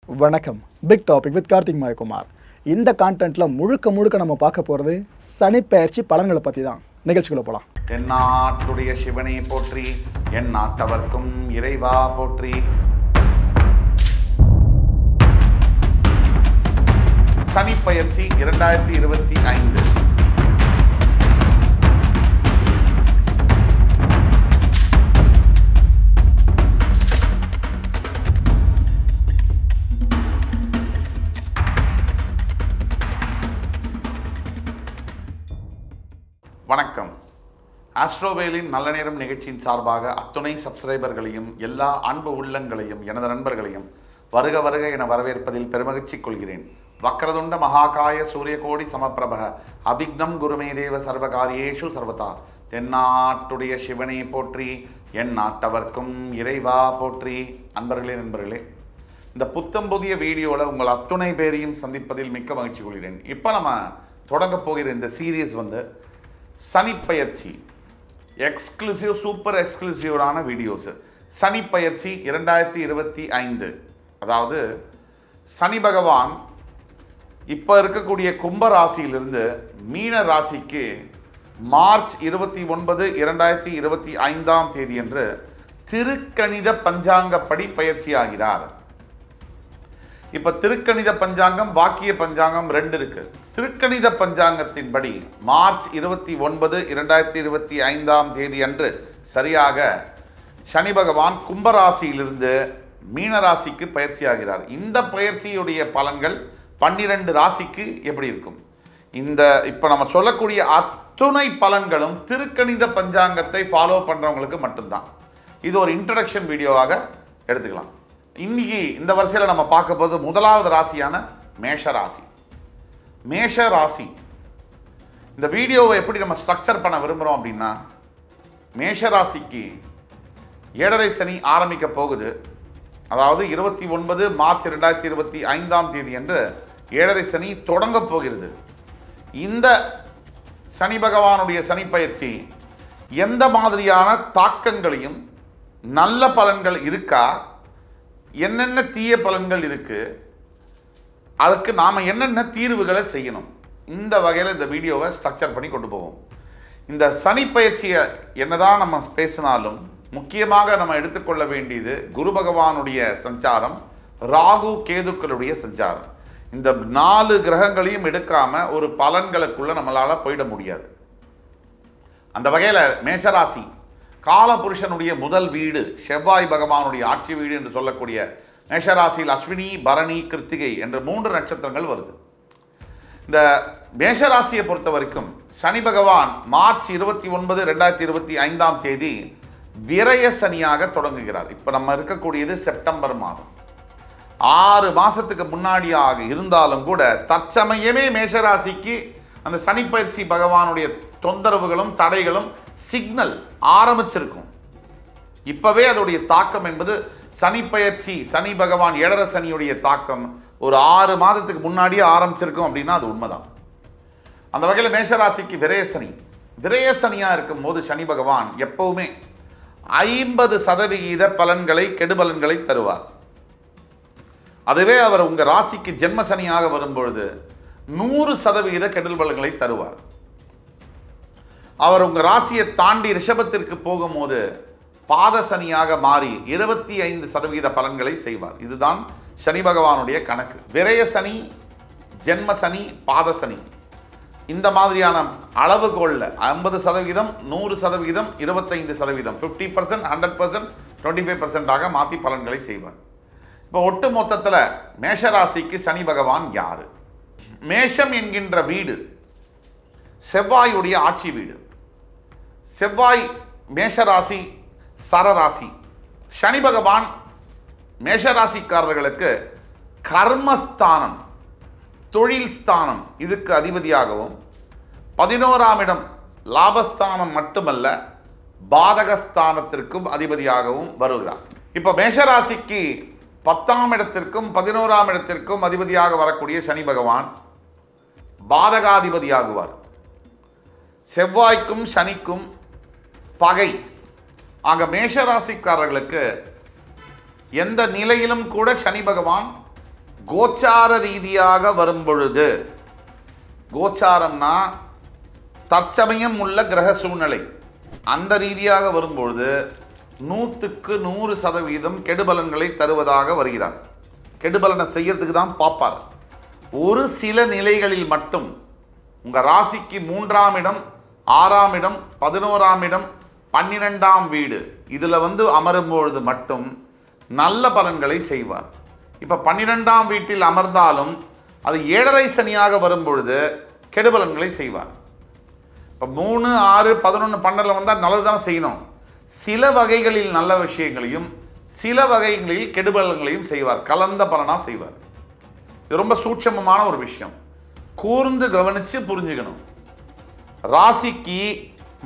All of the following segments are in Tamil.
வணக்கம். Big topic with Karthik Mayakumar. இந்த கான்டென்ட்ல முழுக்க நம்ம பார்க்க போறது சனி பெயர்ச்சி பலன்களை பத்தி தான். நிகழ்ச்சிக்குள்ள போலாம். தென்னாட்டுடைய சிவனை போற்றி, என் நாட்டவர்க்கும் இறைவா போற்றி. சனி பெயர்ச்சி 2025. வணக்கம். ஆஸ்ட்ரோவேலின் நல்ல நேரம் நிகழ்ச்சியின் சார்பாக அத்துணை சப்ஸ்கிரைபர்களையும் எல்லா அன்பு உள்ளங்களையும் எனது நண்பர்களையும் வருக வருக என வரவேற்பதில் பெருமகிழ்ச்சி கொள்கிறேன். வக்ரதுண்ட மகாகாய சூரியகோடி சமப்பிரப அபிக்னம் குருமே தேவ சர்வகாரியேஷு சர்வதா. தென்னாட்டுடைய சிவனை போற்றி, என் நாட்டவர்க்கும் இறைவா போற்றி. நண்பர்களே, இந்த புத்தம் புதிய வீடியோவில் உங்கள் அத்துணை பேரையும் சந்திப்பதில் மிக்க மகிழ்ச்சி கொள்கிறேன். இப்போ நம்ம தொடங்க போகிற இந்த சீரீஸ் சனி பெயர்ச்சி எக்ஸ்க்ளூசிவ், சூப்பர் எக்ஸ்க்ளூசிவான வீடியோஸ். சனி பெயர்ச்சி 2025. அதாவது சனி பகவான் இப்போ இருக்கக்கூடிய கும்ப ராசியிலிருந்து மீன ராசிக்கு மார்ச் 29, 2025 அன்று திருக்கணித பஞ்சாங்கப்படி பயிற்சி ஆகிறார். இப்ப திருக்கணித பஞ்சாங்கம், வாக்கிய பஞ்சாங்கம் 2 இருக்கு. திருக்கணித பஞ்சாங்கத்தின்படி மார்ச் 29, 2025 அன்று சரியாக சனி பகவான் கும்பராசியிலிருந்து மீனராசிக்கு பயிற்சி ஆகிறார். இந்த பயிற்சியுடைய பலன்கள் 12 ராசிக்கு எப்படி இருக்கும்? இந்த இப்ப நம்ம சொல்லக்கூடிய அத்துணை பலன்களும் திருக்கணித பஞ்சாங்கத்தை ஃபாலோ பண்றவங்களுக்கு மட்டும்தான். இது ஒரு இன்ட்ரோடக்ஷன் வீடியோவாக எடுத்துக்கலாம். இன்னைக்கு இந்த வரிசையில் நம்ம பார்க்க போது முதலாவது ராசியான மேஷ ராசி. மேஷ ராசி இந்த வீடியோவை எப்படி நம்ம ஸ்ட்ரக்சர் பண்ண விரும்புகிறோம் அப்படின்னா, மேஷ ராசிக்கு 7.5 சனி ஆரம்பிக்க போகுது. அதாவது 29 மார்ச் 2025 அன்று 7.5 சனி தொடங்க போகிறது. இந்த சனி பகவானுடைய சனி பயிற்சி எந்த மாதிரியான தாக்கங்களையும், நல்ல பலன்கள் இருக்கா, என்னென்ன தீய பலன்கள் இருக்கு, அதுக்கு நாம என்னென்ன தீர்வுகளை செய்யணும், இந்த வகையில் இந்த வீடியோவை ஸ்ட்ரக்சர் பண்ணி கொண்டு போவோம். இந்த சனி பயிற்சியை என்னதான் நம்ம பேசினாலும் முக்கியமாக நம்ம எடுத்துக்கொள்ள வேண்டியது குரு பகவானுடைய சஞ்சாரம், ராகு கேதுக்களுடைய சஞ்சாரம். இந்த 4 கிரகங்களையும் எடுக்காம ஒரு பலன்களுக்குள்ள நம்மளால போயிட முடியாது. அந்த வகையில் மேஷராசி காலபுருஷனுடைய முதல் வீடு, செவ்வாய் பகவானுடைய ஆட்சி வீடு என்று சொல்லக்கூடிய மேஷராசியில் அஸ்வினி, பரணி, கிருத்திகை என்ற 3 நட்சத்திரங்கள் வருது. இந்த மேஷராசியை பொறுத்த வரைக்கும் சனி பகவான் மார்ச் 29, 2025 விரய சனியாக தொடங்குகிறார். இப்போ நம்ம இருக்கக்கூடியது செப்டம்பர் மாதம். 6 மாசத்துக்கு முன்னாடியாக இருந்தாலும் கூட தற்சமயமே மேஷராசிக்கு அந்த சனி பயிற்சி பகவானுடைய தொந்தரவுகளும் தடைகளும் சிக்னல் ஆரம்பிச்சிருக்கும். இப்பவே அதோடைய தாக்கம் என்பது சனி பயிற்சி, சனி பகவான் 7.5 சனியுடைய தாக்கம் ஒரு 6 மாதத்துக்கு முன்னாடியே ஆரம்பிச்சிருக்கும் அப்படின்னா அது உண்மைதான். அந்த வகையில் மேஷராசிக்கு விரயசனியா இருக்கும் போது சனி பகவான் எப்பவுமே 50% பலன்களை, கெடுபலன்களை தருவார். அதுவே அவர் உங்க ராசிக்கு ஜென்ம சனியாக வரும்பொழுது 100% கெடுதல் பலன்களை தருவார். அவர் உங்க ராசியை தாண்டி ரிஷபத்திற்கு போகும்போது பாத சனியாக மாறி 25% பலன்களை செய்வார். இதுதான் சனி பகவானுடைய கணக்கு. விரய சனி, ஜென்ம சனி, பாத சனி, இந்த மாதிரியான அளவுகோல்ல 50%, 100%, 25%, 50%, 100%, 25% மாற்றி பலன்களை செய்வார். இப்போ ஒட்டு மொத்தத்தில் மேஷராசிக்கு சனி பகவான் யாரு? மேஷம் என்கின்ற வீடு செவ்வாயுடைய ஆட்சி வீடு. செவ்வாய் மேஷராசி, சரராசி. சனி பகவான் மேஷராசிக்காரர்களுக்கு கர்மஸ்தானம், தொழில் ஸ்தானம், இதுக்கு அதிபதியாகவும் 11ஆம் இடம் லாபஸ்தானம் மட்டுமல்ல பாதகஸ்தானத்திற்கும் அதிபதியாகவும் வருகிறார். இப்போ மேஷராசிக்கு 10ஆம் இடத்திற்கும் 11ஆம் இடத்திற்கும் அதிபதியாக வரக்கூடிய சனி பகவான் பாதகாதிபதியாகுவார். செவ்வாய்க்கும் சனிக்கும் பகை. ஆக மேஷராசிக்காரர்களுக்கு எந்த நிலையிலும் கூட சனி பகவான் கோச்சார ரீதியாக வரும்பொழுது, கோச்சாரம்னா தற்சமயம் உள்ள கிரக சூழ்நிலை, அந்த ரீதியாக வரும்பொழுது 100% கெடுபலன்களை தருவதாக வருகிறார். கெடுபலனை செய்யறதுக்கு தான் பார்ப்பார். ஒரு சில நிலைகளில் மட்டும் உங்க ராசிக்கு 3ஆம் இடம், 6ஆம் இடம், 11ஆம் இடம், 12ஆம் வீடு இதுல அமரும்பொழுது மட்டும் நல்ல பலன்களை செய்வார். இப்ப 12ஆம் வீட்டில் அமர்ந்தாலும் அது 7.5 சனியாக வரும்பொழுது கெடுபலன்களை செய்வார். இப்போ 3, 6, 11, 12 வந்தால் நல்லதுதான் செய்யணும். சில வகைகளில் நல்ல விஷயங்களையும் சில வகைகளில் கெடுபலன்களையும் செய்வார். கலந்த பலனாக செய்வார். இது ரொம்ப சூட்சமமான ஒரு விஷயம். கூர்ந்து கவனித்து புரிஞ்சுக்கணும். ராசிக்கு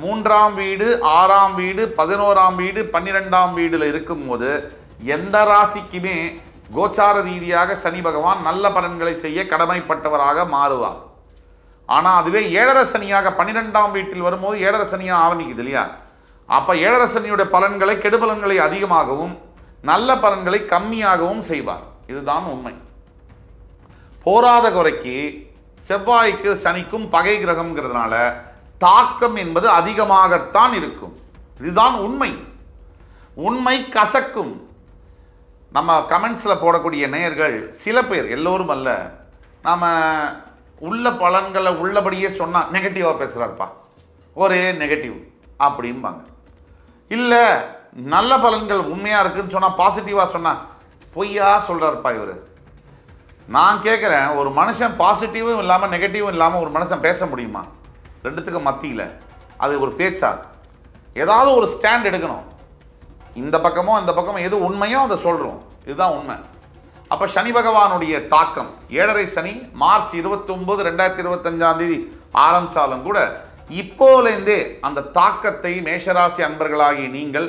3ஆம் வீடு, 6ஆம் வீடு, 11ஆம் வீடு, 12ஆம் வீடுல இருக்கும்போது எந்த ராசிக்குமே கோச்சார ரீதியாக சனி பகவான் நல்ல பலன்களை செய்ய கடமைப்பட்டவராக மாறுவார். ஆனால் அதுவே 7.5 சனியாக 12ஆம் வீட்டில் வரும்போது 7.5 சனியாக ஆரம்பிக்குது இல்லையா? அப்போ 7.5 சனியுடைய பலன்களை, கெடுபலன்களை அதிகமாகவும் நல்ல பலன்களை கம்மியாகவும் செய்வார். இதுதான் உண்மை. போராத குறைக்கு செவ்வாய்க்கு சனிக்கும் பகை கிரகம்ங்கிறதுனால தாக்கம் என்பது அதிகமாகத்தான் இருக்கும். இதுதான் உண்மை. உண்மை கசக்கும். நம்ம கமெண்ட்ஸில் போடக்கூடிய நேயர்கள் சில பேர், எல்லோரும் அல்ல, நாம் உள்ள பலன்களை உள்ளபடியே சொன்னால் நெகட்டிவாக பேசுகிறாருப்பா, ஒரே நெகட்டிவ் அப்படிம்பாங்க. இல்லை நல்ல பலன்கள் உண்மையாக இருக்குன்னு சொன்னால், பாசிட்டிவாக சொன்னால் பொய்யா சொல்கிறாருப்பா இவர். நான் கேட்குறேன், ஒரு மனுஷன் பாசிட்டிவும் இல்லாமல் நெகட்டிவும் இல்லாமல் ஒரு மனுஷன் பேச முடியுமா? ரெண்டுத்துக்கு மத்தியில் அது ஒரு பேச்சா? ஏதாவது ஒரு ஸ்டாண்ட் எடுக்கணும். இந்த பக்கமோ அந்த பக்கமோ எது உண்மையோ அதை சொல்கிறோம். இதுதான் உண்மை. அப்போ சனி பகவானுடைய தாக்கம் 7.5 சனி மார்ச் 29, 2025 ஆரம்பித்தாலும் கூட இப்போலேருந்தே அந்த தாக்கத்தை மேஷராசி அன்பர்களாகி நீங்கள்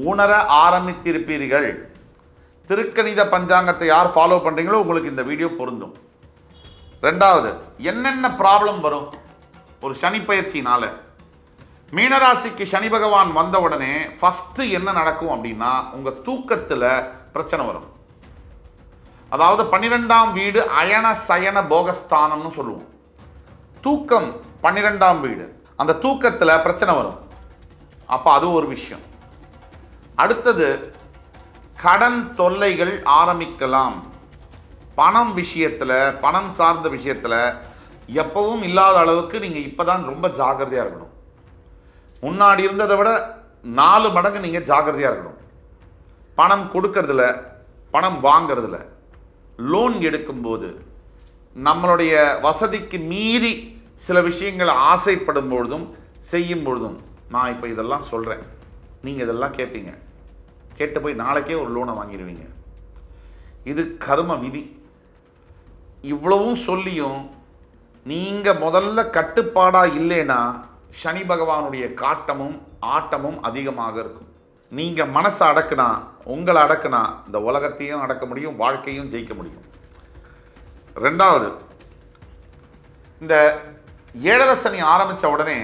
உணர ஆரம்பித்திருப்பீர்கள். திருக்கணித பஞ்சாங்கத்தை யார் ஃபாலோ பண்ணுறீங்களோ உங்களுக்கு இந்த வீடியோ பொருந்தும். ரெண்டாவது, என்னென்ன ப்ராப்ளம் வரும் ஒரு சனி பயிற்சினால? மீனராசிக்கு சனி பகவான் வந்த உடனே ஃபஸ்ட்டு என்ன நடக்கும் அப்படின்னா, உங்கள் தூக்கத்தில் பிரச்சனை வரும். அதாவது 12ஆம் வீடு அயன சயன போகஸ்தானம்னு சொல்லுவோம். தூக்கம் 12ஆம் வீடு, அந்த தூக்கத்தில் பிரச்சனை வரும். அப்போ அது ஒரு விஷயம். அடுத்தது, கடன் தொல்லைகள் ஆரம்பிக்கலாம். பணம் விஷயத்தில், பணம் சார்ந்த விஷயத்தில் எப்பவும் இல்லாத அளவுக்கு நீங்கள் இப்போ தான் ரொம்ப ஜாக்கிரதையாக இருக்கணும். முன்னாடி இருந்ததை விட 4 மடங்கு நீங்கள் ஜாக்கிரதையாக இருக்கணும். பணம் கொடுக்கறதுல, பணம் வாங்கிறதுல, லோன் எடுக்கும்போது, நம்மளுடைய வசதிக்கு மீறி சில விஷயங்களை ஆசைப்படும் பொழுதும் செய்யும் பொழுதும், நான் இப்போ இதெல்லாம் சொல்கிறேன், நீங்கள் இதெல்லாம் கேட்பீங்க, கேட்டு போய் நாளைக்கே ஒரு லோனை வாங்கிடுவீங்க. இது கர்ம விதி. இவ்வளவும் சொல்லியும் நீங்கள் முதல்ல கட்டுப்பாடாக இல்லைன்னா சனி பகவானுடைய காட்டமும் ஆட்டமும் அதிகமாக இருக்கும். நீங்கள் மனசை அடக்குனா, உங்களை அடக்குனா இந்த உலகத்தையும் அடக்க முடியும், வாழ்க்கையும் ஜெயிக்க முடியும். ரெண்டாவது, இந்த 7.5 சனி ஆரம்பித்த உடனே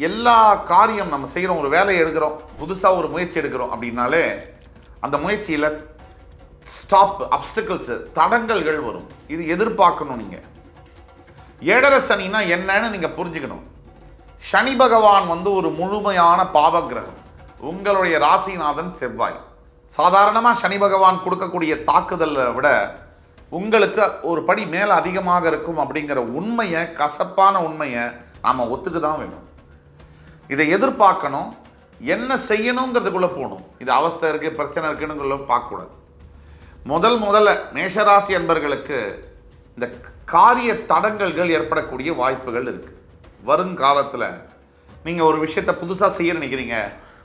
எல்லா காரியம் நம்ம செய்கிறோம், ஒரு வேலையை எடுக்கிறோம், புதுசாக ஒரு முயற்சி எடுக்கிறோம் அப்படின்னாலே அந்த முயற்சியில் ஸ்டாப், அப்டிக்கல்ஸ், தடங்கல்கள் வரும். இது எதிர்பார்க்கணும். நீங்கள் 7.5 சனினா என்னன்னு நீங்கள் புரிஞ்சுக்கணும். சனி பகவான் ஒரு முழுமையான பாவகிரகம். உங்களுடைய ராசிநாதன் செவ்வாய். சாதாரணமாக சனி பகவான் கொடுக்கக்கூடிய தாக்குதலை விட உங்களுக்கு ஒரு படி மேலே அதிகமாக இருக்கும் அப்படிங்கிற உண்மையை, கசப்பான உண்மையை நாம் ஒத்துக்கு தான் வேணும். இதை எதிர்பார்க்கணும். என்ன செய்யணுங்கிறதுக்குள்ளே போகணும். இது அவஸ்தை இருக்குது, பிரச்சனை இருக்குன்னு பார்க்கக்கூடாது. முதல்ல மேஷராசி என்பர்களுக்கு இந்த காரிய தடங்கல்கள் ஏற்படக்கூடிய வாய்ப்புகள் இருக்குது. வருங்காலத்தில் நீங்கள் ஒரு விஷயத்தை புதுசாக செய்ய நினைக்கிறீங்க,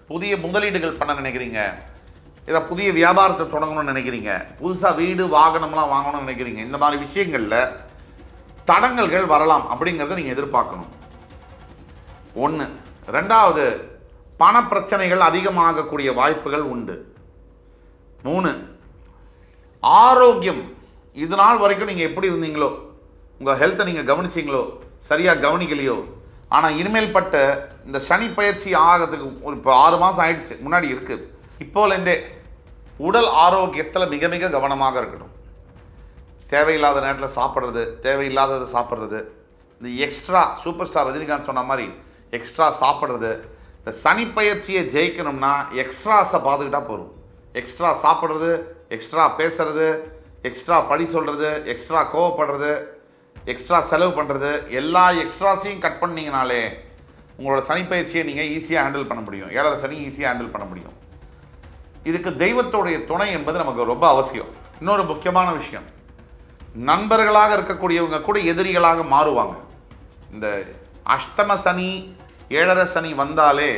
புதிய முதலீடுகள் பண்ண நினைக்கிறீங்க, இதை புதிய வியாபாரத்தை தொடங்கணும்னு நினைக்கிறீங்க, புதுசாக வீடு வாகனம்லாம் வாங்கணும்னு நினைக்கிறீங்க, இந்த மாதிரி விஷயங்களில் தடங்கல்கள் வரலாம் அப்படிங்கிறத நீங்கள் எதிர்பார்க்கணும். ஒன்று. ரெண்டாவது, பண பிரச்சனைகள் அதிகமாகக்கூடிய வாய்ப்புகள் உண்டு. 3, ஆரோக்கியம். இது நாள் வரைக்கும் நீங்கள் எப்படி இருந்தீங்களோ, உங்கள் ஹெல்த்தை நீங்கள் கவனிச்சிங்களோ, சரியாக கவனிக்கலையோ, ஆனால் இனிமேல் பட்ட இந்த சனி பயிற்சி ஆகிறதுக்கு ஒரு இப்போ 6 மாதம் ஆயிடுச்சு, முன்னாடி இருக்குது, இப்போலேருந்தே உடல் ஆரோக்கியத்தில் மிக மிக கவனமாக இருக்கணும். தேவையில்லாத நேரத்தில் சாப்பிட்றது, தேவையில்லாததை சாப்பிட்றது, இந்த எக்ஸ்ட்ரா சூப்பர் ஸ்டார் ரஜினிகாந்த் சொன்ன மாதிரி எக்ஸ்ட்ரா சாப்பிட்றது. இந்த சனி பயிற்சியை ஜெயிக்கணும்னா எக்ஸ்ட்ராஸை பார்த்துக்கிட்டா போதும். எக்ஸ்ட்ரா சாப்பிட்றது, எக்ஸ்ட்ரா பேசுறது, எக்ஸ்ட்ரா படி சொல்கிறது, எக்ஸ்ட்ரா கோவப்படுறது, எக்ஸ்ட்ரா செலவு பண்ணுறது, எல்லா எக்ஸ்ட்ராஸையும் கட் பண்ணிங்கனாலே உங்களோட சனி பயிற்சியை நீங்கள் ஈஸியாக ஹேண்டில் பண்ண முடியும். 7.5 சனி ஈஸியாக ஹேண்டில் பண்ண முடியும். இதுக்கு தெய்வத்தோடைய துணை என்பது நமக்கு ரொம்ப அவசியம். இன்னொரு முக்கியமான விஷயம், நண்பர்களாக இருக்கக்கூடியவங்க கூட எதிரிகளாக மாறுவாங்க. இந்த அஷ்டம சனி 7.5 சனி வந்தாலே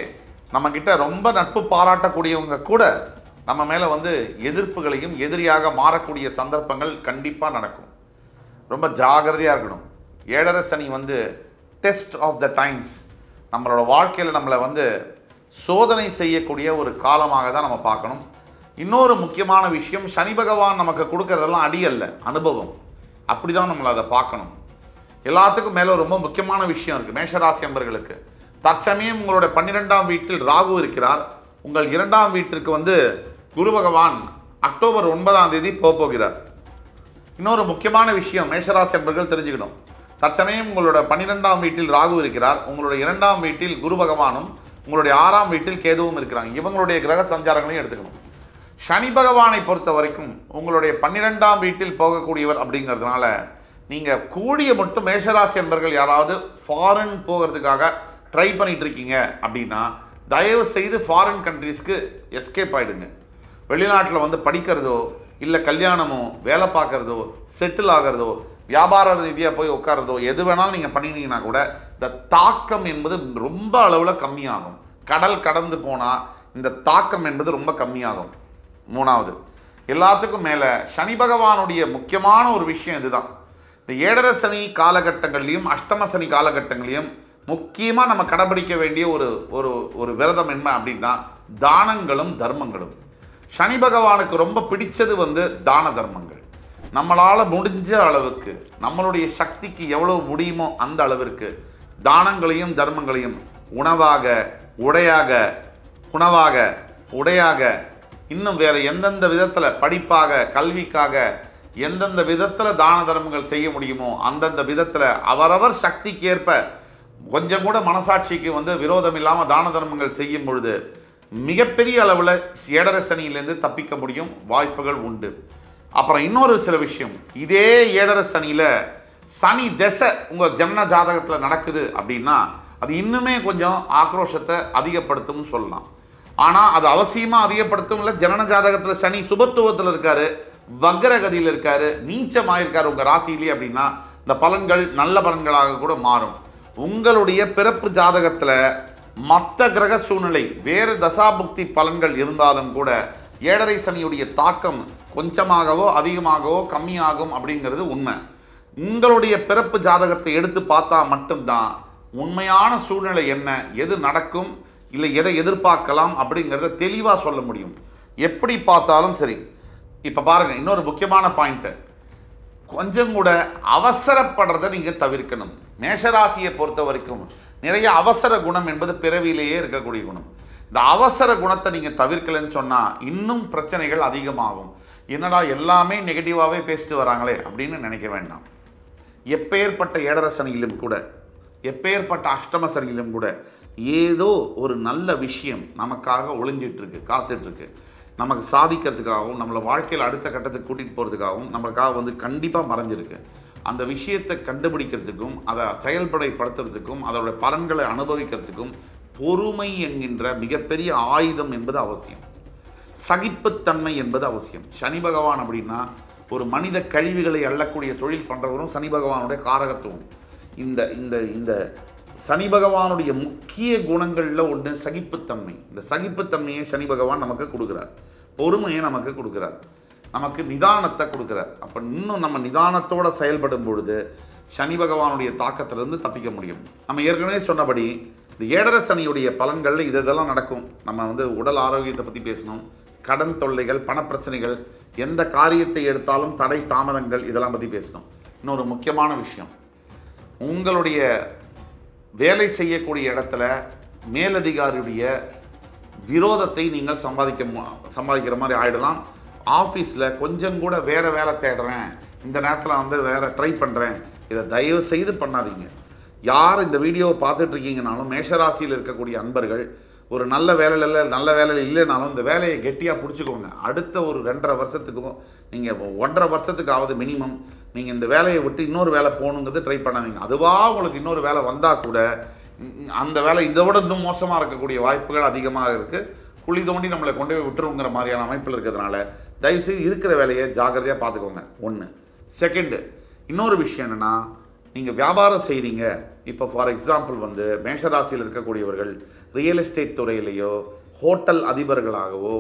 நம்மக்கிட்ட ரொம்ப நட்பு பாராட்டக்கூடியவங்க கூட நம்ம மேலே எதிர்ப்புகளையும் எதிரியாக மாறக்கூடிய சந்தர்ப்பங்கள் கண்டிப்பாக நடக்கும். ரொம்ப ஜாகிரதையாக இருக்கணும். 7.5 சனி டெஸ்ட் ஆஃப் த டைம்ஸ், நம்மளோட வாழ்க்கையில் நம்மளை சோதனை செய்யக்கூடிய ஒரு காலமாக தான் நம்ம பார்க்கணும். இன்னொரு முக்கியமான விஷயம், சனி பகவான் நமக்கு கொடுக்கறதெல்லாம் அடி அல்ல, அனுபவம். அப்படி தான் நம்மளை அதை பார்க்கணும். எல்லாத்துக்கும் மேலே ரொம்ப முக்கியமான விஷயம் இருக்குது மேஷராசி அன்பர்களுக்கு. தற்சமயம் உங்களுடைய 12ஆம் வீட்டில் ராகு இருக்கிறார். உங்கள் 2ஆம் வீட்டிற்கு குரு பகவான் அக்டோபர் 9ஆம் தேதி போகிறார். இன்னொரு முக்கியமான விஷயம் மேஷராசி அன்பர்கள் தெரிஞ்சுக்கணும். தற்சமயம் உங்களோட 12ஆம் வீட்டில் ராகு இருக்கிறார். உங்களுடைய 2ஆம் வீட்டில் குரு பகவானும் உங்களுடைய 6ஆம் வீட்டில் கேதுவும் இருக்கிறாங்க. இவங்களுடைய கிரக சஞ்சாரங்களையும் எடுத்துக்கணும். சனி பகவானை பொறுத்த வரைக்கும் உங்களுடைய 12ஆம் வீட்டில் போகக்கூடியவர் அப்படிங்கிறதுனால நீங்கள் கூடிய மட்டும் மேஷராசி அன்பர்கள் யாராவது ஃபாரின் போகிறதுக்காக ட்ரை பண்ணிட்டு இருக்கீங்க அப்படின்னா தயவு செய்து ஃபாரின் கண்ட்ரீஸ்க்கு எஸ்கேப் ஆகிடுங்க. வெளிநாட்டில் படிக்கிறதோ இல்லை கல்யாணமோ வேலை பார்க்குறதோ செட்டில் ஆகிறதோ வியாபார ரீதியாக போய் உட்காரதோ எது வேணாலும் நீங்கள் பண்ணினீங்கன்னா கூட இந்த தாக்கம் என்பது ரொம்ப அளவில் கம்மியாகும். கடல் கடந்து போனால் இந்த தாக்கம் என்பது ரொம்ப கம்மியாகும். 3வது, எல்லாத்துக்கும் மேலே சனி பகவானுடைய முக்கியமான ஒரு விஷயம் இதுதான். இந்த 7.5 சனி காலகட்டங்கள்லையும் அஷ்டம சனி காலகட்டங்களையும் முக்கியமாக நம்ம கடைபிடிக்க வேண்டிய ஒரு விரதம் என்ன அப்படின்னா தானங்களும் தர்மங்களும். சனி பகவானுக்கு ரொம்ப பிடிச்சது தான தர்மங்கள். நம்மளால் முடிஞ்ச அளவுக்கு நம்மளுடைய சக்திக்கு எவ்வளவு முடியுமோ அந்த அளவிற்கு தானங்களையும் தர்மங்களையும் உணவாக உடையாக இன்னும் வேறு எந்தெந்த விதத்தில் படிப்பாக கல்விக்காக எந்தெந்த விதத்தில் தான தர்மங்கள் செய்ய முடியுமோ அந்தந்த விதத்தில் அவரவர் சக்திக்கு ஏற்ப கொஞ்சம் கூட மனசாட்சிக்கு விரோதம் இல்லாமல் தான தர்மங்கள் செய்யும் பொழுது மிகப்பெரிய அளவில் 7.5 சனியிலேருந்து தப்பிக்க முடியும், வாய்ப்புகள் உண்டு. அப்புறம் இன்னொரு சில விஷயம், இதே 7.5 சனியில் சனி திசை உங்கள் ஜன்ன ஜாதகத்தில் நடக்குது அப்படின்னா அது இன்னுமே கொஞ்சம் ஆக்ரோஷத்தை அதிகப்படுத்தும்னு சொல்லலாம். ஆனால் அது அவசியமாக அதிகப்படுத்தும் இல்லை. ஜனன ஜாதகத்தில் சனி சுபத்துவத்தில் இருக்காரு, வக்ரகதியில் இருக்காரு, நீச்சமாயிருக்காரு உங்கள் ராசியிலே அப்படின்னா இந்த பலன்கள் நல்ல பலன்களாக கூட மாறும். உங்களுடைய பிறப்பு ஜாதகத்தில் மற்ற கிரக சூழ்நிலை வேறு தசாபுக்தி பலன்கள் இருந்தாலும் கூட 7.5 சனியுடைய தாக்கம் கொஞ்சமாகவோ அதிகமாகவோ கம்மியாகும் அப்படிங்கிறது உண்மை. உங்களுடைய பிறப்பு ஜாதகத்தை எடுத்து பார்த்தா மட்டும்தான் உண்மையான சூழ்நிலை என்ன, எது நடக்கும், இல்லை எதை எதிர்பார்க்கலாம் அப்படிங்கிறத தெளிவாக சொல்ல முடியும். எப்படி பார்த்தாலும் சரி. இப்போ பாருங்கள், இன்னொரு முக்கியமான பாயிண்ட்டு, கொஞ்சம் கூட அவசரப்படுறதை நீங்கள் தவிர்க்கணும். மேஷராசியை பொறுத்த வரைக்கும் நிறைய அவசர குணம் என்பது பிறவிலேயே இருக்கக்கூடிய குணம். இந்த அவசர குணத்தை நீங்கள் தவிர்க்கலைன்னு சொன்னால் இன்னும் பிரச்சனைகள் அதிகமாகும். என்னடா எல்லாமே நெகட்டிவாகவே பேசிட்டு வராங்களே அப்படின்னு நினைக்க வேண்டாம். எப்பேற்பட்ட 7.5 சனியிலும் கூட எப்பேற்பட்ட அஷ்டம சனியிலும் கூட ஏதோ ஒரு நல்ல விஷயம் நமக்காக ஒளிஞ்சிட்ருக்கு, காத்துட்ருக்கு. நமக்கு சாதிக்கிறதுக்காகவும் நம்மளை வாழ்க்கையில் அடுத்த கட்டத்துக்கு கூட்டிகிட்டு போகிறதுக்காகவும் நம்மளுக்காக கண்டிப்பாக மறைஞ்சிருக்கு. அந்த விஷயத்தை கண்டுபிடிக்கிறதுக்கும் அதை செயல்படுத்துறதுக்கும் அதோட பலன்களை அனுபவிக்கிறதுக்கும் பொறுமை என்கின்ற மிகப்பெரிய ஆயுதம் என்பது அவசியம். சகிப்புத்தன்மை என்பது அவசியம். சனி பகவான் அப்படின்னா ஒரு மனித கழிவுகளை அள்ளக்கூடிய தொழில் பண்ணுறவரும் சனி பகவானுடைய காரகத்துவம். இந்த இந்த இந்த சனி பகவானுடைய முக்கிய குணங்களில் ஒன்று சகிப்புத்தன்மை. இந்த சகிப்புத்தன்மையை சனி பகவான் நமக்கு கொடுக்குறார், பொறுமையை நமக்கு கொடுக்குறார், நமக்கு நிதானத்தை கொடுக்குறார். அப்போ இன்னும் நம்ம நிதானத்தோடு செயல்படும் பொழுது சனி பகவானுடைய தாக்கத்திலிருந்து தப்பிக்க முடியும். நம்ம ஏற்கனவே சொன்னபடி இந்த 7.5 சனியுடைய பலன்களில் இதெல்லாம் நடக்கும். நம்ம உடல் ஆரோக்கியத்தை பற்றி பேசணும், கடன் தொல்லைகள், பணப்பிரச்சனைகள், எந்த காரியத்தை எடுத்தாலும் தடை தாமதங்கள், இதெல்லாம் பற்றி பேசணும். இன்னொரு முக்கியமான விஷயம், உங்களுடைய வேலை செய்யக்கூடிய இடத்துல மேலதிகாரியுடைய விரோதத்தை நீங்கள் சம்பாதிக்கிற மாதிரி ஆகிடலாம். ஆஃபீஸில் கொஞ்சம் கூட வேறு வேலை தேடுறேன், இந்த நேரத்தில் வந்து வேறு ட்ரை பண்ணுறேன், இதை தயவு செய்து பண்ணாதீங்க. யார் இந்த வீடியோவை பார்த்துட்டு இருக்கீங்கனாலும் மேஷராசியில் இருக்கக்கூடிய அன்பர்கள் ஒரு நல்ல வேலையில் இல்லைனாலும் இந்த வேலையை கெட்டியாக பிடிச்சிக்கோங்க. அடுத்த ஒரு 2.5 வருஷத்துக்கும் நீங்கள் 1.5 வருஷத்துக்காவது மினிமம் நீங்கள் இந்த வேலையை விட்டு இன்னொரு வேலை போகணுங்கிறது ட்ரை பண்ணாதீங்க. அதுவாக உங்களுக்கு இன்னொரு வேலை வந்தால் கூட அந்த வேலை இதை விட இன்னும் மோசமாக இருக்கக்கூடிய வாய்ப்புகள் அதிகமாக இருக்குது. குழி தோண்டி நம்மளை கொண்டு போய் விட்டுருங்கிற மாதிரியான அமைப்பில் இருக்கிறதுனால தயவுசெய்து இருக்கிற வேலையை ஜாக்கிரதையாக பார்த்துக்கோங்க. ஒன்று. செகண்டு, இன்னொரு விஷயம் என்னென்னா, நீங்கள் வியாபாரம் செய்கிறீங்க. இப்போ ஃபார் எக்ஸாம்பிள் வந்து மேஷராசியில் இருக்கக்கூடியவர்கள் ரியல் எஸ்டேட் துறையிலையோ, ஹோட்டல் அதிபர்களாகவோ,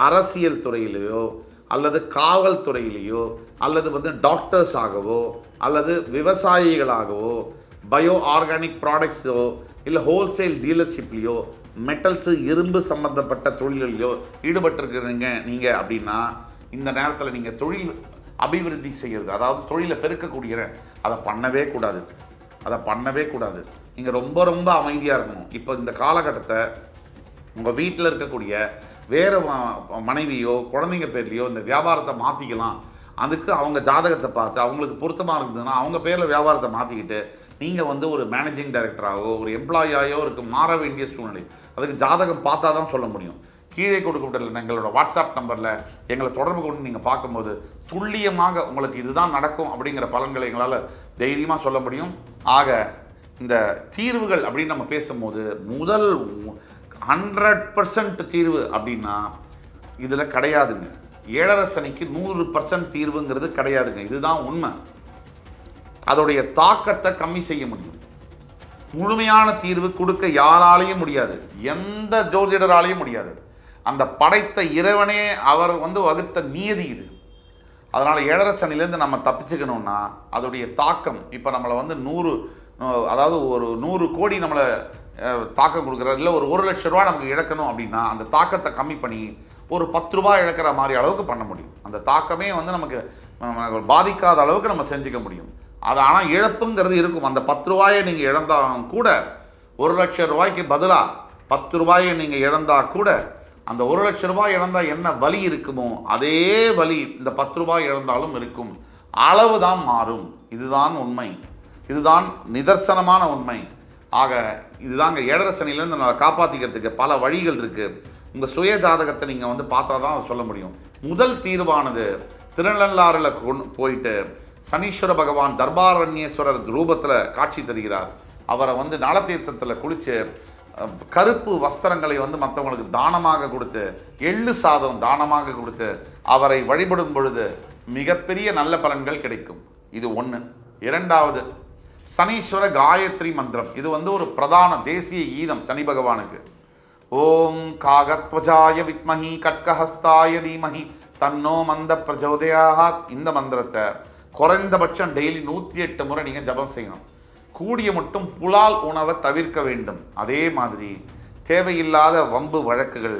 அரசியல் துறையிலையோ, அல்லது காவல்துறையிலையோ, அல்லது வந்து டாக்டர்ஸ் ஆகவோ, அல்லது விவசாயிகளாகவோ, பயோ ஆர்கானிக் ப்ராடக்ட்ஸோ, இல்லை ஹோல்சேல் டீலர்ஷிப்லேயோ, மெட்டல்ஸு இரும்பு சம்பந்தப்பட்ட தொழில்களையோ ஈடுபட்டிருக்கிறீங்க நீங்கள் அப்படின்னா, இந்த நேரத்தில் நீங்கள் தொழில் அபிவிருத்தி செய்கிறது, அதாவது தொழிலை பெருக்கக்கூடிய அதை பண்ணவே கூடாது. நீங்கள் ரொம்ப ரொம்ப அமைதியாக இருக்கணும். இப்போ இந்த காலகட்டத்தை உங்கள் வீட்டில் இருக்கக்கூடிய வேறு மனைவியோ குழந்தைங்க பேர்லையோ இந்த வியாபாரத்தை மாற்றிக்கலாம். அதுக்கு அவங்க ஜாதகத்தை பார்த்து அவங்களுக்கு பொருத்தமாக இருந்ததுன்னா அவங்க பேரில் வியாபாரத்தை மாற்றிக்கிட்டு நீங்கள் வந்து ஒரு மேனேஜிங் டைரக்டராகவோ ஒரு எம்ப்ளாயியாகவோ மாற வேண்டிய சூழ்நிலை. அதுக்கு ஜாதகம் பார்த்தா தான் சொல்ல முடியும். கீழே கொடுக்கப்பட்ட எங்களோட வாட்ஸ்அப் நம்பரில் எங்களை தொடர்பு கொண்டு நீங்கள் பார்க்கும்போது துல்லியமாக உங்களுக்கு இதுதான் நடக்கும் அப்படிங்கிற பலன்களை எங்களால் தைரியமாக சொல்ல முடியும். ஆக இந்த தீர்வுகள் அப்படின்னு நம்ம பேசும்போது முதல் 100% தீர்வு அப்படின்னா இதில் கிடையாதுங்க. 7.5 சனிக்கு 100% தீர்வுங்கிறது கிடையாதுங்க. இதுதான் உண்மை. அதோடைய தாக்கத்தை கம்மி செய்ய முடியும். முழுமையான தீர்வு கொடுக்க யாராலையும் முடியாது, எந்த ஜோதிடராலையும் முடியாது. அந்த படைத்த இறைவனே அவர் வந்து வகுத்த நியதி இது. அதனால் 7.5 சனிலேருந்து நம்ம தப்பிச்சுக்கணும்னா அதோடைய தாக்கம் இப்போ நம்மளை வந்து 100 கோடி நம்மளை தாக்கம் கொடுக்குறாரு, இல்லை ஒரு 1 லட்ச ரூபா நமக்கு இழக்கணும் அப்படின்னா அந்த தாக்கத்தை கம்மி பண்ணி ஒரு 10 ரூபாய் இழக்கிற மாதிரி அளவுக்கு பண்ண முடியும். அந்த தாக்கமே வந்து நமக்கு பாதிக்காத அளவுக்கு நம்ம செஞ்சுக்க முடியும். அது ஆனால் இழப்புங்கிறது இருக்கும். அந்த 10 ரூபாயை நீங்கள் இழந்தாலும் கூட 1 லட்சம் ரூபாய்க்கு பதிலாக 10 ரூபாயை நீங்கள் இழந்தால் கூட அந்த 1 லட்சம் ரூபாய் இழந்தால் என்ன வலி இருக்குமோ அதே வலி இந்த 10 ரூபாய் இழந்தாலும் இருக்கும். அளவு தான் மாறும். இதுதான் உண்மை, இதுதான் நிதர்சனமான உண்மை. ஆக இதுதாங்க 7.5 சனிலேருந்து நம்ம காப்பாற்றிக்கிறதுக்கு பல வழிகள் இருக்குது. உங்கள் சுய ஜாதகத்தை நீங்கள் வந்து பார்த்தா தான் சொல்ல முடியும். முதல் தீர்வானது திருநள்ளாறில் போயிட்டு சனீஸ்வர பகவான் தர்பாரண்யேஸ்வரர் ரூபத்தில் காட்சி தருகிறார். அவரை வந்து நலத்தீர்த்தத்தில் குளித்து கருப்பு வஸ்திரங்களை வந்து மற்றவங்களுக்கு தானமாக கொடுத்து, எள்ளு சாதம் தானமாக கொடுத்து அவரை வழிபடும் பொழுது மிகப்பெரிய நல்ல பலன்கள் கிடைக்கும். இது ஒன்று. இரண்டாவது, சனீஸ்வர காயத்ரி மந்திரம். இது வந்து ஒரு பிரதான தேசிய கீதம் சனி பகவானுக்கு. ஓம் காகத்வஜாய வித்மஹி கட்கஹஸ்தாய தீமஹி தன்னோ மந்த பிரச்சோதயாத். இந்த மந்திரத்தை குறைந்தபட்சம் டெய்லி 108 முறை நீங்கள் ஜபம் செய்யணும். கூடிய மட்டும் புலால் உணவை தவிர்க்க வேண்டும். அதே மாதிரி தேவையில்லாத வம்பு வழக்குகள்,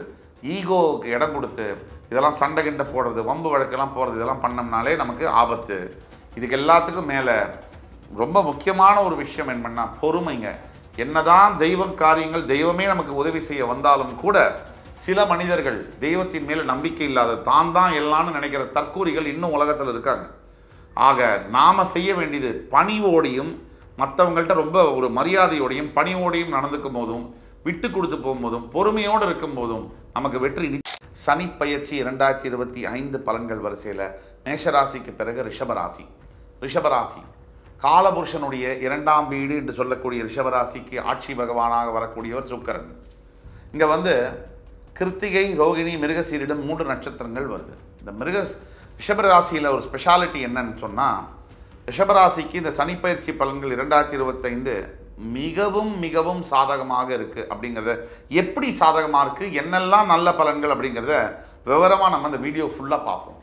ஈகோவுக்கு இடம் கொடுத்து இதெல்லாம் சண்டை கிண்டை போடுறது, வம்பு வழக்கெல்லாம் போடுறது, இதெல்லாம் பண்ணோம்னாலே நமக்கு ஆபத்து. இதுக்கு எல்லாத்துக்கும் மேலே ரொம்ப முக்கியமான ஒரு விஷயம் என்னன்னா பொறுமைங்க. என்னதான் தெய்வம் காரியங்கள் தெய்வமே நமக்கு உதவி செய்ய வந்தாலும் கூட சில மனிதர்கள் தெய்வத்தின் மேலே நம்பிக்கை இல்லாத தான் எல்லாம்னு நினைக்கிற தற்கூரிகள் இன்னும் உலகத்தில் இருக்காங்க. ஆக நாம் செய்ய வேண்டியது பணிவோடையும் மற்றவங்கள்ட்ட ரொம்ப ஒரு மரியாதையோடையும் பணிவோடையும் நடந்துக்கும் போதும் விட்டு கொடுத்து போகும்போதும் பொறுமையோடு இருக்கும் போதும் நமக்கு வெற்றி. சனி பயிற்சி 2025 பலன்கள் வரிசையில் மேஷராசிக்கு பிறகு ரிஷபராசி காலபுருஷனுடைய 2ஆம் வீடு என்று சொல்லக்கூடிய ரிஷபராசிக்கு ஆட்சி பகவானாக வரக்கூடியவர் சுக்கிரன். இங்கே வந்து கிருத்திகை, ரோகிணி, மிருகசீரிடம் 3 நட்சத்திரங்கள் வருது. இந்த ரிஷபராசியில் ஒரு ஸ்பெஷாலிட்டி என்னன்னு சொன்னால், ரிஷபராசிக்கு இந்த சனி பயிற்சி பலன்கள் 2025 மிகவும் மிகவும் சாதகமாக இருக்குது. அப்படிங்கிறத எப்படி சாதகமாக இருக்குது, என்னெல்லாம் நல்ல பலன்கள் அப்படிங்கிறத விவரமாக நம்ம இந்த வீடியோ ஃபுல்லாக பார்ப்போம்.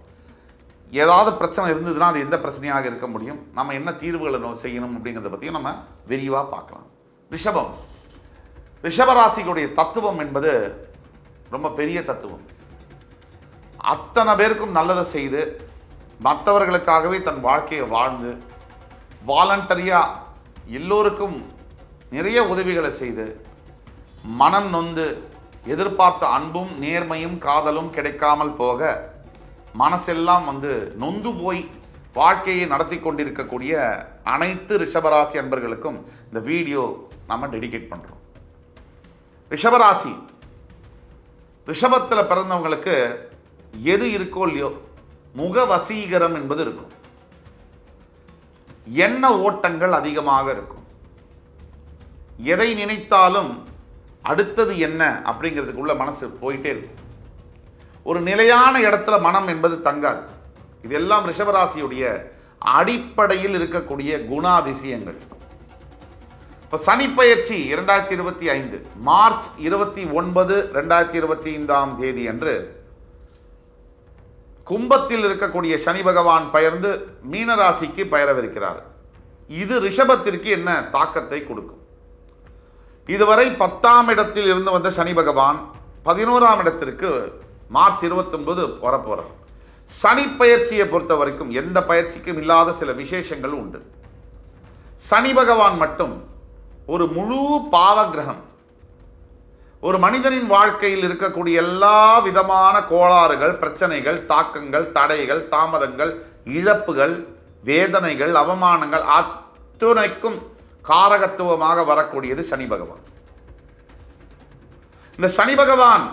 ஏதாவது பிரச்சனை இருந்ததுன்னா அது எந்த பிரச்சனையாக இருக்க முடியும், நம்ம என்ன தீர்வுகளை செய்யணும் அப்படிங்கிறத பற்றியும் நம்ம விரிவாக பார்க்கலாம். ரிஷபராசிக்குடைய தத்துவம் என்பது ரொம்ப பெரிய தத்துவம். அத்தனை பேருக்கும் நல்லதை செய்து மற்றவர்களுக்காகவே தன் வாழ்க்கையை வாழ்ந்து வாலண்டரியாக எல்லோருக்கும் நிறைய உதவிகளை செய்து மனம் நொந்து எதிர்பார்த்த அன்பும் நேர்மையும் காதலும் கிடைக்காமல் போக மனசெல்லாம் வந்து நொந்து போய் வாழ்க்கையை நடத்தி கொண்டிருக்கக்கூடிய அனைத்து ரிஷபராசி அன்பர்களுக்கும் இந்த வீடியோ நம்ம டெடிகேட் பண்ணுறோம். ரிஷபராசி, ரிஷபத்தில் பிறந்தவங்களுக்கு எது இருக்கோ இல்லையோ முக வசீகரம் என்பது இருக்கும். எண்ண ஓட்டங்கள் அதிகமாக இருக்கும். எதை நினைத்தாலும் அடுத்தது என்ன அப்படிங்கிறதுக்குள்ள மனசு போயிட்டே இருக்கும். ஒரு நிலையான இடத்துல மனம் என்பது தங்காது. இதெல்லாம் ரிஷபராசியுடைய அடிப்படையில் இருக்கக்கூடிய குணாதிசயங்கள். இப்போ சனிப்பெயர்ச்சி 2025 மார்ச் 29, 2025 அன்று கும்பத்தில் இருக்கக்கூடிய சனி பகவான் பெயர்ந்து மீனராசிக்கு பெயரவிருக்கிறார். இது ரிஷபத்திற்கு என்ன தாக்கத்தை கொடுக்கும்? இதுவரை 10ஆம் இடத்தில் இருந்து வந்த சனி பகவான் 11ஆம் இடத்திற்கு மார்ச் 29 வரப்போறார். சனி பயிற்சியை பொறுத்த வரைக்கும் எந்த பயிற்சிக்கும் இல்லாத சில விசேஷங்கள் உண்டு. சனி பகவான் மட்டும் ஒரு முழு பாவ கிரகம். ஒரு மனிதனின் வாழ்க்கையில் இருக்கக்கூடிய எல்லா விதமான கோளாறுகள், பிரச்சனைகள், தாக்கங்கள், தடைகள், தாமதங்கள், இழப்புகள், வேதனைகள், அவமானங்கள் அத்துணைக்கும் காரகத்துவமாக வரக்கூடியது சனி பகவான். இந்த சனி பகவான்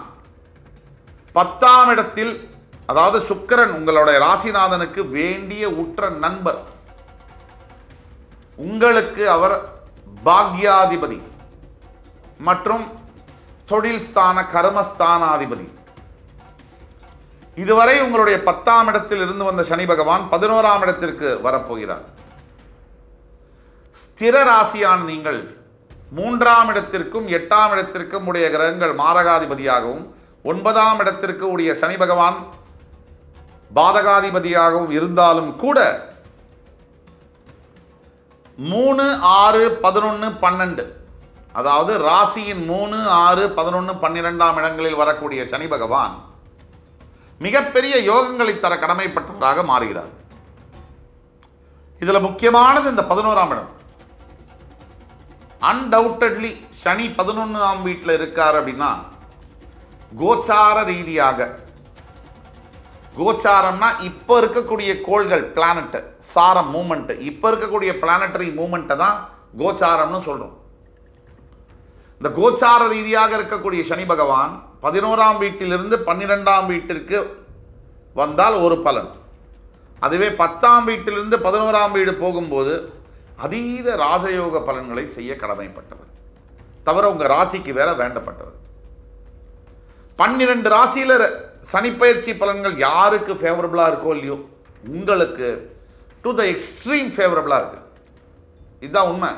10ஆம் இடத்தில், அதாவது சுக்கிரன் உங்களுடைய ராசிநாதனுக்கு வேண்டிய உற்ற நண்பர். உங்களுக்கு அவர் பாக்யாதிபதி மற்றும் தொழில் ஸ்தான கர்மஸ்தானாதிபதி. இதுவரை உங்களுடைய 10ஆம் இடத்தில் இருந்து வந்த சனி பகவான் 11ஆம் இடத்திற்கு வரப்போகிறார். ஸ்திர ராசியான நீங்கள் 3ஆம் இடத்திற்கும் 8ஆம் இடத்திற்கும் உடைய கிரகங்கள் மாரகாதிபதியாகவும் 9ஆம் இடத்திற்கு உடைய சனி பகவான் பாதகாதிபதியாகவும் இருந்தாலும் கூட 3, 6, 11, 12 அதாவது ராசியின் 3, 6, 11, 12ஆம் இடங்களில் வரக்கூடிய சனி பகவான் மிகப்பெரிய யோகங்களை தர கடமைப்பட்டவராக மாறுகிறார். இதுல முக்கியமானது இந்த 11ஆம் இடம். அன்டவுட்டட்லி சனி 11ஆம் வீட்டில் இருக்கார் அப்படின்னா கோச்சார ரீதியாக, கோச்சாரம்னா இப்ப இருக்கக்கூடிய கோள்கள், பிளானட் சாரம் மூமெண்ட், இப்ப இருக்கக்கூடிய பிளானட்டரி மூமெண்ட்டை தான் கோச்சாரம்னு சொல்றோம். இந்த கோச்சார ரீதியாக இருக்கக்கூடிய சனி பகவான் 11ஆம் வீட்டிலிருந்து 12ஆம் வீட்டிற்கு வந்தால் ஒரு பலன். அதுவே 10ஆம் வீட்டிலிருந்து 11ஆம் வீடு போகும்போது அதீத ராஜயோக பலன்களை செய்ய கடமைப்பட்டவர். தவிர உங்க ராசிக்கு வேற வேண்டப்பட்டவர். 12 ராசியில சனிப்பெயர்ச்சி பலன்கள் யாருக்கு ஃபேவரபிளா இருக்கோ இல்லையோ உங்களுக்கு டு த எக்ஸ்ட்ரீம் ஃபேவரபிளா இருக்கு. இதுதான் உண்மை.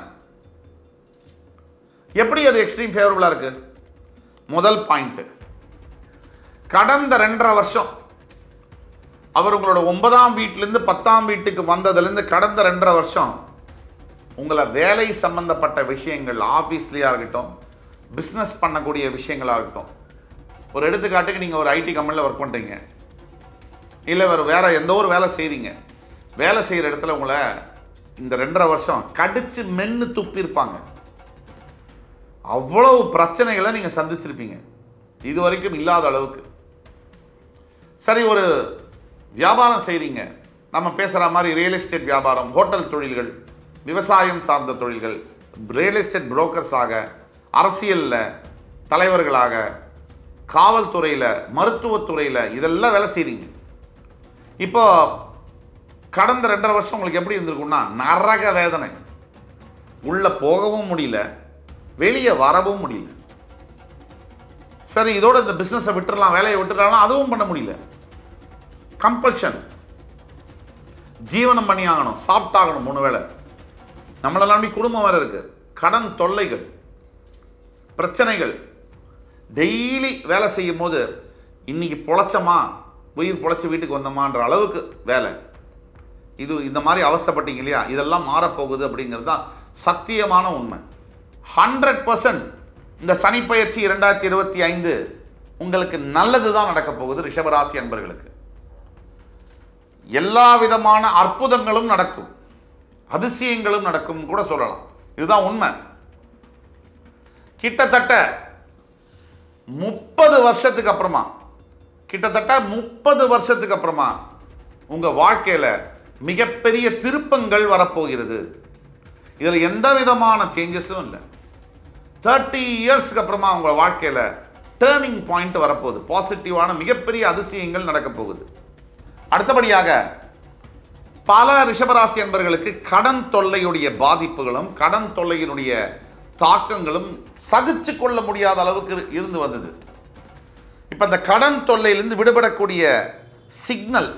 எப்படி அது எக்ஸ்ட்ரீம் ஃபேவரபிளா இருக்கு? முதல் பாயிண்ட், கடந்த 2.5 வருஷம் அவர் உங்களோட 9ஆம் வீட்டிலிருந்து 10ஆம் வீட்டுக்கு வந்ததுலேருந்து கடந்த 2.5 வருஷம் உங்களை வேலை சம்பந்தப்பட்ட விஷயங்கள், ஆஃபீஸ்லேயா இருக்கட்டும், பிஸ்னஸ் பண்ணக்கூடிய விஷயங்களாக இருக்கட்டும். ஒரு எடுத்துக்காட்டுக்கு நீங்கள் ஒரு ஐடி கம்பெனியில் ஒர்க் பண்ணுறீங்க, இல்லை வேற எந்த ஒரு வேலை செய்கிறீங்க. வேலை செய்கிற இடத்துல உங்களை இந்த 2.5 வருஷம் கடிச்சு மென்று துப்பியிருப்பாங்க. அவ்வளவு பிரச்சனைகளை நீங்கள் சந்திச்சிருப்பீங்க, இது வரைக்கும் இல்லாத அளவுக்கு. சரி, ஒரு வியாபாரம் செய்கிறீங்க, நம்ம பேசுகிற மாதிரி ரியல் எஸ்டேட் வியாபாரம், ஹோட்டல் தொழில்கள், விவசாயம் சார்ந்த தொழில்கள், ரியல் எஸ்டேட் புரோக்கர்ஸாக, அரசியலில் தலைவர்களாக, காவல்துறையில், மருத்துவத்துறையில் இதெல்லாம் வேலை செய்கிறீங்க. இப்போ கடந்த 2.5 வருஷம் உங்களுக்கு எப்படி இருந்திருக்குன்னா நரக வேதனை. உள்ளே போகவும் முடியல, வெளியே வரவும் முடியல. சரி, இதோட இந்த பிஸ்னஸை விட்டுடலாம், வேலையை விட்டுடலாம், அதுவும் பண்ண முடியல. கம்பல்ஷன், ஜீவனம் பண்ணி ஆகணும், சாப்பிட்டாகணும் 3 வேளை. நம்மளை நம்பி குடும்பம் வேற இருக்கு, கடன் தொல்லைகள், பிரச்சனைகள். டெய்லி வேலை செய்யும் போது இன்னைக்கு பொழைச்சமா, உயிர் பொழைச்சி வீட்டுக்கு வந்தோமான்ற அளவுக்கு வேலை. இது இந்த மாதிரி அவஸ்தைப்பட்டீங்க இல்லையா, இதெல்லாம் மாறப்போகுது அப்படிங்கிறது தான் சத்தியமான உண்மை. 100% இந்த சனிப்பெயர்ச்சி 2025 உங்களுக்கு நல்லது தான் நடக்க போகுது. ரிஷபராசி அன்பர்களுக்கு எல்லா விதமான அற்புதங்களும் நடக்கும், அதிசயங்களும் நடக்கும் கூட சொல்லலாம். இதுதான் உண்மை. கிட்டத்தட்ட 30 வருஷத்துக்கு அப்புறமா, கிட்டத்தட்ட 30 வருஷத்துக்கு அப்புறமா உங்க வாழ்க்கையில மிகப்பெரிய திருப்பங்கள் வரப்போகிறது. இதில் எந்த விதமான சேஞ்சஸும் இல்லை. 30 இயர்ஸ்க்கு அப்புறமா உங்கள் வாழ்க்கையில் டேர்னிங் பாயிண்ட் வரப்போகுது. பாசிட்டிவான மிகப்பெரிய அதிசயங்கள் நடக்க போகுது. அடுத்தபடியாக பல ரிஷபராசி என்பவர்களுக்கு கடன் தொல்லையுடைய பாதிப்புகளும் கடன் தொல்லையினுடைய தாக்கங்களும் சகிச்சு கொள்ள முடியாத அளவுக்கு இருந்து வந்தது. இப்போ அந்த கடன் தொல்லையிலிருந்து விடுபடக்கூடிய சிக்னல்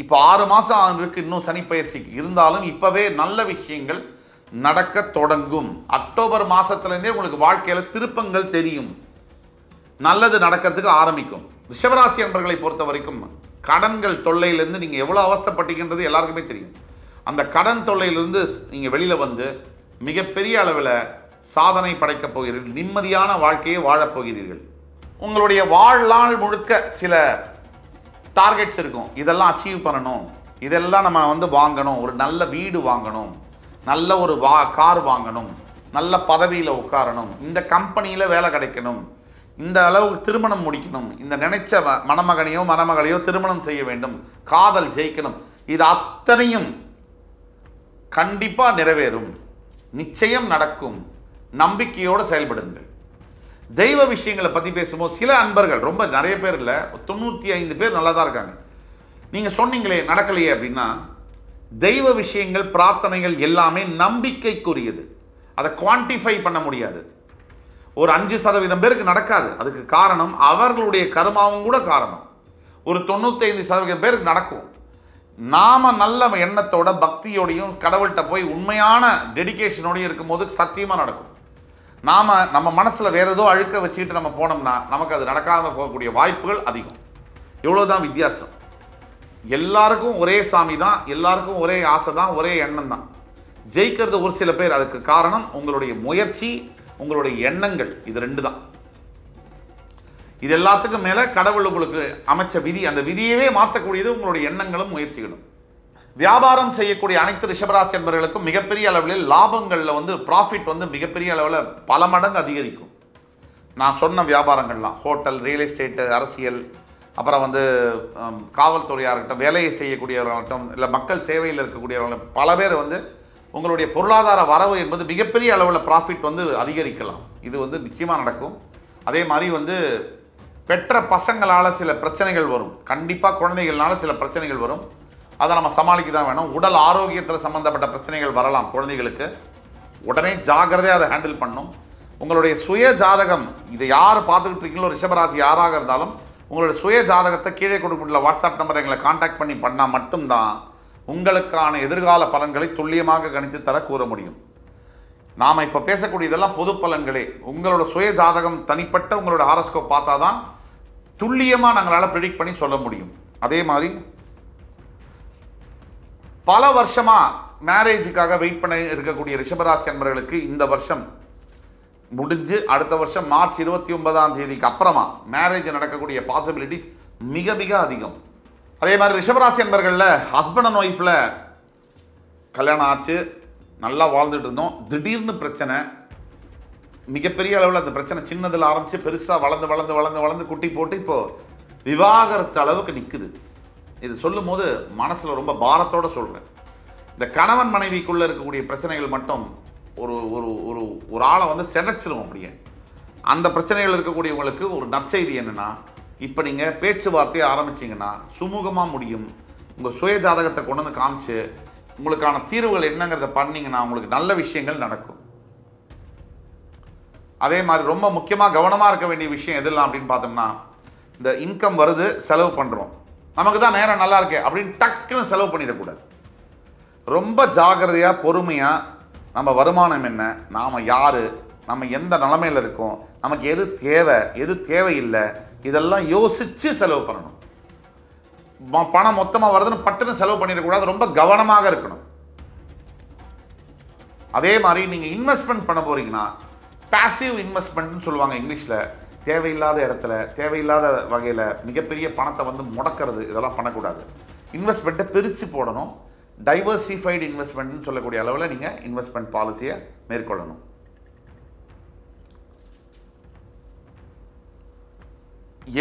இப்போ 6 மாதம் இருக்கு இன்னும் சனி பயிற்சிக்கு இருந்தாலும் இப்போவே நல்ல விஷயங்கள் நடக்க தொடங்கும். அக்டோபர் மாதத்துலேருந்தே உங்களுக்கு வாழ்க்கையில் திருப்பங்கள் தெரியும், நல்லது நடக்கிறதுக்கு ஆரம்பிக்கும். ரிஷபராசி என்பவர்களை பொறுத்த வரைக்கும் கடன்கள் தொல்லையிலிருந்து நீங்கள் எவ்வளோ அவஸ்தைப்பட்டீங்கன்றது எல்லாருக்குமே தெரியும். அந்த கடன் தொல்லையிலிருந்து நீங்கள் வெளியில் வந்து மிகப்பெரிய அளவில் சாதனை படைக்கப் போகிறீர்கள். நிம்மதியான வாழ்க்கையை வாழப் போகிறீர்கள். உங்களுடைய வாழ்நாள் முழுக்க சில டார்கெட்ஸ் இருக்கும். இதெல்லாம் அச்சீவ் பண்ணணும், இதெல்லாம் நம்ம வந்து வாங்கணும், ஒரு நல்ல வீடு வாங்கணும், நல்ல ஒரு கார் வாங்கணும், நல்ல பதவியில் உட்காரணும், இந்த கம்பெனியில் வேலை கிடைக்கணும், இந்த அளவுக்கு திருமணம் முடிக்கணும், இந்த நினைச்ச மணமகனையோ மணமகளையோ திருமணம் செய்ய வேண்டும், காதல் ஜெயிக்கணும். இது அத்தனையும் கண்டிப்பாக நிறைவேறும், நிச்சயம் நடக்கும். நம்பிக்கையோடு செயல்படுங்கள். தெய்வ விஷயங்களை பற்றி பேசும்போது சில அன்பர்கள், ரொம்ப நிறைய பேர் இல்லை, 95 பேர் நல்லா தான் இருக்காங்க. நீங்கள் சொன்னீங்களே நடக்கலையே அப்படின்னா, தெய்வ விஷயங்கள் பிரார்த்தனைகள் எல்லாமே நம்பிக்கைக்குரியது. அதை குவான்டிஃபை பண்ண முடியாது. ஒரு 5% பேருக்கு நடக்காது. அதுக்கு காரணம் அவர்களுடைய கர்மாவும் கூட காரணம். ஒரு 95% பேருக்கு நடக்கும். நாம நல்ல எண்ணத்தோட பக்தியோடையும் கடவுள்கிட்ட போய் உண்மையான டெடிகேஷனோடையும் இருக்கும்போது சத்தியமாக நடக்கும். நம்ம மனசில் வேற ஏதோ அழுக்க வச்சுக்கிட்டு நம்ம போனோம்னா நமக்கு அது நடக்காம போகக்கூடிய வாய்ப்புகள் அதிகம். இவ்வளோதான் வித்தியாசம். எல்லாருக்கும் ஒரே சாமி தான், எல்லாருக்கும் ஒரே ஆசை தான், ஒரே எண்ணம் தான். ஜெயிக்கிறது ஒரு சில பேர். அதுக்கு காரணம் உங்களுடைய முயற்சி, உங்களுடைய எண்ணங்கள். இது 2 தான். இது எல்லாத்துக்கும் மேலே கடவுள் உங்களுக்கு அமைச்ச விதி. அந்த விதியவே மாற்றக்கூடியது உங்களுடைய எண்ணங்களும் முயற்சிகளும். வியாபாரம் செய்யக்கூடிய அனைத்து ரிஷபராசி என்பவர்களுக்கும் மிகப்பெரிய அளவில் லாபங்களில் வந்து ப்ராஃபிட் வந்து மிகப்பெரிய அளவில் பல மடங்கு அதிகரிக்கும். நான் சொன்ன வியாபாரங்கள்லாம் ஹோட்டல், ரியல் எஸ்டேட்டு, அரசியல், அப்புறம் வந்து காவல்துறையாக இருக்கட்டும், வேலையை செய்யக்கூடியவர்களாகட்டும், இல்லை மக்கள் சேவையில் இருக்கக்கூடியவர்கள், பல பேர் வந்து உங்களுடைய பொருளாதார வரவு என்பது மிகப்பெரிய அளவில் ப்ராஃபிட் வந்து அதிகரிக்கலாம். இது வந்து நிச்சயமாக நடக்கும். அதே மாதிரி வந்து பெற்ற பசங்களால் சில பிரச்சனைகள் வரும். கண்டிப்பாக குழந்தைகள்னால சில பிரச்சனைகள் வரும். அதை நம்ம சமாளிக்க தான் வேணும். உடல் ஆரோக்கியத்தில் சம்மந்தப்பட்ட பிரச்சனைகள் வரலாம் குழந்தைகளுக்கு. உடனே ஜாகிரதையாக அதை ஹேண்டில் பண்ணணும். உங்களுடைய சுய ஜாதகம், இதை யார் பார்த்துக்கிட்டு இருக்கீங்களோ ரிஷபராசி யாராக இருந்தாலும் உங்களுடைய சுய ஜாதகத்தை கீழே கொடுக்கப்பட்டுள்ள வாட்ஸ்அப் நம்பரை எங்களை கான்டாக்ட் பண்ணி பண்ணால் மட்டும்தான் உங்களுக்கான எதிர்கால பலன்களை துல்லியமாக கணித்து தர கூற முடியும். நாம் இப்போ பேசக்கூடியதெல்லாம் பொது பலன்களே. உங்களோட சுய ஜாதகம் தனிப்பட்ட உங்களோட ஹாரோஸ்கோப் பார்த்தா தான் துல்லியமாக நாங்களால் ப்ரிடிக்ட் பண்ணி சொல்ல முடியும். அதே மாதிரி பல வருஷமாக மேரேஜுக்காக வெயிட் பண்ண இருக்கக்கூடிய ரிஷபராசி என்பவர்களுக்கு இந்த வருஷம் முடிஞ்சு அடுத்த வருஷம் மார்ச் 29ஆம் தேதிக்கு அப்புறமா மேரேஜ் நடக்கக்கூடிய பாசிபிலிட்டிஸ் மிக மிக அதிகம். அதே மாதிரி ரிஷபராசி என்பவர்களில் ஹஸ்பண்ட் அண்ட் ஒய்ஃபில் கல்யாணம் ஆச்சு, நல்லா வாழ்ந்துட்டு இருந்தோம், திடீர்னு பிரச்சனை, மிகப்பெரிய அளவில் அந்த பிரச்சனை சின்னதில் ஆரம்பித்து பெருசாக வளர்ந்து வளர்ந்து வளர்ந்து வளர்ந்து குட்டி போட்டு இப்போது விவாகரத்து அளவுக்கு நிற்குது. இது சொல்லும் போது மனசில் ரொம்ப பாரத்தோடு சொல்கிறேன். இந்த கணவன் மனைவிக்குள்ளே இருக்கக்கூடிய பிரச்சனைகள் மட்டும் ஒரு ஒரு ஒரு ஒரு ஆளை வந்து சிதைச்சிரும். அப்படியே அந்த பிரச்சனைகள் இருக்கக்கூடியவங்களுக்கு ஒரு நற்செய்தி என்னென்னா, இப்போ நீங்கள் பேச்சுவார்த்தையை ஆரம்பிச்சிங்கன்னா சுமூகமாக முடியும். உங்கள் சுய ஜாதகத்தை கொண்டு வந்து காமிச்சு உங்களுக்கான தீர்வுகள் என்னங்கிறத பண்ணிங்கன்னா உங்களுக்கு நல்ல விஷயங்கள் நடக்கும். அதே மாதிரி ரொம்ப முக்கியமாக கவனமாக இருக்க வேண்டிய விஷயம் எதெல்லாம் அப்படின்னு பார்த்தோம்னா, இந்த இன்கம் வருது, செலவு பண்ணுறோம், நமக்கு தான் நேரம் நல்லா இருக்கே அப்படின்னு டக்குன்னு செலவு பண்ணிடக்கூடாது. ரொம்ப ஜாகிரதையாக பொறுமையாக நம்ம வருமானம் என்ன, நாம் யார், நம்ம எந்த நிலைமையில் இருக்கோம், நமக்கு எது தேவை எது தேவையில்லை, இதெல்லாம் யோசித்து செலவு பண்ணணும். பணம் மொத்தமாக வருதுன்னு பட்டுன்னு செலவு பண்ணிடக்கூடாது. ரொம்ப கவனமாக இருக்கணும். அதே மாதிரி நீங்கள் இன்வெஸ்ட்மெண்ட் பண்ண போகிறீங்கன்னா பாசிவ் இன்வெஸ்ட்மெண்ட்னு சொல்லுவாங்க இங்கிலீஷில். தேவையில்லாத இடத்துல தேவையில்லாத வகையில் மிகப்பெரிய பணத்தை வந்து முடக்கிறது, இதெல்லாம் பண்ணக்கூடாது. இன்வெஸ்ட்மெண்ட்டை பிரித்து போடணும். டைவர்சிஃபைடு இன்வெஸ்ட்மெண்ட்னு சொல்லக்கூடிய அளவில் நீங்கள் இன்வெஸ்ட்மெண்ட் பாலிசியை மேற்கொள்ளணும்.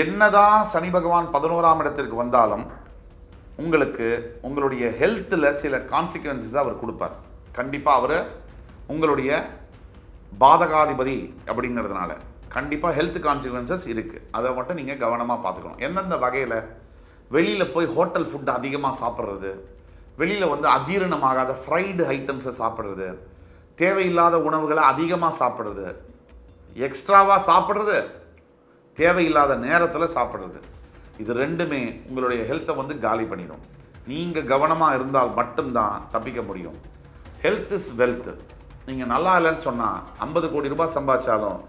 என்னதான் சனி பகவான் 11ஆம் இடத்திற்கு வந்தாலும் உங்களுக்கு உங்களுடைய ஹெல்த்தில் சில கான்சிக்வன்சஸ் அவர் கொடுப்பார். கண்டிப்பாக அவர் உங்களுடைய பாதகாதிபதி அப்படிங்கிறதுனால கண்டிப்பாக ஹெல்த் கான்சிக்வன்சஸ் இருக்குது. அதை மட்டும் நீங்கள் கவனமாக பார்த்துக்கணும். எந்தெந்த வகையில் வெளியில் போய் ஹோட்டல் ஃபுட் அதிகமாக சாப்பிட்றது, வெளியில் வந்து அஜீரணமாகாத ஃப்ரைடு ஐட்டம்ஸை சாப்பிட்றது, தேவையில்லாத உணவுகளை அதிகமாக சாப்பிட்றது, எக்ஸ்ட்ராவாக சாப்பிட்றது, தேவையில்லாத நேரத்தில் சாப்பிட்றது, இது ரெண்டுமே உங்களுடைய ஹெல்த்தை வந்து காலி பண்ணிடும். நீங்கள் கவனமாக இருந்தால் மட்டும்தான் தப்பிக்க முடியும். Health is wealth. நீங்கள் நல்லா இல்லைன்னு சொன்னால் 50 கோடி ரூபாய் சம்பாதிச்சாலும்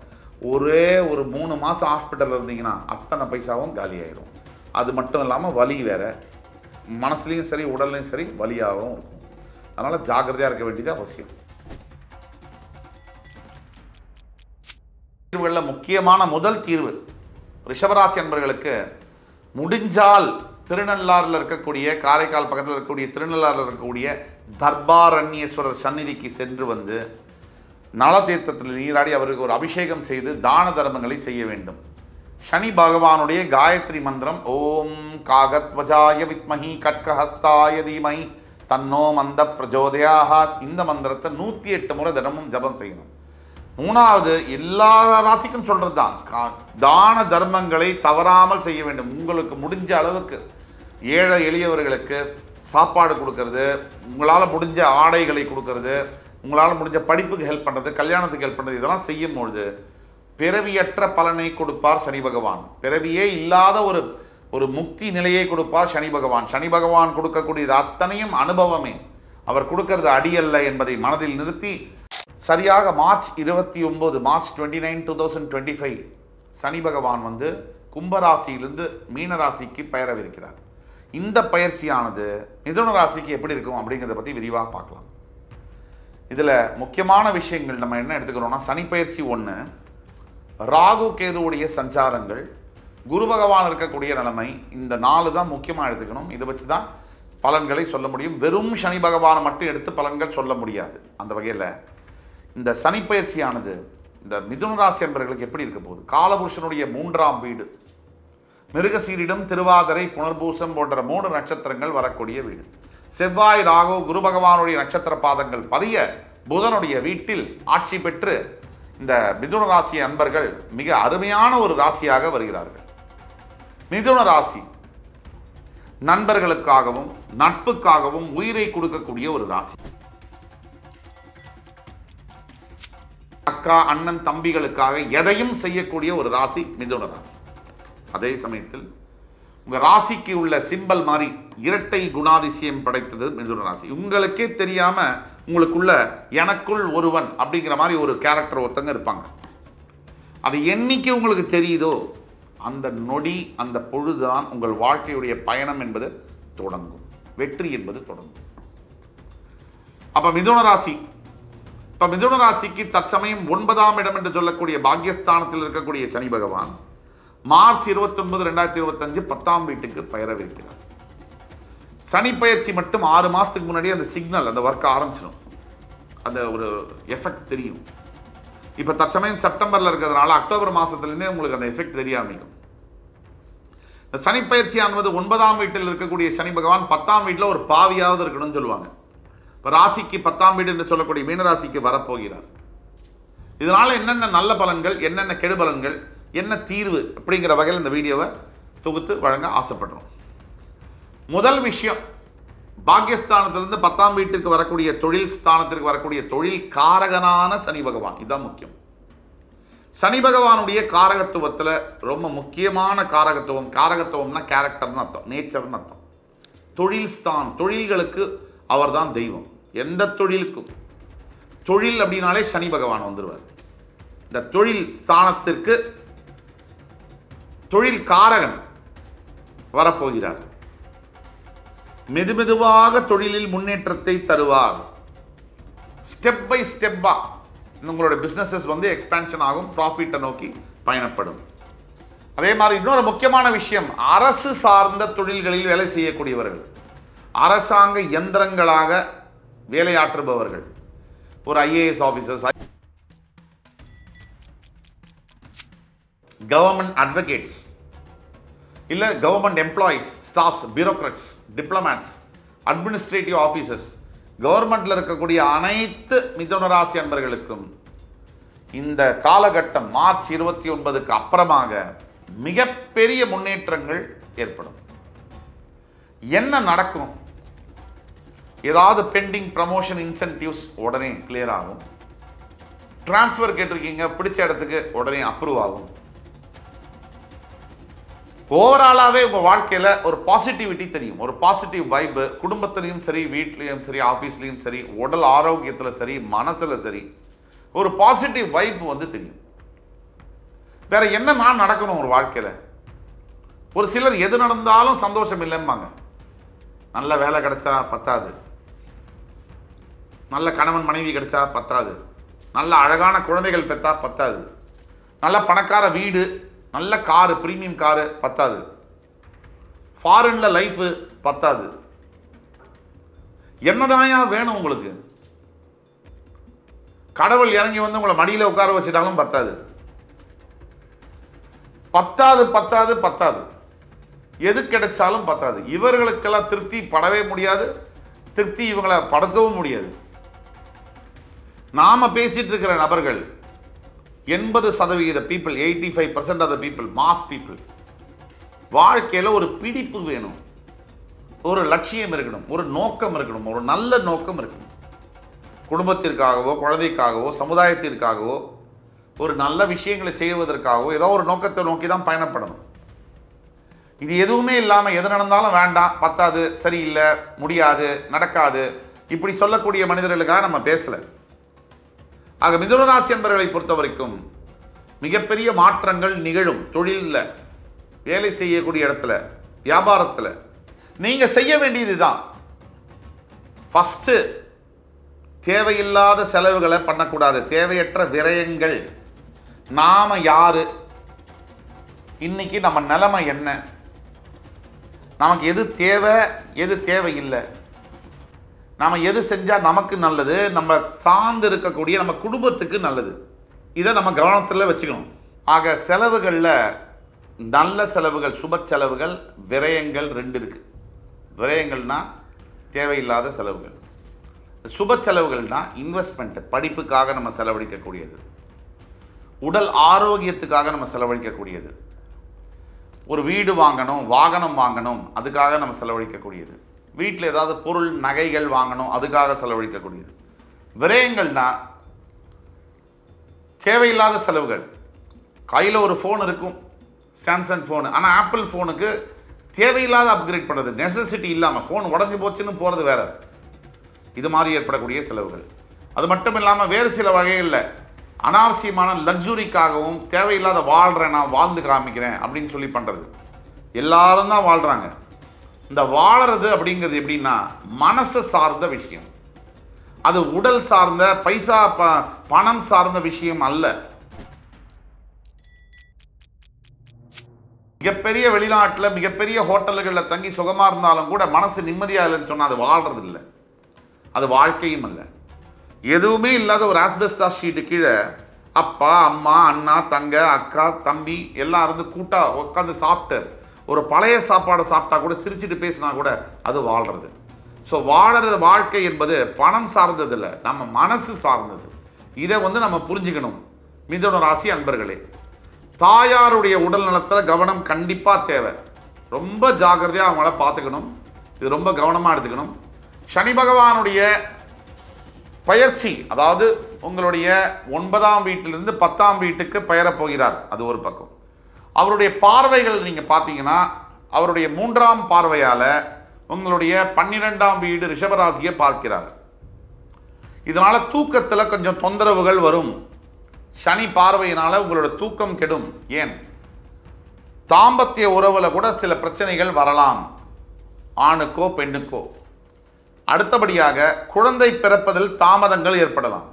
ஒரே ஒரு 3 மாதம் ஹாஸ்பிட்டலில் இருந்தீங்கன்னா அத்தனை பைசாவும் காலி ஆயிடும். அது மட்டும் இல்லாமல் வலி வேறு, மனசுலையும் சரி உடல்லையும் சரி வலியாகவும் இருக்கும். அதனால் ஜாக்கிரதையாக இருக்க வேண்டியது அவசியம். தீர்வுகளில் முக்கியமான முதல் தீர்வு ரிஷபராசி என்பவர்களுக்கு முடிஞ்சால் திருநள்ளாறில் இருக்கக்கூடிய, காரைக்கால் பக்கத்தில் இருக்கக்கூடிய திருநள்ளாறில் இருக்கக்கூடிய தர்பாரண்யேஸ்வரர் சந்நிதிக்கு சென்று வந்து நலதீர்த்தத்தில் நீராடி அவருக்கு ஒரு அபிஷேகம் செய்து தான தர்மங்களை செய்ய வேண்டும். சனி பகவானுடைய காயத்ரி மந்திரம் ஓம் காகத்வஜாய வித்மஹி கட்கஹஸ்தாய தீமஹி தன்னோ மந்த பிரஜோதயாக, இந்த மந்திரத்தை 108 முறை தினமும் ஜபம் செய்யணும். மூணாவது, எல்லா ராசிக்கும் சொல்கிறது தான், தான தர்மங்களை தவறாமல் செய்ய வேண்டும். உங்களுக்கு முடிஞ்ச அளவுக்கு ஏழை எளியவர்களுக்கு சாப்பாடு கொடுக்கறது, உங்களால் முடிஞ்ச ஆடைகளை கொடுக்கறது, உங்களால் முடிஞ்ச படிப்புக்கு ஹெல்ப் பண்ணுறது, கல்யாணத்துக்கு ஹெல்ப் பண்ணுறது, இதெல்லாம் செய்யும்பொழுது பிறவியற்ற பலனை கொடுப்பார் சனி பகவான். பிறவியே இல்லாத ஒரு முக்தி நிலையை கொடுப்பார் சனி பகவான். சனி பகவான் கொடுக்கக்கூடியது அத்தனையும் அனுபவமே. அவர் கொடுக்கறது அடியல்ல என்பதை மனதில் நிறுத்தி சரியாக மார்ச் 29, மார்ச் 29, 2025 சனி பகவான் வந்து கும்பராசியிலிருந்து மீனராசிக்கு பெயரவிருக்கிறார். இந்த பயிற்சியானது மிதுன ராசிக்கு எப்படி இருக்கும் அப்படிங்கிறத பற்றி விரிவாக பார்க்கலாம். இதில் முக்கியமான விஷயங்கள் நம்ம என்ன எடுத்துக்கிறோம்னா, சனி பயிற்சி 1, ராகு கேதுவுடைய சஞ்சாரங்கள், குரு பகவான் இருக்கக்கூடிய நிலைமை, இந்த 4 தான் முக்கியமாக எடுத்துக்கணும். இதை வச்சு தான் பலன்களை சொல்ல முடியும். வெறும் சனி பகவானை மட்டும் எடுத்து பலன்கள் சொல்ல முடியாது. அந்த வகையில் இந்த சனி பயிற்சியானது இந்த மிதுன ராசி என்பவர்களுக்கு எப்படி இருக்க போகுது? காலபுருஷனுடைய 3ஆம் வீடு, மிருகசீரிடம், திருவாதிரை, புனர்பூசம் போன்ற 3 நட்சத்திரங்கள் வரக்கூடிய வீடு. செவ்வாய், ராகு, குரு பகவானுடைய நட்சத்திர பாதங்கள் பதிய புதனுடைய வீட்டில் ஆட்சி பெற்று இந்த மிதுன ராசி அன்பர்கள் மிக அருமையான ஒரு ராசியாக வருகிறார்கள். மிதுன ராசி நண்பர்களுக்காகவும் நட்புக்காகவும் உயிரை கொடுக்கக்கூடிய ஒரு ராசி. அக்கா, அண்ணன், தம்பிகளுக்காக எதையும் செய்யக்கூடிய ஒரு ராசி மிதுன ராசி. அதே சமயத்தில் உங்க ராசிக்கு உள்ள சிம்பல் மாதிரி இரட்டை குணாதிசயம் படைத்தது மிதுன ராசி. உங்களுக்கே தெரியாம உங்களுக்குள்ள எனக்குள் ஒருவன் அப்படிங்கிற மாதிரி ஒரு கேரக்டர் ஒருத்தங்க இருப்பாங்க. அது என்னைக்கு உங்களுக்கு தெரியுதோ அந்த நொடி, அந்த பொழுதுதான் உங்கள் வாழ்க்கையுடைய பயணம் என்பது தொடங்கும், வெற்றி என்பது தொடங்கும். அப்ப மிதுன ராசி, இப்ப மிதுன ராசிக்கு தற்சமயம் 9ஆம் இடம் என்று சொல்லக்கூடிய பாக்யஸ்தானத்தில் இருக்கக்கூடிய சனி பகவான் மார்ச் 29, 2025 10ஆம் வீட்டுக்கு பெயரவிருக்கிறார். சனி பயிற்சி மட்டும் 6 மாசத்துக்கு முன்னாடி அந்த சிக்னல், அந்த ஒர்க் ஆரம்பிச்சிடும், அந்த ஒரு எஃபெக்ட் தெரியும். இப்போ தற்சமயம் செப்டம்பரில் இருக்கிறதுனால அக்டோபர் மாதத்துலேருந்தே உங்களுக்கு அந்த எஃபெக்ட் தெரிய ஆரம்பிக்கும். இந்த சனி பயிற்சியானது 9ஆம் வீட்டில் இருக்கக்கூடிய சனி பகவான் 10ஆம் வீட்டில் ஒரு பாவியாவது இருக்கணும்னு சொல்லுவாங்க. இப்போ ராசிக்கு 10ஆம் வீடு என்று சொல்லக்கூடிய மீனராசிக்கு வரப்போகிறார். இதனால என்னென்ன நல்ல பலன்கள், என்னென்ன கெடுபலன்கள், என்ன தீர்வு அப்படிங்கிற வகையில் இந்த வீடியோவை தொகுத்து வழங்க ஆசைப்படுறோம். முதல் விஷயம், பாக்யஸ்தானத்திலிருந்து 10ஆம் வீட்டுக்கு வரக்கூடிய தொழில் ஸ்தானத்திற்கு வரக்கூடிய தொழில் காரகனான சனி பகவான். இதுதான் முக்கியம். சனி பகவானுடைய காரகத்துவத்தில் ரொம்ப முக்கியமான காரகத்துவம், காரகத்துவம்னா கேரக்டர்னு அர்த்தம், நேச்சர்னு அர்த்தம். தொழில் ஸ்தான், தொழில்களுக்கு அவர் தான் தெய்வம். எந்த தொழிலுக்கும் தொழில் அப்படின்னாலே சனி பகவான் வந்துடுவார். இந்த தொழில் ஸ்தானத்திற்கு தொழில் காரகன் வரப்போகிறார். மெதுமெதுவாக தொழிலில் முன்னேற்றத்தை தருவார். ஸ்டெப் பை ஸ்டெப்பா உங்களோட பிசினஸஸ் வந்து எக்ஸ்பான்ஷன் ஆகும், ப்ராஃபிட்டை நோக்கி பயணப்படும். அதே மாதிரி இன்னொரு முக்கியமான விஷயம், அரசு சார்ந்த தொழில்களில் வேலை செய்யக்கூடியவர்கள், அரசாங்க யந்திரங்களாக வேலையாற்றுபவர்கள், ஒரு ஐஏஎஸ் ஆஃபீஸர்ஸ், கவர்மெண்ட் அட்வொகேட்ஸ், இல்லை government employees, staffs, bureaucrats, diplomats, administrative officers, கவர்மெண்ட்டில் இருக்கக்கூடிய அனைத்து மிதுன ராசி அன்பர்களுக்கும் இந்த காலகட்டம் மார்ச் 29க்கு அப்புறமாக மிகப்பெரிய முன்னேற்றங்கள் ஏற்படும். என்ன நடக்கும்? ஏதாவது பெண்டிங் ப்ரமோஷன் இன்சென்டிவ்ஸ் உடனே கிளியர் ஆகும். டிரான்ஸ்ஃபர் கேட்டிருக்கீங்க, பிடிச்ச இடத்துக்கு உடனே அப்ரூவ் ஆகும். ஓவராலாகவே உங்கள் வாழ்க்கையில் ஒரு பாசிட்டிவிட்டி தெரியும், ஒரு பாசிட்டிவ் வைப்பு. குடும்பத்திலையும் சரி, வீட்லேயும் சரி, ஆஃபீஸ்லேயும் சரி, உடல் ஆரோக்கியத்தில் சரி, மனசில் சரி, ஒரு பாசிட்டிவ் வைப்பு வந்து தெரியும். வேற என்ன நான் நடக்கணும் ஒரு வாழ்க்கையில்? ஒரு சிலர் எது நடந்தாலும் சந்தோஷம் இல்லைம்பாங்க. நல்ல வேலை கிடைச்சா பத்தாது, நல்ல கணவன் மனைவி கிடைச்சா பத்தாது, நல்ல அழகான குழந்தைகள் பெற்றா பத்தாது, நல்ல பணக்கார வீடு, நல்ல காரு, பிரீமியம் காரு பத்தாது, ஃபாரின்ல லைஃப் பத்தாது. என்னதாயா வேணும் உங்களுக்கு? கடவுள் இறங்கி வந்து உங்களை மடியில் உட்கார வச்சுட்டாலும் பத்தாது. பத்தாது பத்தாது பத்தாது, எது கிடைச்சாலும் பத்தாது. இவர்களுக்கெல்லாம் திருப்தி படவே முடியாது, திருப்தி இவங்களை படுத்தவும் முடியாது. நாம பேசிட்டு இருக்கிற நபர்கள் 80% people, 85% of the people, mass people, வாழ்க்கையில் ஒரு பிடிப்பு வேணும், ஒரு லட்சியம் இருக்கணும், ஒரு நோக்கம் இருக்கணும், ஒரு நல்ல நோக்கம் இருக்கணும். குடும்பத்திற்காகவோ, குழந்தைக்காகவோ, சமுதாயத்திற்காகவோ, ஒரு நல்ல விஷயங்களை செய்வதற்காகவோ ஏதோ ஒரு நோக்கத்தை நோக்கி தான் பயணப்படணும். இது எதுவுமே இல்லாமல் எது நடந்தாலும் வேண்டாம், பத்தாது, சரியில்லை, முடியாது, நடக்காது, இப்படி சொல்லக்கூடிய மனிதர்களுக்காக நம்ம பேசலை. ஆக மிதுன ராசி என்பவர்களை பொறுத்த வரைக்கும் மிகப்பெரிய மாற்றங்கள் நிகழும். தொழிலில், வேலை செய்யக்கூடிய இடத்துல, வியாபாரத்தில் நீங்கள் செய்ய வேண்டியது தான். ஃபஸ்ட்டு தேவையில்லாத செலவுகளை பண்ணக்கூடாது, தேவையற்ற விரயங்கள். நாம யாரு, இன்னைக்கு நம்ம நிலைமை என்ன, நமக்கு எது தேவை, எது தேவையில்லை, நாம எது செஞ்சால் நமக்கு நல்லது, நம்ம சார்ந்து இருக்கக்கூடிய நம்ம குடும்பத்துக்கு நல்லது, இதை நம்ம கவனத்தில் வச்சுக்கணும். ஆக செலவுகளில் நல்ல செலவுகள், சுப செலவுகள், விரயங்கள் ரெண்டு இருக்கு. விரயங்கள்னா தேவையில்லாத செலவுகள், சுப செலவுகள்னா இன்வெஸ்ட்மெண்ட், படிப்புக்காக நம்ம செலவழிக்கக்கூடியது, உடல் ஆரோக்கியத்துக்காக நம்ம செலவழிக்கக்கூடியது, ஒரு வீடு வாங்கணும், வாகனம் வாங்கணும், அதுக்காக நம்ம செலவழிக்கக்கூடியது, வீட்டில் ஏதாவது பொருள் நகைகள் வாங்கணும், அதுக்காக செலவழிக்கக்கூடியது. விரயங்கள்னா தேவையில்லாத செலவுகள். கையில் ஒரு ஃபோன் இருக்கும், சாம்சங் ஃபோனு, ஆனால் ஆப்பிள் ஃபோனுக்கு தேவையில்லாத அப்கிரேட் பண்ணுறது, நெசசிட்டி இல்லாமல் ஃபோன் உடஞ்சி போச்சுன்னு போகிறது வேற. இது மாதிரி ஏற்படக்கூடிய செலவுகள். அது மட்டும் இல்லாமல் வேறு சில வகைகளில் அனாவசியமான லக்ஸுரிக்காகவும், தேவையில்லாத வாழ்கிறேன், நான் வாழ்ந்து காமிக்கிறேன் அப்படின்னு சொல்லி பண்ணுறது. எல்லாரும் தான் வாழ்கிறாங்க. இந்த வாழறது அப்படிங்கிறது எப்படின்னா மனசை சார்ந்த விஷயம், அது உடல் சார்ந்த, பைசா பணம் சார்ந்த விஷயம் அல்ல. மிகப்பெரிய வெளிநாட்டில் மிகப்பெரிய ஹோட்டல்களில் தங்கி சுகமாக இருந்தாலும் கூட மனசு நிம்மதியாக இல்லைன்னு சொன்னால் அது வாழ்றது இல்லை, அது வாழ்க்கையும் அல்ல. எதுவுமே இல்லாத ஒரு ஆஸ்பெஸ்டாஸ் ஷீட்டு கீழே அப்பா, அம்மா, அண்ணா, தங்க, அக்கா, தம்பி எல்லாம் இருந்து கூட்டா உட்காந்து சாப்பிட்டு ஒரு பழைய சாப்பாடு சாப்பிட்டா கூட சிரிச்சுட்டு பேசினா கூட அது வாழ்றது. ஸோ வாழறது வாழ்க்கை என்பது பணம் சார்ந்தது இல்லை, நம்ம மனசு சார்ந்தது. இதை வந்து நம்ம புரிஞ்சுக்கணும். மிதுன ராசி அன்பர்களே, தாயாருடைய உடல் நலத்தில் கவனம் கண்டிப்பாக தேவை. ரொம்ப ஜாக்கிரதையாக அவங்கள பார்த்துக்கணும், இது ரொம்ப கவனமாக எடுத்துக்கணும். சனி பகவானுடைய பயிற்சி, அதாவது உங்களுடைய 9ஆம் வீட்டிலிருந்து 10ஆம் வீட்டுக்கு பெயரப் போகிறார், அது ஒரு பக்கம். அவருடைய பார்வைகள் நீங்கள் பார்த்தீங்கன்னா அவருடைய 3ஆம் பார்வையால் உங்களுடைய 12ஆம் வீடு ரிஷபராசியை பார்க்கிறார். இதனால் தூக்கத்தில் கொஞ்சம் தொந்தரவுகள் வரும். சனி பார்வையினால் உங்களோட தூக்கம் கெடும். ஏன், தாம்பத்திய உறவில் கூட சில பிரச்சனைகள் வரலாம், ஆணுக்கோ பெண்ணுக்கோ. அடுத்தபடியாக குழந்தை பிறப்பதில் தாமதங்கள் ஏற்படலாம்.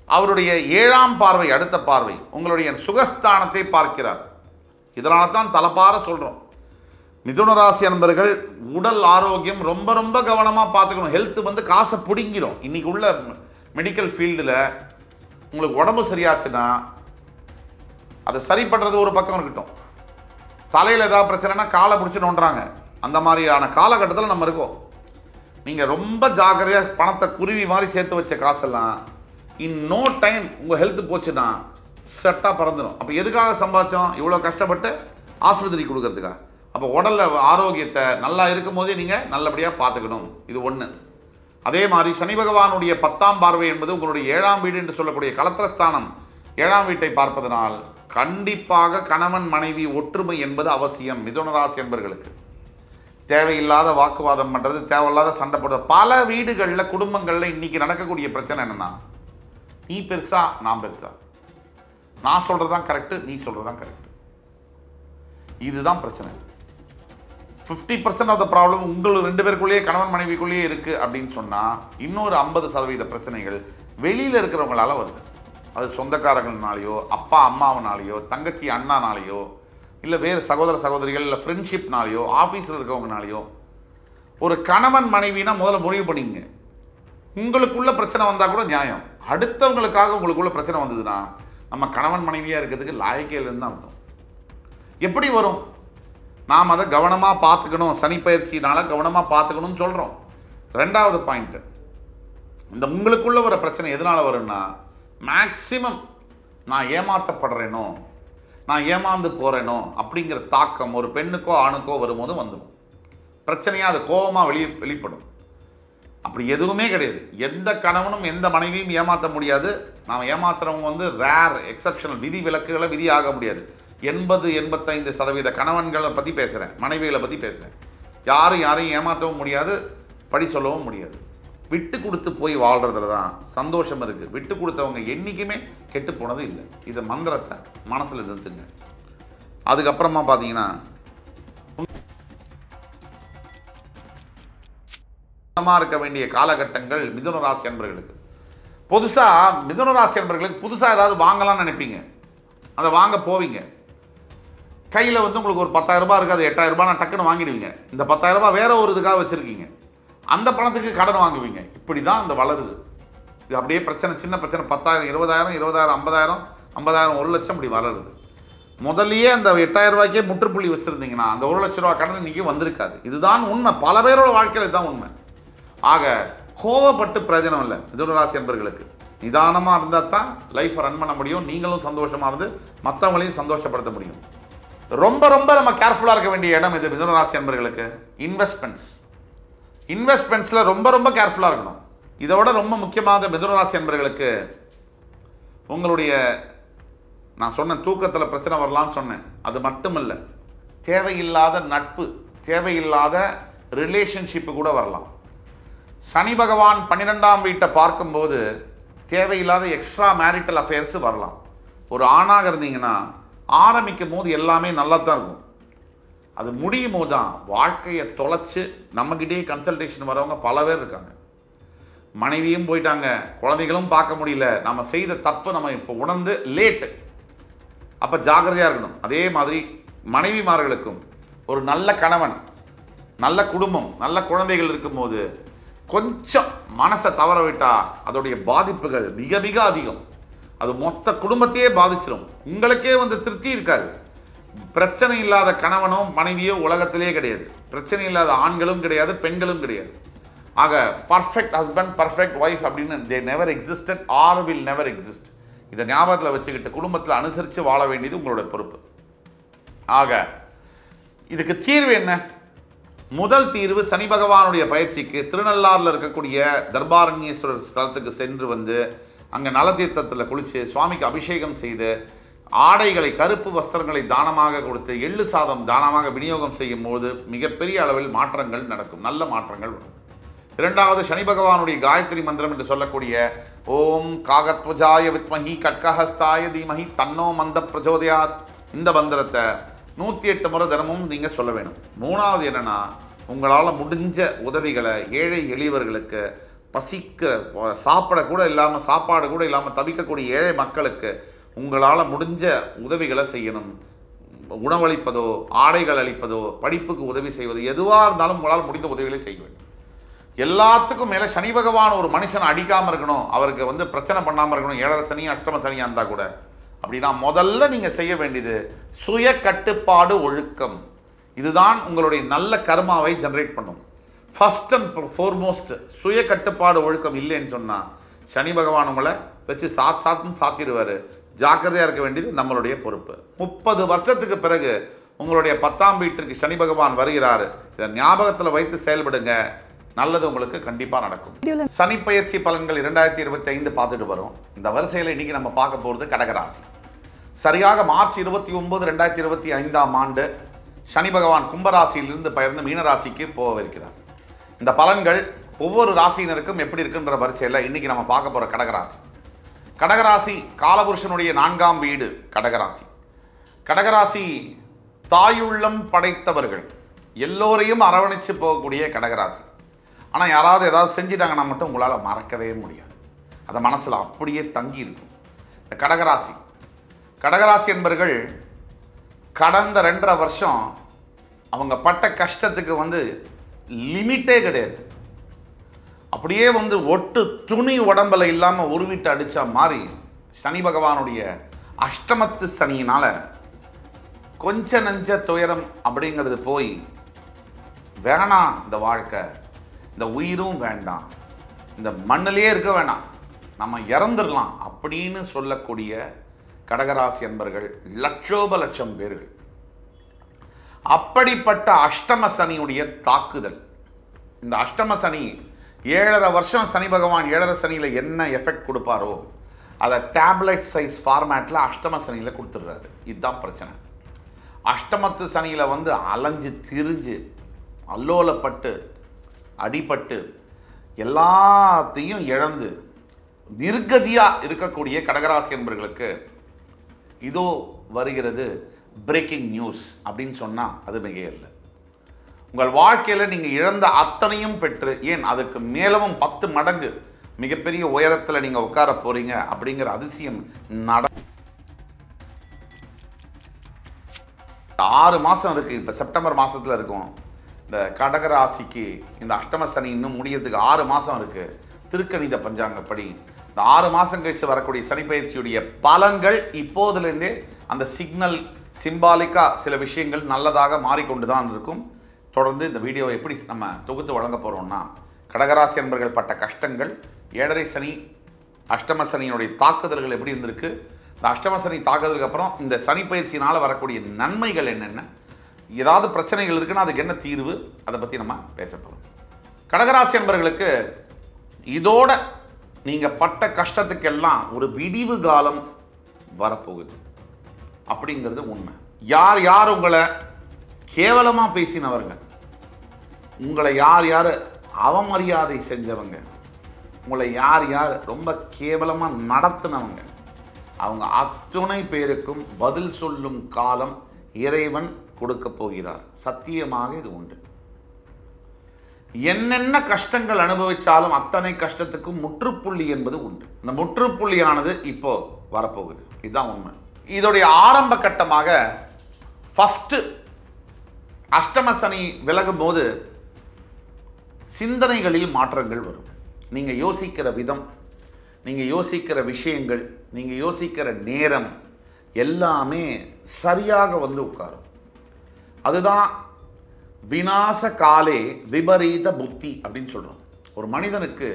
அவருடைய 7ஆம் பார்வை, அடுத்த பார்வை உங்களுடைய சுகஸ்தானத்தை பார்க்கிறார். இதனால தான் தலப்பார சொல்கிறோம், மிதுன ராசி அன்பர்கள் உடல் ஆரோக்கியம் ரொம்ப ரொம்ப கவனமாக பார்த்துக்கணும். ஹெல்த் வந்து காசை பிடிங்கிடும். இன்னைக்கு உள்ள மெடிக்கல் ஃபீல்டில் உங்களுக்கு உடம்பு சரியாச்சுன்னா அதை சரி பண்ணுறது ஒரு பக்கம் இருக்கட்டும், தலையில் ஏதாவது பிரச்சனைனா காலை பிடிச்சி நோண்டுறாங்க, அந்த மாதிரியான காலகட்டத்தில் நம்ம இருக்கோம். நீங்கள் ரொம்ப ஜாக்கிரதையாக பணத்தை குருவி மாதிரி சேர்த்து வச்ச காசெல்லாம் இன் நோ டைம் உங்கள் ஹெல்த்து போச்சுன்னா செட்டாக பறந்துடும். அப்போ எதுக்காக சம்பாதிச்சோம்? இவ்வளோ கஷ்டப்பட்டு ஆஸ்பத்திரி கொடுக்கறதுக்கா? அப்போ உடலில் ஆரோக்கியத்தை நல்லா இருக்கும் போதே நீங்கள் நல்லபடியாக பார்த்துக்கணும். இது ஒன்று. அதே மாதிரி சனி பகவானுடைய 10ஆம் பார்வை என்பது உங்களுடைய 7ஆம் வீடு என்று சொல்லக்கூடிய கலத்திரஸ்தானம் 7ஆம் வீட்டை பார்ப்பதனால் கண்டிப்பாக கணவன் மனைவி ஒற்றுமை என்பது அவசியம். மிதுன ராசி என்பர்களுக்கு தேவையில்லாத வாக்குவாதம் பண்ணுறது, தேவையில்லாத சண்டை போடுறது, பல வீடுகளில் குடும்பங்களில் இன்னைக்கு நடக்கக்கூடிய பிரச்சனை என்னன்னா, நீ பெருசா நான் பெருசா, நான் சொல்றதுதான் கரெக்டு நீ சொல்றதுதான் கரெக்டு, இதுதான் பிரச்சனை. 50% ஆஃப் த ப்ராப்ளம் உங்கள் 2 பேருக்குள்ளேயே கணவன் மனைவிக்குள்ளேயே இருக்கு அப்படின்னு சொன்னா இன்னொரு 50% பிரச்சனைகள் வெளியில இருக்கிறவங்களால வருது. அது சொந்தக்காரங்களாலேயோ, அப்பா அம்மாவனாலேயோ, தங்கச்சி அண்ணானாலேயோ, இல்லை வேறு சகோதர சகோதரிகள், இல்லை ஃப்ரெண்ட்ஷிப்னாலேயோ, ஆஃபீஸில் இருக்கவங்கனாலேயோ. ஒரு கணவன் மனைவினா முதல்ல முடிவு பண்ணிங்க. உங்களுக்குள்ள பிரச்சனை வந்தால் கூட நியாயம். அடுத்தவங்களுக்காக உங்களுக்குள்ள பிரச்சனை வந்ததுன்னா நம்ம கணவன் மனைவியாக இருக்கிறதுக்கு லாயக்கையிலேருந்து தான் அர்த்தம். எப்படி வரும்? நாம் அதை கவனமாக பார்த்துக்கணும். சனி பயிற்சினால கவனமாக பார்த்துக்கணும்னு சொல்கிறோம். 2வது பாயிண்ட்டு, இந்த உங்களுக்குள்ள வர பிரச்சனை எதனால் வரும்னா, மேக்சிமம் நான் ஏமாற்றப்படுறேனோ, நான் ஏமாந்து போகிறேனோ அப்படிங்கிற தாக்கம் ஒரு பெண்ணுக்கோ ஆணுக்கோ வரும்போது வந்துடும். பிரச்சனையாக அது கோபமாக வெளிப்படும். அப்படி எதுவுமே கிடையாது. எந்த கணவனும் எந்த மனைவியும் ஏமாற்ற முடியாது. நாம் ஏமாத்துறவங்க ரேர், எக்ஸப்ஷனல், விதி விலக்குகளை விதி ஆக முடியாது. 80-85% கணவன்களை பற்றி பேசுகிறேன், மனைவிகளை பற்றி பேசுகிறேன். யாரையும் ஏமாற்றவும் முடியாது, படி சொல்லவும் முடியாது. விட்டு கொடுத்து போய் வாழ்கிறதுல தான் சந்தோஷம் இருக்குது. விட்டு கொடுத்தவங்க என்றைக்குமே கெட்டு போனது இல்லை. இந்த மந்திரத்தை மனசில் நிறுத்துங்க. அதுக்கப்புறமா பார்த்தீங்கன்னா இருக்க வேண்டிய காலகட்டங்கள் மிதுன ராசி என்பர்களுக்கு. புதுசாக மிதுன ராசி என்பர்களுக்கு புதுசாக ஏதாவது வாங்கலாம்னு நினைப்பீங்க. அதை வாங்க போவீங்க. கையில் உங்களுக்கு ஒரு 10,000 ரூபாய் இருக்குது, அது 8,000 ரூபாய் நான் டக்குன்னு வாங்கிடுவீங்க. இந்த 10,000 ரூபாய் வேற ஒரு இதுக்காக வச்சுருக்கீங்க. அந்த பணத்துக்கு கடன் வாங்குவீங்க. இப்படி தான் அந்த வளருது. இது அப்படியே பிரச்சனை, சின்ன பிரச்சனை 10,000, 20,000, 20,000, 50,000, 50,000, 1 லட்சம் இப்படி வளருது. முதல்லயே அந்த 8,000 ரூபாய்க்கே முற்றுப்புள்ளி வச்சுருந்தீங்கன்னா அந்த 1 லட்ச ரூபா கடன் இன்றைக்கி வந்திருக்காது. இதுதான் உண்மை. பல பேரோட வாழ்க்கையில் இதுதான் உண்மை. ஆக கோவப்பட்டு பிரயோஜனம் இல்லை. மிதுன ராசி என்பர்களுக்கு நிதானமாக இருந்தால் தான் லைஃப்பை ரன் பண்ண முடியும். நீங்களும் சந்தோஷமாக இருந்து மற்றவங்களையும் சந்தோஷப்படுத்த முடியும். ரொம்ப ரொம்ப நம்ம கேர்ஃபுல்லாக இருக்க வேண்டிய இடம் இது மிதுன ராசி என்பர்களுக்கு. இன்வெஸ்ட்மெண்ட்ஸில் ரொம்ப ரொம்ப கேர்ஃபுல்லாக இருக்கணும். இதை விட ரொம்ப முக்கியமாக மிதுன ராசி என்பர்களுக்கு உங்களுடைய, நான் சொன்ன தூக்கத்தில் பிரச்சனை வரலான்னு சொன்னேன், அது மட்டும் இல்லை, தேவையில்லாத நட்பு, தேவையில்லாத ரிலேஷன்ஷிப்பு கூட வரலாம். சனி பகவான் 12ஆம் வீட்டை பார்க்கும்போது தேவையில்லாத எக்ஸ்ட்ரா மேரிட்டல் அஃபேர்ஸ் வரலாம். ஒரு ஆணாக இருந்தீங்கன்னா ஆரம்பிக்கும் போது எல்லாமே நல்லா தான் இருக்கும். அது முடியும் போது தான் வாழ்க்கையை தொலைச்சு நம்மகிட்டே கன்சல்டேஷன் வரவங்க பல பேர் இருக்காங்க. மனைவியும் போயிட்டாங்க, குழந்தைகளும் பார்க்க முடியல, நம்ம செய்த தப்பு நம்ம இப்போ உணர்ந்து லேட்டு. அப்போ ஜாக்கிரதையாக இருக்கணும். அதே மாதிரி மனைவிமார்களுக்கும் ஒரு நல்ல கணவன், நல்ல குடும்பம், நல்ல குழந்தைகள் இருக்கும்போது கொஞ்சம் மனசை தவற விட்டால் அதோடைய பாதிப்புகள் மிக மிக அதிகம். அது மொத்த குடும்பத்தையே பாதிச்சிடும். உங்களுக்கே திருப்தி இருக்காது. பிரச்சனை இல்லாத கணவனோ மனைவியோ உலகத்திலே கிடையாது. பிரச்சனை இல்லாத ஆண்களும் கிடையாது, பெண்களும் கிடையாது. ஆக பர்ஃபெக்ட் ஹஸ்பண்ட், பர்ஃபெக்ட் ஒய்ஃப் அப்படின்னு they never existed or will never exist. இதை ஞாபகத்தில் வச்சுக்கிட்டு குடும்பத்தில் அனுசரித்து வாழ வேண்டியது உங்களோட பொறுப்பு. ஆக இதுக்கு தீர்வு என்ன? முதல் தீர்வு, சனி பகவானுடைய பயிற்சிக்கு திருநள்ளாறில் இருக்கக்கூடிய தர்பாரண்யேஸ்வரர் ஸ்தலத்துக்கு சென்று அங்கே நலதீர்த்தத்தில் குளித்து சுவாமிக்கு அபிஷேகம் செய்து ஆடைகளை, கருப்பு வஸ்திரங்களை தானமாக கொடுத்து எள்ளு சாதம் தானமாக விநியோகம் செய்யும் போது மிகப்பெரிய அளவில் மாற்றங்கள் நடக்கும், நல்ல மாற்றங்கள் வரும். 2வது, சனி பகவானுடைய காயத்ரி மந்திரம் என்று சொல்லக்கூடிய ஓம் காகத்வஜாய வித்மஹி கட்கஹஸ்தாய தீமஹி தன்னோ மந்த பிரச்சோதயாத், இந்த மந்திரத்தை 108 முறை தினமும் நீங்கள் சொல்ல வேணும். 3வது என்னென்னா, உங்களால் முடிஞ்ச உதவிகளை ஏழை எளியவர்களுக்கு, சாப்பாடு கூட இல்லாமல் தவிக்கக்கூடிய ஏழை மக்களுக்கு உங்களால் முடிஞ்ச உதவிகளை செய்யணும். உணவளிப்பதோ, ஆடைகள் அளிப்பதோ, படிப்புக்கு உதவி செய்வது, எதுவாக இருந்தாலும் உங்களால் முடிந்த உதவிகளை செய்ய வேண்டும். எல்லாத்துக்கும் மேலே சனி பகவான் ஒரு மனுஷனை அடிக்காமல் இருக்கணும், அவருக்கு பிரச்சனை பண்ணாமல் இருக்கணும். 7 சனி 8 சனியாக இருந்தால் கூட அப்படின்னா முதல்ல நீங்கள் செய்ய வேண்டியது சுய கட்டுப்பாடு, ஒழுக்கம். இதுதான் உங்களுடைய நல்ல கர்மாவை ஜெனரேட் பண்ணும். ஃபர்ஸ்ட் அண்ட் ஃபோர்மோஸ்ட் சுய கட்டுப்பாடு ஒழுக்கம் இல்லைன்னு சொன்னால் சனி பகவான் உங்களை வச்சு சாத்துன்னு சாத்திடுவார். ஜாக்கிரதையாக இருக்க வேண்டியது நம்மளுடைய பொறுப்பு. 30 வருஷத்துக்கு பிறகு உங்களுடைய 10ஆம் வீட்டிற்கு சனி பகவான் வருகிறார். இதை ஞாபகத்தில் வைத்து செயல்படுங்க, நல்லது உங்களுக்கு கண்டிப்பாக நடக்கும். சனி பயிற்சி பலன்கள் 2025 பார்த்துட்டு வரும். இந்த வரிசையில் இன்னைக்கு நம்ம பார்க்க போகிறது கடகராசி. சரியாக மார்ச் 29, 2025ஆம் ஆண்டு சனி பகவான் கும்பராசியிலிருந்து பெயர்ந்து மீனராசிக்கு போகவிருக்கிறார். இந்த பலன்கள் ஒவ்வொரு ராசியினருக்கும் எப்படி இருக்குன்ற வரிசையில் இன்னைக்கு நம்ம பார்க்க போகிற கடகராசி. கடகராசி காலபுருஷனுடைய 4ஆம் வீடு கடகராசி. கடகராசி தாயுள்ளம் படைத்தவர்கள், எல்லோரையும் அரவணைச்சு போகக்கூடிய கடகராசி. ஆனால் யாராவது ஏதாவது செஞ்சிட்டாங்கன்னா மட்டும் உங்களால் மறக்கவே முடியாது. அதை மனசில் அப்படியே தங்கி இருக்கும். இந்த கடகராசி என்பவர்கள் கடந்த 2.5 வருஷம் அவங்க பட்ட கஷ்டத்துக்கு லிமிட்டே கிடையாது. அப்படியே ஒட்டு துணி உடம்பில் இல்லாமல் உருவிட்டு அடித்தா மாதிரி சனி பகவானுடைய அஷ்டமத்து சனியினால் கொஞ்ச நஞ்ச துயரம் அப்படிங்கிறது போய் வேணாம், இந்த வாழ்க்கை, இந்த உயிரும் வேண்டாம், இந்த மண்ணிலே இருக்க வேணாம், நம்ம இறந்துடலாம் அப்படின்னு சொல்லக்கூடிய கடகராசி என்பர்கள் லட்சோபலட்சம் பேர்கள். அப்படிப்பட்ட அஷ்டம சனியுடைய தாக்குதல். இந்த அஷ்டம சனி 7.5 வருஷம் சனி பகவான் 7.5 சனியில் என்ன எஃபெக்ட் கொடுப்பாரோ அதை டேப்லெட் சைஸ் ஃபார்மேட்டில் அஷ்டம சனியில் கொடுத்துடுறாரு. இதுதான் பிரச்சனை. அஷ்டமத்து சனியில் அலைஞ்சு திரிஞ்சு அல்லோலப்பட்டு அடிபட்டு எல்லாத்தையும் இழந்து நிர்கதியாக இருக்கக்கூடிய கடகராசி என்பவர்களுக்கு இதோ வருகிறது பிரேக்கிங் நியூஸ் அப்படின்னு சொன்னால் அது மிகையில்லை. உங்கள் வாழ்க்கையில் நீங்கள் இழந்த அத்தனையும் பெற்று, ஏன் அதுக்கு மேலும் 10 மடங்கு மிகப்பெரிய உயரத்தில் நீங்கள் உட்கார போறீங்க அப்படிங்கிற அதிசயம் 6 மாதம் இருக்குது. இப்போ செப்டம்பர் மாதத்தில் இருக்கும். இந்த கடகராசிக்கு இந்த அஷ்டம சனி இன்னும் முடியறதுக்கு 6 மாதம் இருக்குது. திருக்கணித பஞ்சாங்கப்படி இந்த 6 மாதம் கழிச்சு வரக்கூடிய சனி பயிற்சியுடைய பலன்கள் இப்போதுலேருந்தே அந்த சிம்பாலிக்காக சில விஷயங்கள் நல்லதாக மாறிக்கொண்டு தான் இருக்கும். தொடர்ந்து இந்த வீடியோவை எப்படி நம்ம தொகுத்து வழங்க போகிறோம்னா, கடகராசி என்பவர்கள் பட்ட கஷ்டங்கள், 7.5 சனி அஷ்டம சனியினுடைய தாக்குதல்கள் எப்படி இருந்திருக்கு, இந்த அஷ்டம சனி தாக்குதலுக்கு அப்புறம் இந்த சனி பயிற்சியினால் வரக்கூடிய நன்மைகள் என்னென்ன, ஏதாவது பிரச்சனைகள் இருக்குன்னா அதுக்கு என்ன தீர்வு, அதை பற்றி நம்ம பேச போகிறோம். கடகராசி என்பவர்களுக்கு இதோட நீங்கள் பட்ட கஷ்டத்துக்கெல்லாம் ஒரு விடிவு காலம் வரப்போகுது அப்படிங்கிறது உண்மை. யார் யார் உங்களை கேவலமாக பேசினவங்க, உங்களை யார் யார் அவமரியாதை செஞ்சவங்க, உங்களை யார் யார் ரொம்ப கேவலமாக நடத்தினவங்க, அவங்க அத்துணை பேருக்கும் பதில் சொல்லும் காலம் இறைவன் கொடுக்க போகிறார். சத்தியமாக இது உண்டு. என்னென்ன கஷ்டங்கள் அனுபவிச்சாலும் அத்தனை கஷ்டத்துக்கும் முற்றுப்புள்ளி என்பது உண்டு. அந்த முற்றுப்புள்ளியானது இப்போ வரப்போகுது. இதுதான் உண்மை. இதோடைய ஆரம்ப கட்டமாக ஃபஸ்ட்டு அஷ்டம சனி விலகும் போது சிந்தனைகளில் மாற்றங்கள் வரும். நீங்கள் யோசிக்கிற விதம், நீங்கள் யோசிக்கிற விஷயங்கள், நீங்கள் யோசிக்கிற நேரம் எல்லாமே சரியாக உட்காரும். அதுதான் விநாச காலே விபரீத புத்தி அப்படின்னு சொல்கிறோம். ஒரு மனிதனுக்கு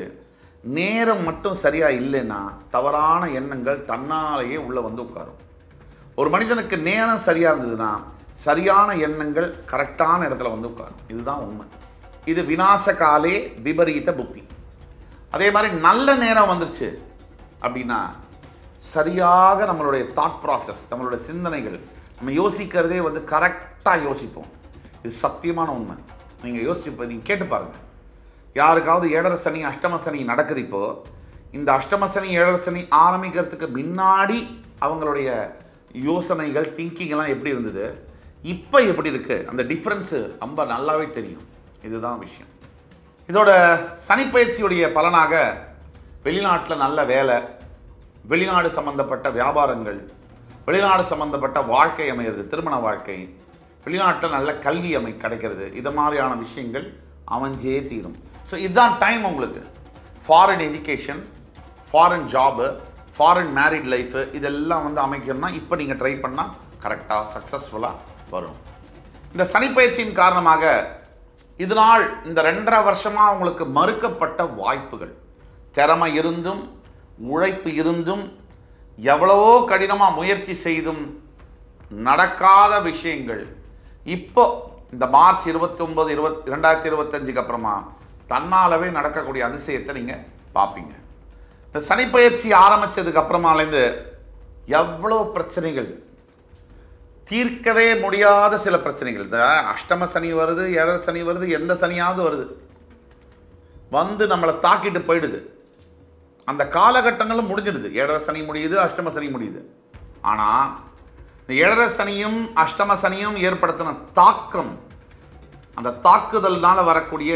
நேரம் மட்டும் சரியாக இல்லைன்னா தவறான எண்ணங்கள் தன்னாலேயே உள்ளே உட்காரும். ஒரு மனிதனுக்கு நேரம் சரியாக இருந்ததுன்னா சரியான எண்ணங்கள் கரெக்டான இடத்துல உட்காரும். இதுதான் உண்மை. இது விநாச காலே விபரீத புத்தி. அதே மாதிரி நல்ல நேரம் வந்துருச்சு அப்படின்னா சரியாக நம்மளுடைய தாட் ப்ராசஸ், நம்மளுடைய சிந்தனைகள், நம்ம யோசிக்கிறதே கரெக்டாக யோசிப்போம். இது சத்தியமான உண்மை. நீங்கள் கேட்டு பாருங்கள். யாருக்காவது 7.5 சனி அஷ்டம சனி நடக்குது. இப்போது இந்த அஷ்டம சனி 7.5 சனி ஆரம்பிக்கிறதுக்கு முன்னாடி அவங்களுடைய யோசனைகள், திங்கிங்லாம் எப்படி இருந்தது, இப்போ எப்படி இருக்குது, அந்த டிஃப்ரென்ஸு ரொம்ப நல்லாவே தெரியும். இதுதான் விஷயம். இதோட சனிப்பயிற்சியுடைய பலனாக வெளிநாட்டில் நல்ல வேலை, வெளிநாடு சம்பந்தப்பட்ட வியாபாரங்கள், வெளிநாடு சம்பந்தப்பட்ட வாழ்க்கை அமைகிறது, திருமண வாழ்க்கை, வெளிநாட்டில் நல்ல கல்வி கிடைக்கிறது, இது மாதிரியான விஷயங்கள் அமைஞ்சே தீரும். ஸோ இதுதான் டைம் உங்களுக்கு. Foreign education, foreign job, foreign married life இதெல்லாம் அமைக்கணும்னா இப்போ நீங்கள் ட்ரை பண்ணால் கரெக்டாக சக்ஸஸ்ஃபுல்லாக வரும். இந்த சனிப்பெயர்ச்சியின் காரணமாக இதனால் இந்த 2.5 வருஷமா உங்களுக்கு மறுக்கப்பட்ட வாய்ப்புகள், திறமை இருந்தும் உழைப்பு இருந்தும் எவ்வளவோ கடினமாக முயற்சி செய்தும் நடக்காத விஷயங்கள் இப்போ இந்த மார்ச் 29 2025க்கு அப்புறமா தன்னாலவே நடக்கக்கூடிய அதிசயத்தை நீங்கள் பார்ப்பீங்க. இந்த சனிப்பெயர்ச்சி ஆரம்பித்ததுக்கு அப்புறமாலேருந்து எவ்வளோ பிரச்சனைகள், தீர்க்கவே முடியாத சில பிரச்சனைகள். இந்த அஷ்டம சனி வருது, 7 சனி வருது, எந்த சனியாவது வருது, வந்து நம்மளை தாக்கிட்டு போயிடுது. அந்த காலகட்டங்களும் முடிஞ்சிடுது. 7 சனி முடியுது, அஷ்டம சனி முடியுது. ஆனால் இந்த 7 சனியும் அஷ்டம சனியும் ஏற்படுத்தின தாக்கம், அந்த தாக்குதல்னால வரக்கூடிய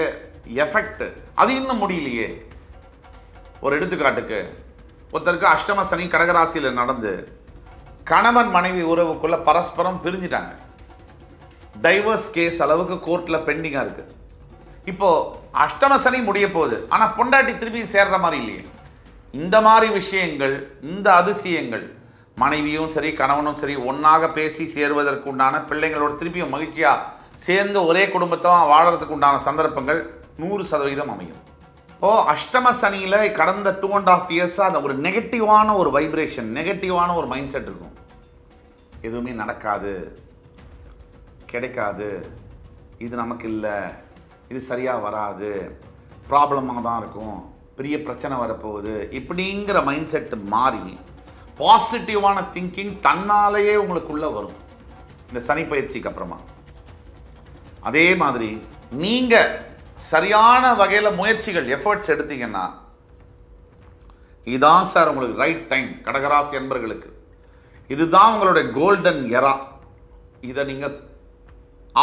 எஃபெக்ட் அது இன்னும் முடியலையே. ஒரு எடுத்துக்காட்டுக்கு, ஒருத்தருக்கு அஷ்டம சனி கடகராசியில் நடந்து கணவன் மனைவி உறவுக்குள்ள பரஸ்பரம் பிரிஞ்சிட்டாங்க. டைவர்ஸ் கேஸ் அளவுக்கு கோர்ட்டில் பெண்டிங்காக இருக்கு. இப்போ அஷ்டம சனி முடிய போகுது, ஆனால் பொண்டாட்டி திருப்பி சேர்ற மாதிரி இல்லையே. இந்த மாதிரி விஷயங்கள், இந்த அதிசயங்கள், மனைவியும் சரி கணவனும் சரி ஒன்றாக பேசி சேருவதற்கு உண்டான, பிள்ளைங்களோட திருப்பியும் மகிழ்ச்சியாக சேர்ந்து ஒரே குடும்பத்தான் வாழறதுக்கு உண்டான சந்தர்ப்பங்கள் 100% அமையும். அஷ்டம சனியில் கடந்த 2.5 இயர்ஸாக அந்த ஒரு நெகட்டிவான ஒரு வைப்ரேஷன், நெகட்டிவான ஒரு மைண்ட் செட் இருக்கும். எதுவுமே நடக்காது, கிடைக்காது, இது நமக்கு இல்லை, இது சரியாக வராது, ப்ராப்ளமாக தான் இருக்கும், பெரிய பிரச்சனை வரப்போகுது, இப்படிங்கிற மைண்ட் செட்டு மாறி பாசிட்டிவான திங்கிங் தன்னாலேயே உங்களுக்குள்ள வரும் இந்த சனி பயிற்சிக்கு அப்புறமா. அதே மாதிரி நீங்கள் சரியான வகையில் முயற்சிகள், எஃபர்ட்ஸ் எடுத்தீங்கன்னா இதுதான் சார் உங்களுக்கு ரைட் டைம். கடகராசி என்பர்களுக்கு இதுதான் உங்களுடைய கோல்டன் எரா. இதை நீங்கள்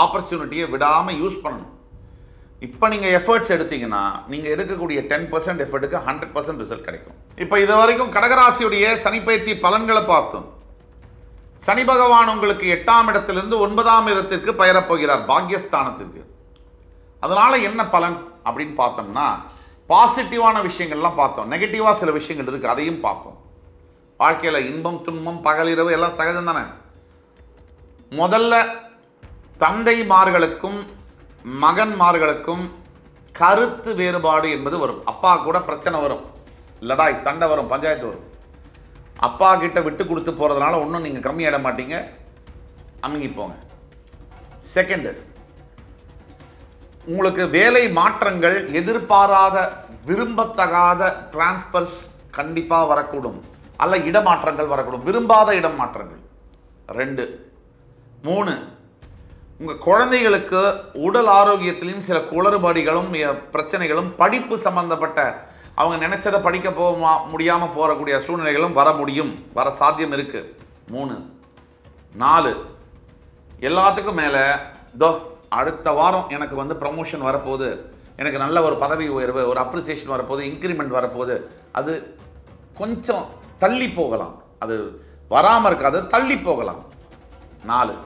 ஆப்பர்ச்சுனிட்டியை விடாமல் யூஸ் பண்ணணும். இப்போ நீங்கள் எஃபர்ட்ஸ் எடுத்தீங்கன்னா நீங்கள் எடுக்கக்கூடிய 10% எஃபர்ட்டுக்கு 100% ரிசல்ட் கிடைக்கும். இப்போ இது வரைக்கும் கடகராசியுடைய சனிப்பெயர்ச்சி பலன்களை பார்த்தோம். சனி பகவான் உங்களுக்கு 8ஆம் இடத்திலிருந்து 9ஆம் இடத்திற்கு பெயரப்போகிறார், பாக்யஸ்தானத்திற்கு. அதனால என்ன பலன் அப்படின்னு பார்த்தோம்னா, பாசிட்டிவான விஷயங்கள்லாம் பார்த்தோம், நெகட்டிவாக சில விஷயங்கள் இருக்குது, அதையும் பார்ப்போம். வாழ்க்கையில் இன்பம் துன்பம் பகலிரவு எல்லாம் சகஜம் தானே. முதல்ல தந்தைமார்களுக்கும் மகன்மார்களுக்கும் கருத்து வேறுபாடு என்பது வரும். அப்பா கூட பிரச்சனை வரும், லடாய் சண்டை வரும், பஞ்சாயத்து வரும். அப்பா கிட்ட விட்டு கொடுத்து போகிறதுனால ஒன்றும் நீங்கள் கம்மியாயிட மாட்டீங்க, அமுங்கி போங்க. செகண்டு, உங்களுக்கு வேலை மாற்றங்கள், எதிர்பாராத விரும்பத்தகாத டிரான்ஸ்ஃபர்ஸ் கண்டிப்பாக வரக்கூடும், அல்ல இடமாற்றங்கள் வரக்கூடும், விரும்பாத இடம் மாற்றங்கள். 2, 3, உங்கள் குழந்தைகளுக்கு உடல் ஆரோக்கியத்திலையும் சில குளறுபடிகளும் பிரச்சனைகளும், படிப்பு சம்பந்தப்பட்ட அவங்க நினைச்சதை படிக்க முடியாமல் போகக்கூடிய சூழ்நிலைகளும் வர சாத்தியம் இருக்குது. 3, 4, எல்லாத்துக்கும் மேலே அடுத்த வாரம் எனக்கு வந்து ப்ரமோஷன் வரப்போகுது, எனக்கு நல்ல ஒரு பதவி உயர்வு, ஒரு அப்ரிசியேஷன் வரப்போகுது, இன்க்ரிமெண்ட் வரப்போகுது, அது கொஞ்சம் தள்ளி போகலாம், அது வராமல் இருக்காது, தள்ளி போகலாம். 4,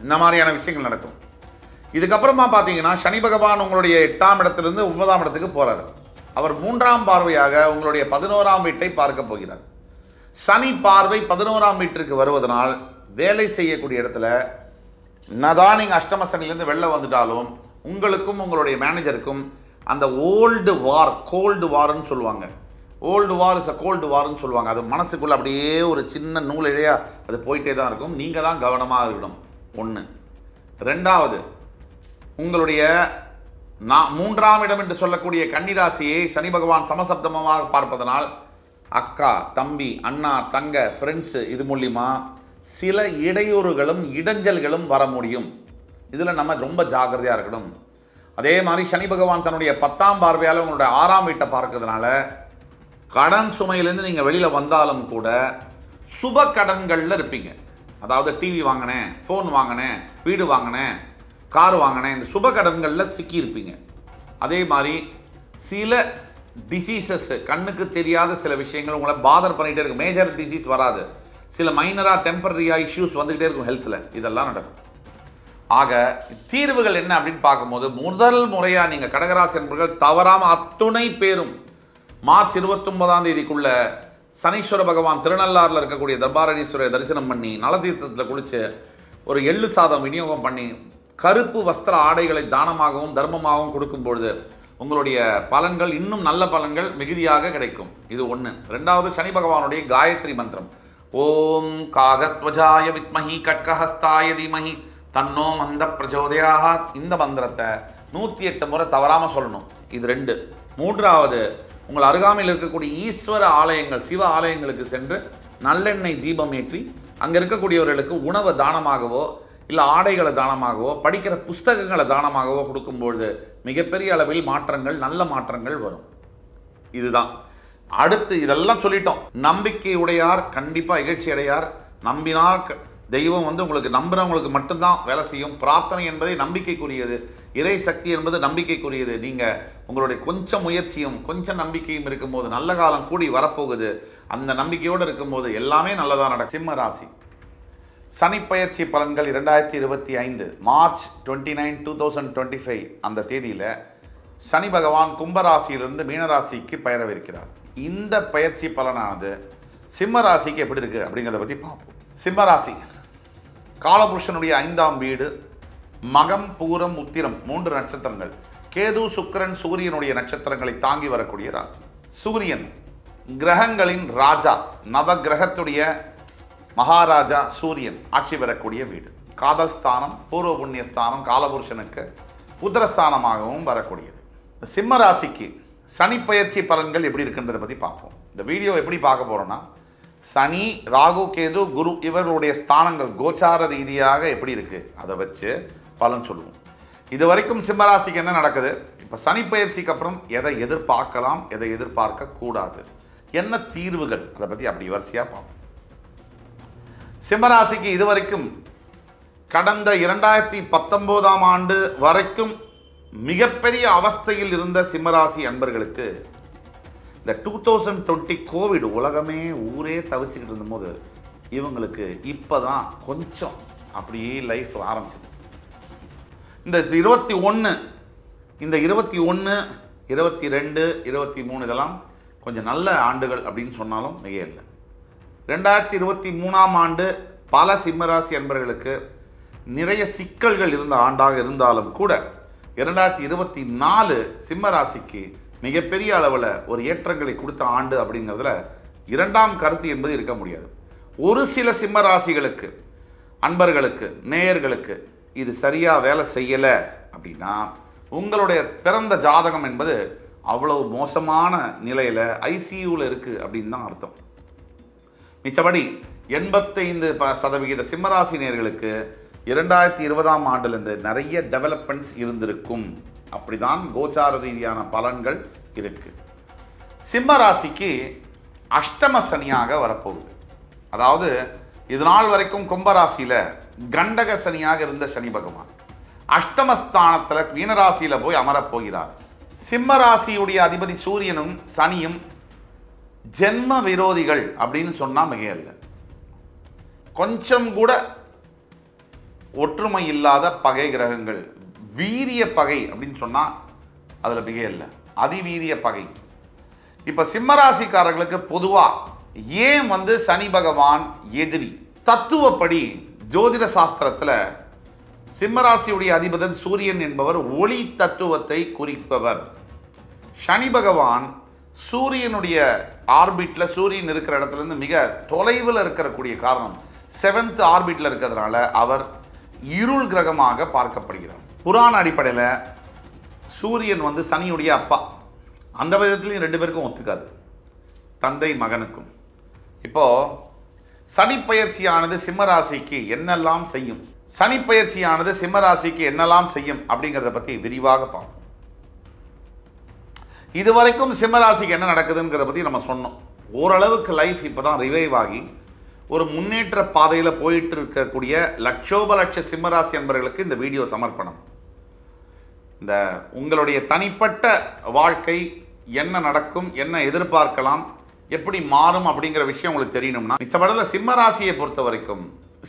இந்த மாதிரியான விஷயங்கள் நடக்கும். இதுக்கப்புறமா பார்த்தீங்கன்னா சனி பகவான் உங்களுடைய 8ஆம் இடத்திலிருந்து 9ஆம் இடத்துக்கு போகிறார். அவர் 3ஆம் பார்வையாக உங்களுடைய 11ஆம் வீட்டை பார்க்க போகிறார். சனி பார்வை 11ஆம் வீட்டிற்கு வருவதனால் வேலை செய்யக்கூடிய இடத்துல நதான் நீங்கள் அஷ்டம சனிலேருந்து வெளில வந்துட்டாலும் உங்களுக்கும் உங்களுடைய மேனேஜருக்கும் அந்த ஓல்டு வார், கோல்டு வார்ன்னு சொல்லுவாங்க, old war is a cold வார்ன்னு சொல்லுவாங்க. அது மனசுக்குள்ளே அப்படியே ஒரு சின்ன நூல் இழையாக அது போயிட்டே தான் இருக்கும். நீங்கள் தான் கவனமாக இருக்கணும். 1. 2வது, உங்களுடைய 3ஆம் இடம் என்று சொல்லக்கூடிய கன்னிராசியை சனி பகவான் சமசப்தமமாக பார்ப்பதனால் அக்கா தம்பி அண்ணா தங்க ஃப்ரெண்ட்ஸு இது மூலிமா சில இடையூறுகளும் இடைஞ்சல்களும் வர முடியும். இதில் நம்ம ரொம்ப ஜாக்கிரதையாக இருக்கணும். அதே மாதிரி சனி பகவான் தன்னுடைய 10ஆம் பார்வையால் உங்களுடைய 6ஆம் வீட்டை பார்க்கறதுனால கடன் சுமையிலேருந்து நீங்கள் வெளியில் வந்தாலும் கூட சுப கடன்களில் இருப்பீங்க. அதாவது டிவி வாங்கினேன், ஃபோன் வாங்கினேன், வீடு வாங்கினேன், கார் வாங்கினேன், இந்த சுப கடன்களில் சிக்கியிருப்பீங்க. அதே மாதிரி சில டிசீசஸ், கண்ணுக்கு தெரியாத சில விஷயங்கள் உங்களை பாதர் பண்ணிகிட்டே இருக்கும். மேஜர் டிசீஸ் வராது, சில மைனராக டெம்பரரியாக இஷ்யூஸ் வந்துக்கிட்டே இருக்கும் ஹெல்த்தில், இதெல்லாம் நடக்கும். ஆக தீர்வுகள் என்ன அப்படின்னு பார்க்கும்போது, முதல் முறையாக நீங்கள் கடகராசி என்பவர்கள் தவறாமல் அத்துணை பேரும் மார்ச் 29ஆம் தேதிக்குள்ள சனீஸ்வர பகவான் திருநள்ளாறில் இருக்கக்கூடிய தர்பாரணீஸ்வரரை தரிசனம் பண்ணி நலதீர்த்தத்தில் குளித்து ஒரு எள்ளு சாதம் விநியோகம் பண்ணி கருப்பு வஸ்திர ஆடைகளை தானமாகவும் தர்மமாகவும் கொடுக்கும் பொழுது உங்களுடைய பலன்கள் இன்னும் நல்ல பலன்கள் மிகுதியாக கிடைக்கும். இது ஒன்று. ரெண்டாவது, சனி பகவானுடைய காயத்ரி மந்திரம். ஓம் காகத்வஜாய வித்மஹி கட்கஹஸ்தாய தீமஹி தன்னோ மந்த பிரச்சோதயாத். இந்த மந்திரத்தை 108 முறை தவறாமல் சொல்லணும். இது 2. மூன்றாவது, உங்கள் அருகாமையில் இருக்கக்கூடிய ஈஸ்வர ஆலயங்கள், சிவ ஆலயங்களுக்கு சென்று நல்லெண்ணெய் தீபம் ஏற்றி அங்கே இருக்கக்கூடியவர்களுக்கு உணவை தானமாகவோ இல்லை ஆடைகளை தானமாகவோ படிக்கிற புஸ்தகங்களை தானமாகவோ கொடுக்கும்பொழுது மிகப்பெரிய அளவில் மாற்றங்கள், நல்ல மாற்றங்கள் வரும். இதுதான். அடுத்து இதெல்லாம் சொல்லிட்டோம். நம்பிக்கை உடையார் கண்டிப்பாக இகழ்ச்சி அடையார். நம்பினால் தெய்வம் உங்களுக்கு நம்புறவங்களுக்கு மட்டும்தான் வேலை செய்யும். பிரார்த்தனை என்பதை நம்பிக்கைக்குரியது. இறை சக்தி என்பது நம்பிக்கைக்குரியது. நீங்கள் உங்களுடைய கொஞ்சம் முயற்சியும் கொஞ்சம் நம்பிக்கையும் இருக்கும்போது நல்ல காலம் கூடி வரப்போகுது. அந்த நம்பிக்கையோடு இருக்கும்போது எல்லாமே நல்லதாக நடக்கும். சிம்ம ராசி சனிப்பெயர்ச்சி பலன்கள் 2025 மார்ச் 29, 2025 அந்த தேதியில் சனி பகவான் கும்பராசியிலிருந்து மீனராசிக்கு பெயரவிருக்கிறார். இந்த பயிற்சி பலனானது சிம்ம ராசிக்கு எப்படி இருக்குது அப்படிங்கிறத பற்றி பார்ப்போம். சிம்ம ராசி காலபுருஷனுடைய 5ஆம் வீடு, மகம், பூரம், உத்திரம் 3 நட்சத்திரங்கள், கேது, சுக்கிரன், சூரியனுடைய நட்சத்திரங்களை தாங்கி வரக்கூடிய ராசி. சூரியன் கிரகங்களின் ராஜா, நவ கிரகத்துடைய மகாராஜா சூரியன் ஆட்சி பெறக்கூடிய வீடு. காதல் ஸ்தானம், பூர்வ புண்ணிய ஸ்தானம், காலபுருஷனுக்கு உத்தரஸ்தானமாகவும் வரக்கூடியது. சிம்ம ராசிக்கு சனி பயிற்சி பலன்கள் எப்படி இருக்குன்றதை பற்றி பார்ப்போம். இந்த வீடியோ எப்படி பார்க்க போகிறோன்னா, சனி, ராகு, கேது, குரு இவர்களுடைய ஸ்தானங்கள் கோச்சார ரீதியாக எப்படி இருக்குது அதை வச்சு பலன் சொல்லுவோம். இது வரைக்கும் சிம்மராசிக்கு என்ன நடக்குது, இப்போ சனி பயிற்சிக்கு அப்புறம் எதை எதிர்பார்க்கலாம், எதை எதிர்பார்க்க கூடாது, என்ன தீர்வுகள், அதை பற்றி அப்படி வரிசையாக பார்ப்போம். சிம்மராசிக்கு இதுவரைக்கும் கடந்த 2019ஆம் ஆண்டு வரைக்கும் மிகப்பெரிய அவஸ்தையில் இருந்த சிம்மராசி அன்பர்களுக்கு இந்த 2020 கோவிட் உலகமே ஊரே தவிச்சுக்கிட்டு இருந்தபோது இவங்களுக்கு இப்போ தான் கொஞ்சம் அப்படியே லைஃப் ஆரம்பிச்சது. இந்த 21, 22, 23 இதெல்லாம் கொஞ்சம் நல்ல ஆண்டுகள் அப்படின்னு சொன்னாலும் மிக இல்லை. 2023ஆம் ஆண்டு பல சிம்மராசி அன்பர்களுக்கு நிறைய சிக்கல்கள் இருந்த ஆண்டாக இருந்தாலும் கூட 2024 சிம்மராசிக்கு மிகப்பெரிய அளவில் ஒரு ஏற்றங்களை கொடுத்த ஆண்டு அப்படிங்கிறதுல இரண்டாம் கருத்து என்பது இருக்க முடியாது. ஒரு சில சிம்மராசிகளுக்கு, அன்பர்களுக்கு, நேயர்களுக்கு இது சரியாக வேலை செய்யலை அப்படின்னா உங்களுடைய பிறந்த ஜாதகம் என்பது அவ்வளவு மோசமான நிலையில் ஐசியூவில் இருக்குது அப்படின்னு தான் அர்த்தம். மிச்சபடி 85% சிம்மராசி நேயர்களுக்கு 2020ஆம் ஆண்டிலிருந்து நிறைய டெவலப்மெண்ட்ஸ் இருந்திருக்கும். அப்படிதான் கோச்சார ரீதியான பலன்கள் இருக்கு. சிம்ம ராசிக்கு அஷ்டம சனியாக வரப்போகுது. அதாவது இது நாள் வரைக்கும் கும்பராசியில் கண்டக சனியாக இருந்த சனி பகவான் அஷ்டமஸ்தானத்தில் மீனராசியில் போய் அமரப்போகிறார். சிம்ம ராசியுடைய அதிபதி சூரியனும் சனியும் ஜென்ம விரோதிகள் அப்படின்னு சொன்னால் மிக இல்லை. கொஞ்சம் கூட ஒற்றுமை இல்லாத பகை கிரகங்கள். வீரிய பகை அப்படின்னு சொன்னால் அதில் மிக இல்லை, அதிவீரிய பகை. இப்போ சிம்மராசிக்காரர்களுக்கு பொதுவாக ஏன் சனி பகவான் எதிரி? தத்துவப்படி ஜோதிட சாஸ்திரத்தில் சிம்மராசியுடைய அதிபதன் சூரியன் என்பவர் ஒளி தத்துவத்தை குறிப்பவர். சனி பகவான் சூரியனுடைய ஆர்பிட்டில், சூரியன் இருக்கிற இடத்துலேருந்து மிக தொலைவில் இருக்கக்கூடிய காரணம் 7th ஆர்பிட்டில் இருக்கிறதுனால அவர் இருள் கிரகமாக பார்க்கப்படுகிறார். புராண அடிப்படையில் சூரியன் சனியுடைய அப்பா. அந்த விதத்துலையும் 2 பேருக்கும் ஒத்துக்காது, தந்தை மகனுக்கும். இப்போ சனிப்பெயர்ச்சியானது சிம்மராசிக்கு என்னெல்லாம் செய்யும், சனிப்பெயர்ச்சியானது சிம்மராசிக்கு என்னெல்லாம் செய்யும் அப்படிங்கிறத பற்றி விரிவாக பார்ப்போம். இதுவரைக்கும் சிம்மராசிக்கு என்ன நடக்குதுங்கிறத பற்றி நம்ம சொன்னோம். ஓரளவுக்கு லைஃப் இப்போ தான் ரிவைவ் ஆகி ஒரு முன்னேற்ற பாதையில் போயிட்டு இருக்கக்கூடிய லட்சோபலட்ச சிம்மராசி என்பவர்களுக்கு இந்த வீடியோ சமர்ப்பணம். இந்த உங்களுடைய தனிப்பட்ட வாழ்க்கை என்ன நடக்கும், என்ன எதிர்பார்க்கலாம், எப்படி மாறும் அப்படிங்கிற விஷயம் உங்களுக்கு தெரியணும்னா மிச்சப்படத்தில் சிம்மராசியை பொறுத்த வரைக்கும்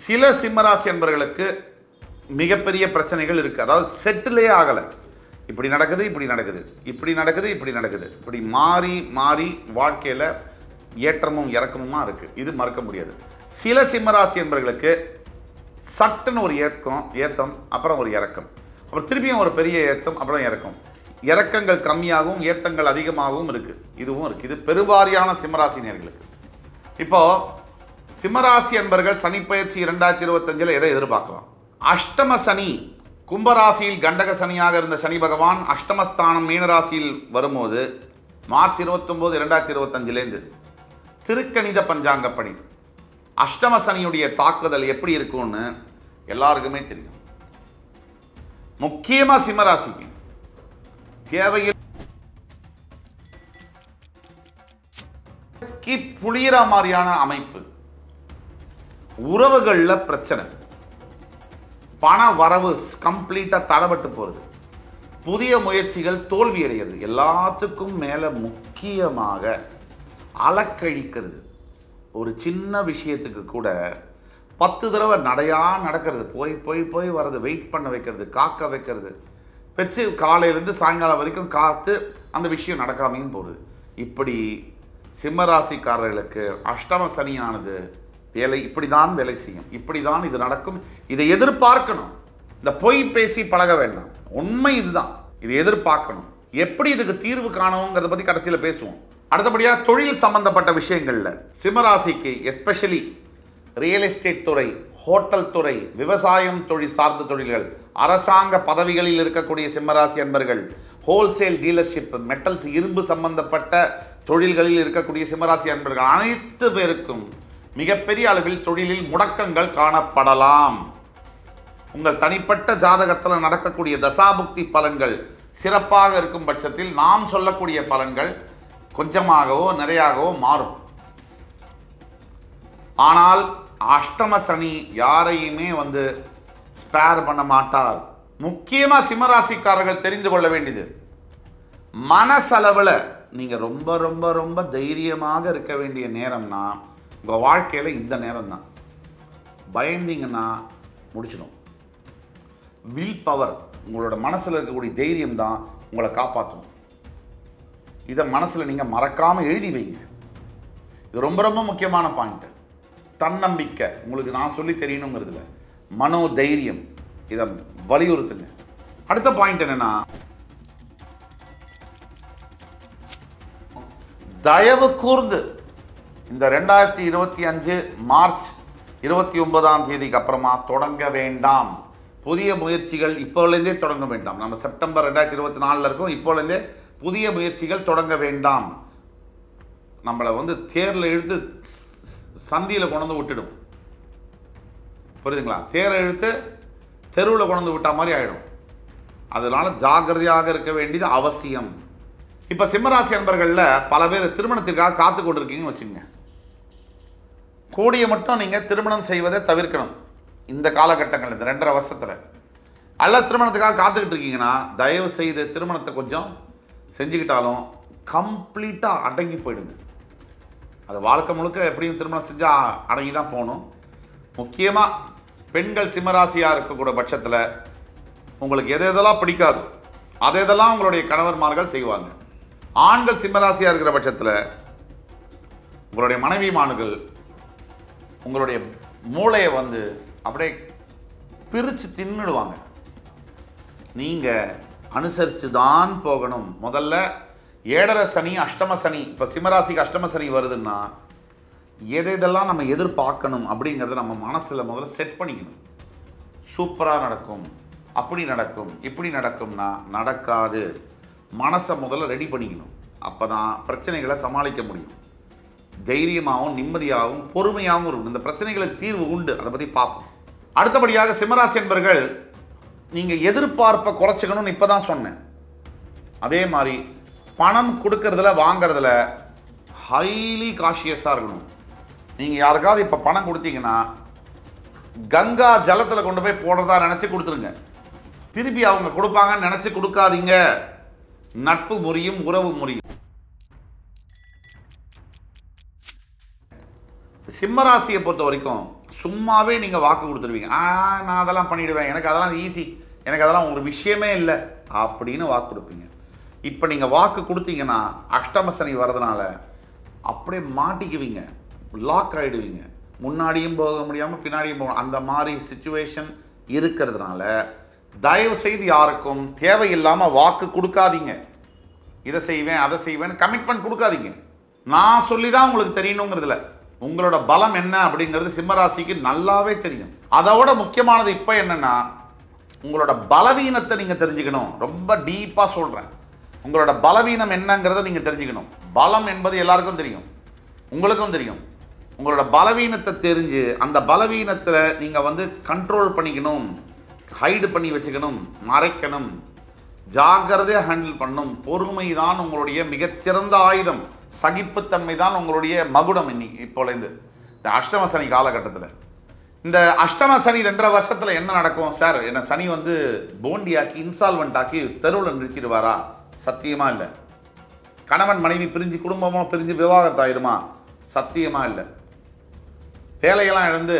சில சிம்மராசி என்பவர்களுக்கு மிகப்பெரிய பிரச்சனைகள் இருக்குது. அதாவது செட்டிலே ஆகலை. இப்படி நடக்குது, இப்படி நடக்குது, இப்படி நடக்குது, இப்படி நடக்குது, இப்படி மாறி மாறி வாழ்க்கையில் ஏற்றமும் இறக்கமுமா இருக்குது. இது மறக்க முடியாது. சில சிம்மராசி என்பவர்களுக்கு சட்டுன்னு ஒரு ஏத்தம் அப்புறம் ஒரு இறக்கம், அப்புறம் திருப்பியும் ஒரு பெரிய ஏத்தம் அப்புறம் இறக்கம். இறக்கங்கள் கம்மியாகவும் ஏத்தங்கள் அதிகமாகவும் இருக்கு. இதுவும் இருக்கு. இது பெருவாரியான சிம்மராசினியர்களுக்கு. இப்போ சிம்மராசி அன்பர்கள் சனி பயிற்சி 2025 எதை எதிர்பார்க்கலாம்? அஷ்டம சனி, கும்பராசியில் கண்டக சனியாக இருந்த சனி பகவான் அஷ்டமஸ்தானம் மீனராசியில் வரும்போது மார்ச் 29, 2025 திருக்கணித பஞ்சாங்கப்படி அஷ்டம சனியுடைய தாக்குதல் எப்படி இருக்கும்னு எல்லாருக்குமே தெரியும். முக்கியமா சிம்மராசிக்கு தேவையில் புளியற மாதிரியான அமைப்பு, உறவுகள்ல பிரச்சனை, பண வரவு கம்ப்ளீட்டா தடபட்டு போறது, புதிய முயற்சிகள் தோல்வி அடைகிறது, எல்லாத்துக்கும் மேல முக்கியமாக அலக்கழிக்கிறது. ஒரு சின்ன விஷயத்துக்கு கூட 10 தடவை நடையா நடக்கிறது, போய் போய் போய் வர்றது, வெயிட் பண்ண வைக்கிறது, காக்க வைக்கிறது, வச்சு காலையிலேருந்து சாயங்காலம் வரைக்கும் காத்து அந்த விஷயம் நடக்காமையும் போகுது. இப்படி சிம்மராசிக்காரர்களுக்கு அஷ்டம சனியானது இப்படிதான் வேலை செய்யும், இப்படிதான் இது நடக்கும், இதை எதிர்பார்க்கணும். இந்த பொய் பேசி பழக வேண்டாம், உண்மை இதுதான், இதை எதிர்பார்க்கணும். எப்படி இதுக்கு தீர்வு காணணுங்கிறத பற்றி கடைசியில் பேசுவோம். அடுத்தபடியாக தொழில் சம்பந்தப்பட்ட விஷயங்களில் சிம்மராசிக்கு எஸ்பெஷலி ரியல் எஸ்டேட் துறை, ஹோட்டல் துறை, விவசாயம் தொழில் சார்ந்த தொழில்கள், அரசாங்க பதவிகளில் இருக்கக்கூடிய சிம்மராசி அன்பர்கள், ஹோல்சேல் டீலர்ஷிப், மெட்டல்ஸ் இரும்பு சம்பந்தப்பட்ட தொழில்களில் இருக்கக்கூடிய சிம்மராசி அன்பர்கள் அனைத்து பேருக்கும் மிகப்பெரிய அளவில் தொழிலில் முடக்கங்கள் காணப்படலாம். உங்கள் தனிப்பட்ட ஜாதகத்தில் நடக்கக்கூடிய தசாபுக்தி பலன்கள் சிறப்பாக இருக்கும் பட்சத்தில் நாம் சொல்லக்கூடிய பலன்கள் கொஞ்சமாகவோ நிறையாகவோ மாறும். ஆனால் அஷ்டம சனி யாரையுமே ஸ்பேர் பண்ண மாட்டார். முக்கியமாக சிம்மராசிக்காரர்கள் தெரிந்து கொள்ள வேண்டியது, மனசளவில் நீங்கள் ரொம்ப ரொம்ப ரொம்ப தைரியமாக இருக்க வேண்டிய நேரம்னா உங்கள் வாழ்க்கையில் இந்த நேரம் தான். பயந்தீங்கன்னா முடிச்சிடும். வில் பவர், உங்களோட மனசில் இருக்கக்கூடிய தைரியம் தான் உங்களை காப்பாற்றும். இதை மனசில் நீங்கள் மறக்காமல் எழுதி வைங்க. இது ரொம்ப ரொம்ப முக்கியமான பாயிண்ட். தன்னம்பிக்கை உங்களுக்கு நான் சொல்லி தெரியணுங்கிறதுல மனோ தைரியம், இதை வலியுறுத்துங்க. அடுத்த பாயிண்ட் என்னன்னா, தயவு கூர்ந்து இந்த 2025 மார்ச் 29ஆம் தேதிக்கு அப்புறமா தொடங்க வேண்டாம். புதிய முயற்சிகள் இப்போலேருந்தே தொடங்க வேண்டாம். நம்ம செப்டம்பர் 2024 இருக்கோம். இப்போலேருந்தே புதிய முயற்சிகள் தொடங்க வேண்டாம். நம்மளை தேரில் இழுத்து சந்தியில் கொண்டு விட்டுடும். புரியுதுங்களா? தேரை இழுத்து தெருவில் கொண்டு விட்டா மாதிரி ஆகிடும். அதனால ஜாக்கிரதையாக இருக்க வேண்டியது அவசியம். இப்போ சிம்மராசி அன்பர்களில் பல பேர் திருமணத்திற்காக காத்து கொண்டிருக்கீங்கன்னு வச்சுங்க. கூடிய மட்டும் நீங்கள் திருமணம் செய்வதை தவிர்க்கணும். இந்த காலகட்டங்கள், இந்த 2.5 வருஷத்தில் அல்ல திருமணத்துக்காக காத்துக்கிட்டு இருக்கீங்கன்னா தயவு செய்து திருமணத்தை கொஞ்சம் செஞ்சுக்கிட்டாலும் கம்ப்ளீட்டாக அடங்கி போயிடுங்க. அது வாழ்க்கை முழுக்க எப்படியும் திருமணம் செஞ்சால் அடங்கி தான் போகணும். முக்கியமாக பெண்கள் சிம்மராசியாக இருக்கக்கூடிய பட்சத்தில் உங்களுக்கு எதெல்லாம் பிடிக்காது அதெல்லாம் உங்களுடைய கணவர்மார்கள் செய்வாங்க. ஆண்கள் சிம்மராசியாக இருக்கிற பட்சத்தில் உங்களுடைய மனைவிமான்கள் உங்களுடைய மூளையை அப்படியே பிரித்து தின்னுடுவாங்க. நீங்கள் அனுசரித்து தான் போகணும். முதல்ல 7.5 சனி, அஷ்டம சனி, இப்போ சிம்மராசிக்கு அஷ்டம சனி வருதுன்னா எதெல்லாம் நம்ம எதிர்பார்க்கணும் அப்படிங்கிறத நம்ம மனசில் முதல்ல செட் பண்ணிக்கணும். சூப்பராக நடக்கும், அப்படி நடக்கும், இப்படி நடக்கும்னா நடக்காது. மனசை முதல்ல ரெடி பண்ணிக்கணும். அப்போ தான் பிரச்சனைகளை சமாளிக்க முடியும். தைரியமாகவும் நிம்மதியாகவும் பொறுமையாகவும் இருக்கும். இந்த பிரச்சனைகளுக்கு தீர்வு உண்டு, அதை பற்றி பார்ப்போம். அடுத்தபடியாக சிம்மராசி என்பர்கள் நீங்கள் எதிர்பார்ப்பை குறைச்சிக்கணும்னு இப்போ தான் சொன்னேன். அதே மாதிரி பணம் கொடுக்கறதுல வாங்கிறதுல ஹைலி காஷியஸாக இருக்கணும். நீங்கள் யாருக்காவது இப்போ பணம் கொடுத்தீங்கன்னா கங்கா ஜலத்தில் கொண்டு போய் போடுறதா நினச்சி கொடுத்துருங்க. திருப்பி அவங்க கொடுப்பாங்கன்னு நினச்சி கொடுக்காதீங்க. நட்பு முறியும், உறவு முறியும். சிம்மராசியை பொறுத்த வரைக்கும் சும்மாவே நீங்கள் வாக்கு கொடுத்துருவீங்க. நான் அதெல்லாம் பண்ணிவிடுவேன், எனக்கு அதெல்லாம் ஈஸி, எனக்கு அதெல்லாம் ஒரு விஷயமே இல்லை அப்படின்னு வாக்கு கொடுப்பீங்க. இப்போ நீங்கள் வாக்கு கொடுத்தீங்கன்னா அஷ்டம சனி வர்றதுனால அப்படியே மாட்டிக்குவீங்க, லாக் ஆகிடுவீங்க. முன்னாடியும் போக முடியாமல் பின்னாடியும் போக அந்த மாதிரி சிச்சுவேஷன் இருக்கிறதுனால தயவு செய்து யாருக்கும் தேவையில்லாமல் வாக்கு கொடுக்காதீங்க. இதை செய்வேன் அதை செய்வேன்னு கமிட்மெண்ட் கொடுக்காதீங்க. நான் சொல்லி தான் உங்களுக்கு தெரியணுங்கிறதுல உங்களோட பலம் என்ன அப்படிங்கிறது சிம்மராசிக்கு நல்லாவே தெரியும். அதோட முக்கியமானது இப்போ என்னன்னா, உங்களோட பலவீனத்தை நீங்கள் தெரிஞ்சுக்கணும். ரொம்ப டீப்பாக சொல்கிறேன். உங்களோட பலவீனம் என்னங்கிறத நீங்கள் தெரிஞ்சுக்கணும். பலம் என்பது எல்லாருக்கும் தெரியும், உங்களுக்கும் தெரியும். உங்களோட பலவீனத்தை தெரிஞ்சு அந்த பலவீனத்தில் நீங்கள் வந்து கண்ட்ரோல் பண்ணிக்கணும், ஹைடு பண்ணி வச்சுக்கணும், மறைக்கணும், ஜாக்கிரதையாக ஹேண்டில் பண்ணணும். பொறுமை தான் உங்களுடைய மிகச்சிறந்த ஆயுதம். சகிப்புத்தன்மை தான் உங்களுடைய மகுடம். இப்போலேருந்து இந்த அஷ்டம சனி காலகட்டத்தில், இந்த அஷ்டம சனி 2.5 வருஷத்தில் என்ன நடக்கும் சார்? என்ன சனி வந்து போண்டியாக்கி இன்சால்வெண்ட் ஆக்கி தெருவில் நிறுத்திடுவாரா? சத்தியமாக இல்லை. கணவன் மனைவி பிரிஞ்சு குடும்பமாக பிரிஞ்சு விவாகரத்தாயிருமா? சத்தியமாக இல்லை. வேலையெல்லாம் இழந்து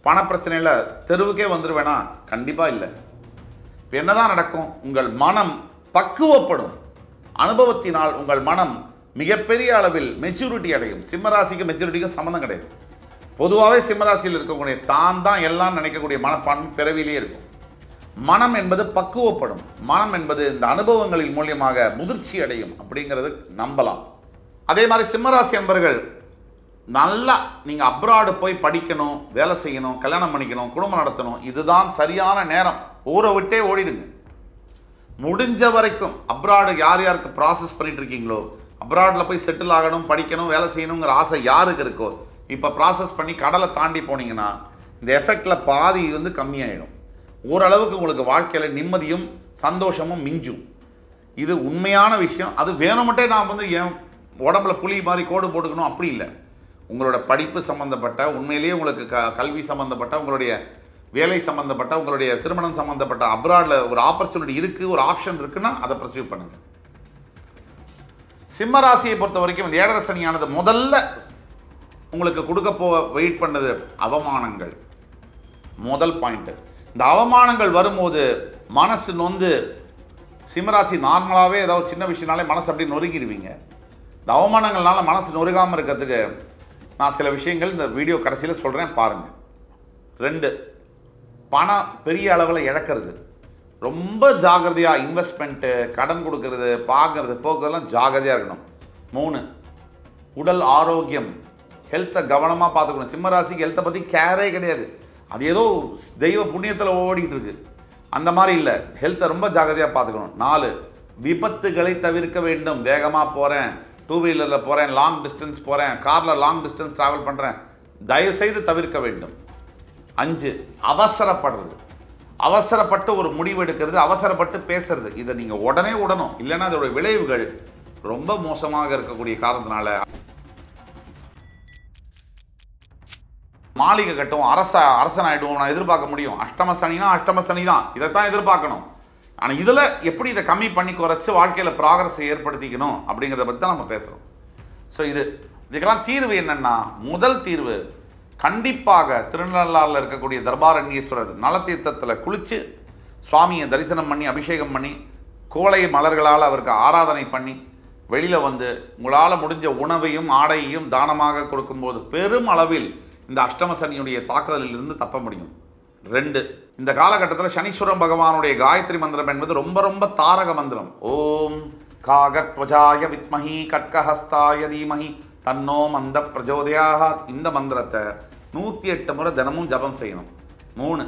பணப்பிரச்சனையில் தெருவுக்கே வந்துடுவேனா? கண்டிப்பாக இல்லை. இப்போ என்னதான் நடக்கும்? உங்கள் மனம் பக்குவப்படும். அனுபவத்தினால் உங்கள் மனம் மிகப்பெரிய அளவில் மெச்சூரிட்டி அடையும். சிம்மராசிக்கு மெச்சூரிட்டிக்கு சம்மந்தம் கிடையாது. பொதுவாகவே சிம்மராசியில் இருக்கக்கூடிய தான் எல்லாம் நினைக்கக்கூடிய மனப்பான்மை பிறவிலே இருக்கும். மனம் என்பது பக்குவப்படும். மனம் என்பது இந்த அனுபவங்களின் மூலியமாக முதிர்ச்சி அடையும் அப்படிங்கிறது நம்பலாம். அதே மாதிரி சிம்மராசி என்பர்கள் நல்லா நீங்கள் அப்ராடு போய் படிக்கணும், வேலை செய்யணும், கல்யாணம் பண்ணிக்கணும், குடும்பம் நடத்தணும். இதுதான் சரியான நேரம். ஊரை விட்டே ஓடிடுங்க. முடிஞ்ச வரைக்கும் அப்ராடு யார் யாருக்கு ப்ராசஸ் பண்ணிட்டு இருக்கீங்களோ, அப்ராடில் போய் செட்டில் ஆகணும், படிக்கணும், வேலை செய்யணுங்கிற ஆசை யாருக்கு இருக்கோ, இப்போ ப்ராசஸ் பண்ணி கடலை தாண்டி போனீங்கன்னா இந்த எஃபெக்டில் பாதி வந்து கம்மியாயிடும். ஓரளவுக்கு உங்களுக்கு வாழ்க்கையில் நிம்மதியும் சந்தோஷமும் மிஞ்சும். இது உண்மையான விஷயம். அது வேணுமட்டே நான் வந்து என் உடம்புல புலி மாதிரி கோடு போட்டுக்கணும் அப்படி இல்லை. உங்களோட படிப்பு சம்மந்தப்பட்ட, உண்மையிலேயே உங்களுக்கு கல்வி சம்மந்தப்பட்ட, உங்களுடைய வேலை சம்மந்தப்பட்ட, உங்களுடைய திருமணம் சம்மந்தப்பட்ட அப்ராடில் ஒரு ஆப்பர்ச்சுனிட்டி இருக்குது, ஒரு ஆப்ஷன் இருக்குன்னா அதை பர்சீவ் பண்ணுங்கள். சிம்மராசியை பொறுத்த வரைக்கும் இந்த 7.5 சனியானது முதல்ல உங்களுக்கு கொடுக்க வெயிட் பண்ணது அவமானங்கள். முதல் பாயிண்ட். இந்த அவமானங்கள் வரும்போது மனசு நொந்து, சிம்மராசி நார்மலாகவே ஏதாவது சின்ன விஷயம்னாலே மனசு அப்படி நொறுக்கிடுவீங்க. இந்த அவமானங்கள்னால மனசு நொறுகாமல் இருக்கிறதுக்கு நான் சில விஷயங்கள் இந்த வீடியோ கடைசியில் சொல்கிறேன், பாருங்கள். 2, பணம் பெரிய அளவில் இழக்கிறது. ரொம்ப ஜாகிரதையாக இன்வெஸ்ட்மெண்ட்டு, கடன் கொடுக்கறது, பார்க்கறது, போக்குறதெல்லாம் ஜாகிரதையாக இருக்கணும். 3, உடல் ஆரோக்கியம், ஹெல்த்தை கவனமாக பார்த்துக்கணும். சிம்மராசிக்கு ஹெல்த்தை பற்றி கேரே கிடையாது. அது ஏதோ தெய்வ புண்ணியத்தில் ஓடிட்டு இருக்கு, அந்த மாதிரி இல்லை. ஹெல்த்தை ரொம்ப ஜாகிரதையாக பார்த்துக்கணும். 4, விபத்துகளை தவிர்க்க வேண்டும். வேகமாக போகிறேன், 2 வீலரில் போகிறேன், லாங் டிஸ்டன்ஸ் போகிறேன், காரில் லாங் டிஸ்டன்ஸ் ட்ராவல் பண்ணுறேன், தயவுசெய்து தவிர்க்க வேண்டும். 5, அவசரப்படுறது. அவசரப்பட்டு ஒரு முடிவு எடுக்கிறது, அவசரப்பட்டு பேசுறது. இதை நீங்கள் உடனே விடணும், இல்லைன்னா அதோட விளைவுகள் ரொம்ப மோசமாக இருக்கக்கூடிய காரணத்தினால மாளிகை கட்டும், அரசன் ஆகிடுவோம் நான் எதிர்பார்க்க முடியும். அஷ்டம சனினா அஷ்டம சனி தான், இதைத்தான் எதிர்பார்க்கணும். ஆனால் இதில் எப்படி இதை கம்மி பண்ணி குறைச்சி வாழ்க்கையில் ப்ராக்ரஸை ஏற்படுத்திக்கணும் அப்படிங்கிறத பற்றி தான் நம்ம பேசுகிறோம். ஸோ இதுக்கெல்லாம் தீர்வு என்னென்னா, முதல் தீர்வு கண்டிப்பாக திருநள்ளாறில் இருக்கக்கூடிய தர்பாரண்யேஸ்வரர் நலத்தீர்த்தத்தில் குளித்து சுவாமியை தரிசனம் பண்ணி அபிஷேகம் பண்ணி கோலை மலர்களால் அவருக்கு ஆராதனை பண்ணி வெளியில் வந்து உங்களால் முடிஞ்ச உணவையும் ஆடையையும் தானமாக கொடுக்கும்போது பெரும் அளவில் இந்த அஷ்டம சனியுடைய தாக்குதலிலிருந்து தப்ப முடியும். 2, இந்த காலகட்டத்தில் சனீஸ்வரன் பகவானுடைய காயத்ரி மந்திரம் என்பது ரொம்ப ரொம்ப தாரக மந்திரம். ஓம் காகத்வஜாய வித்மஹி கட்கஹஸ்தாய தீமஹி தன்னோ மந்த பிரஜோதயாக. இந்த மந்திரத்தை 108 முறை தினமும் ஜபம் செய்யணும். 3,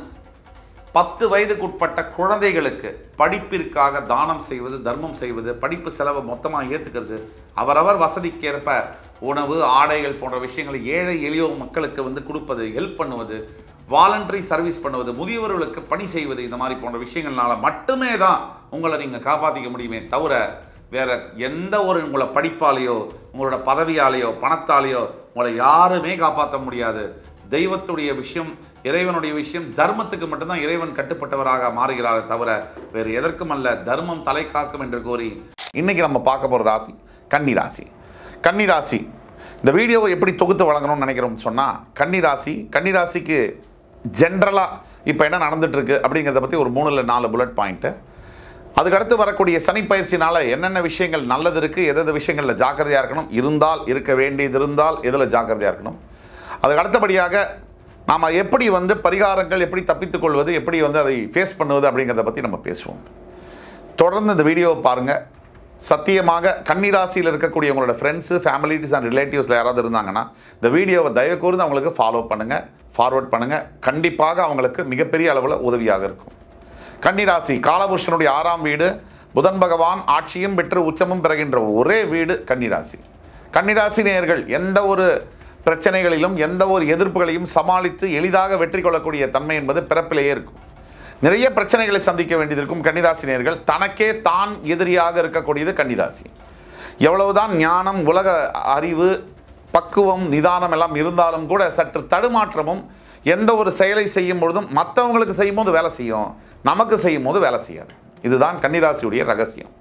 10 வயதுக்குட்பட்ட குழந்தைகளுக்கு படிப்பிற்காக தானம் செய்வது, தர்மம் செய்வது, படிப்பு செலவை மொத்தமாக ஏற்றுக்கிறது, அவரவர் வசதிக்கேற்ப உணவு ஆடைகள் போன்ற விஷயங்களை ஏழை எளியோர் மக்களுக்கு வந்து கொடுப்பது, ஹெல்ப் பண்ணுவது, வாலண்டரி சர்வீஸ் பண்ணுவது, முதியவர்களுக்கு பணி செய்வது, இந்த மாதிரி போன்ற விஷயங்கள்னால மட்டுமே தான் உங்களை நீங்கள் காப்பாற்றிக்க முடியுமே தவிர வேற எந்த ஒரு உங்களை படிப்பாலேயோ உங்களோட பதவியாலேயோ பணத்தாலேயோ உங்களை யாருமே காப்பாற்ற முடியாது. தெய்வத்துடைய விஷயம், இறைவனுடைய விஷயம், தர்மத்துக்கு மட்டும்தான் இறைவன் கட்டுப்பட்டவராக மாறுகிறாரே தவிர வேறு எதற்கும் அல்ல. தர்மம் தலை காக்கும் என்று கூறி இன்னைக்கு நம்ம பார்க்க போகிற ராசி கன்னிராசி. கன்னிராசி இந்த வீடியோவை எப்படி தொகுத்து வழங்கணும்னு நினைக்கிறோம்னு சொன்னால், கன்னிராசிக்கு ஜென்ரலாக இப்போ என்ன நடந்துகிட்ருக்கு அப்படிங்கிறத பற்றி ஒரு 3 இல்லை 4 புல்லட் பாயிண்ட்டு. அதுக்கடுத்து வரக்கூடிய சனி பயிற்சினால் என்னென்ன விஷயங்கள் நல்லது இருக்குது, எந்தெந்த விஷயங்களில் ஜாக்கிரதையாக இருக்கணும், இருக்க வேண்டியது இருந்தால் எதில் ஜாக்கிரதையாக இருக்கணும். அதுக்கு அடுத்தபடியாக நாம் எப்படி வந்து பரிகாரங்கள் எப்படி தப்பித்துக் கொள்வது, எப்படி வந்து அதை ஃபேஸ் பண்ணுவது அப்படிங்கிறத பற்றி நம்ம பேசுவோம். தொடர்ந்து இந்த வீடியோவை பாருங்கள். சத்தியமாக கன்னிராசியில் இருக்கக்கூடிய உங்களோட ஃப்ரெண்ட்ஸு, ஃபேமிலிஸ் அண்ட் ரிலேட்டிவ்ஸில் யாராவது இருந்தாங்கன்னா இந்த வீடியோவை தயவு கூர்ந்து அவங்களுக்கு ஃபாலோ பண்ணுங்கள், ஃபார்வர்ட் பண்ணுங்கள். கண்டிப்பாக அவங்களுக்கு மிகப்பெரிய அளவில் உதவியாக இருக்கும். கன்னிராசி காலபுருஷனுடைய 6ஆம் வீடு, புதன் பகவான் ஆட்சியும் பெற்று உச்சமும் பெறுகின்ற ஒரே வீடு கன்னிராசி. கன்னிராசி நேயர்கள் எந்த ஒரு பிரச்சனைகளிலும் எந்த ஒரு எதிர்ப்புகளையும் சமாளித்து எளிதாக வெற்றி கொள்ளக்கூடிய தன்மை என்பது பிறப்பிலேயே இருக்கும். நிறைய பிரச்சனைகளை சந்திக்க வேண்டியது இருக்கும். கன்னிராசி நேயர்கள் தனக்கே தான் எதிரியாக இருக்கக்கூடியது கன்னிராசி. எவ்வளவுதான் ஞானம், உலக அறிவு, பக்குவம், நிதானம் எல்லாம் இருந்தாலும் கூட சற்று தடுமாற்றமும் எந்த ஒரு செயலை செய்யும் பொழுதும் மற்றவங்களுக்கு செய்யும் போது வேலை செய்யும், நமக்கு செய்யும் போது வேலை செய்யாது. இதுதான் கன்னிராசியுடைய ரகசியம்.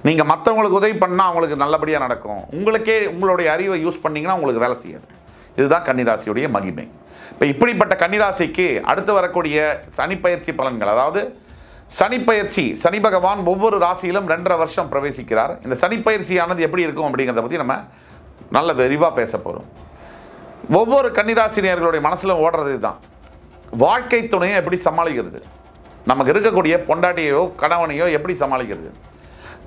நீங்கள் மற்றவங்களுக்கு உதவி பண்ணால் அவங்களுக்கு நல்லபடியாக நடக்கும், உங்களுக்கே உங்களுடைய அறிவை யூஸ் பண்ணிங்கன்னா உங்களுக்கு வேலை செய்யாது. இதுதான் கன்னிராசியுடைய மகிமை. இப்போ இப்படிப்பட்ட கன்னிராசிக்கு அடுத்து வரக்கூடிய சனிப்பெயர்ச்சி பலன்கள், அதாவது சனிப்பெயர்ச்சி, சனி பகவான் ஒவ்வொரு ராசியிலும் 2.5 வருஷம் பிரவேசிக்கிறார். இந்த சனிப்பெயர்ச்சியானது எப்படி இருக்கும் அப்படிங்கிறத பற்றி நம்ம நல்ல விரிவாக பேச போகிறோம். ஒவ்வொரு கன்னிராசினியர்களுடைய மனசில் ஓடுறது தான் வாழ்க்கை துணையை எப்படி சமாளிக்கிறது, நமக்கு இருக்கக்கூடிய பொண்டாட்டியோ கணவனையோ எப்படி சமாளிக்கிறது.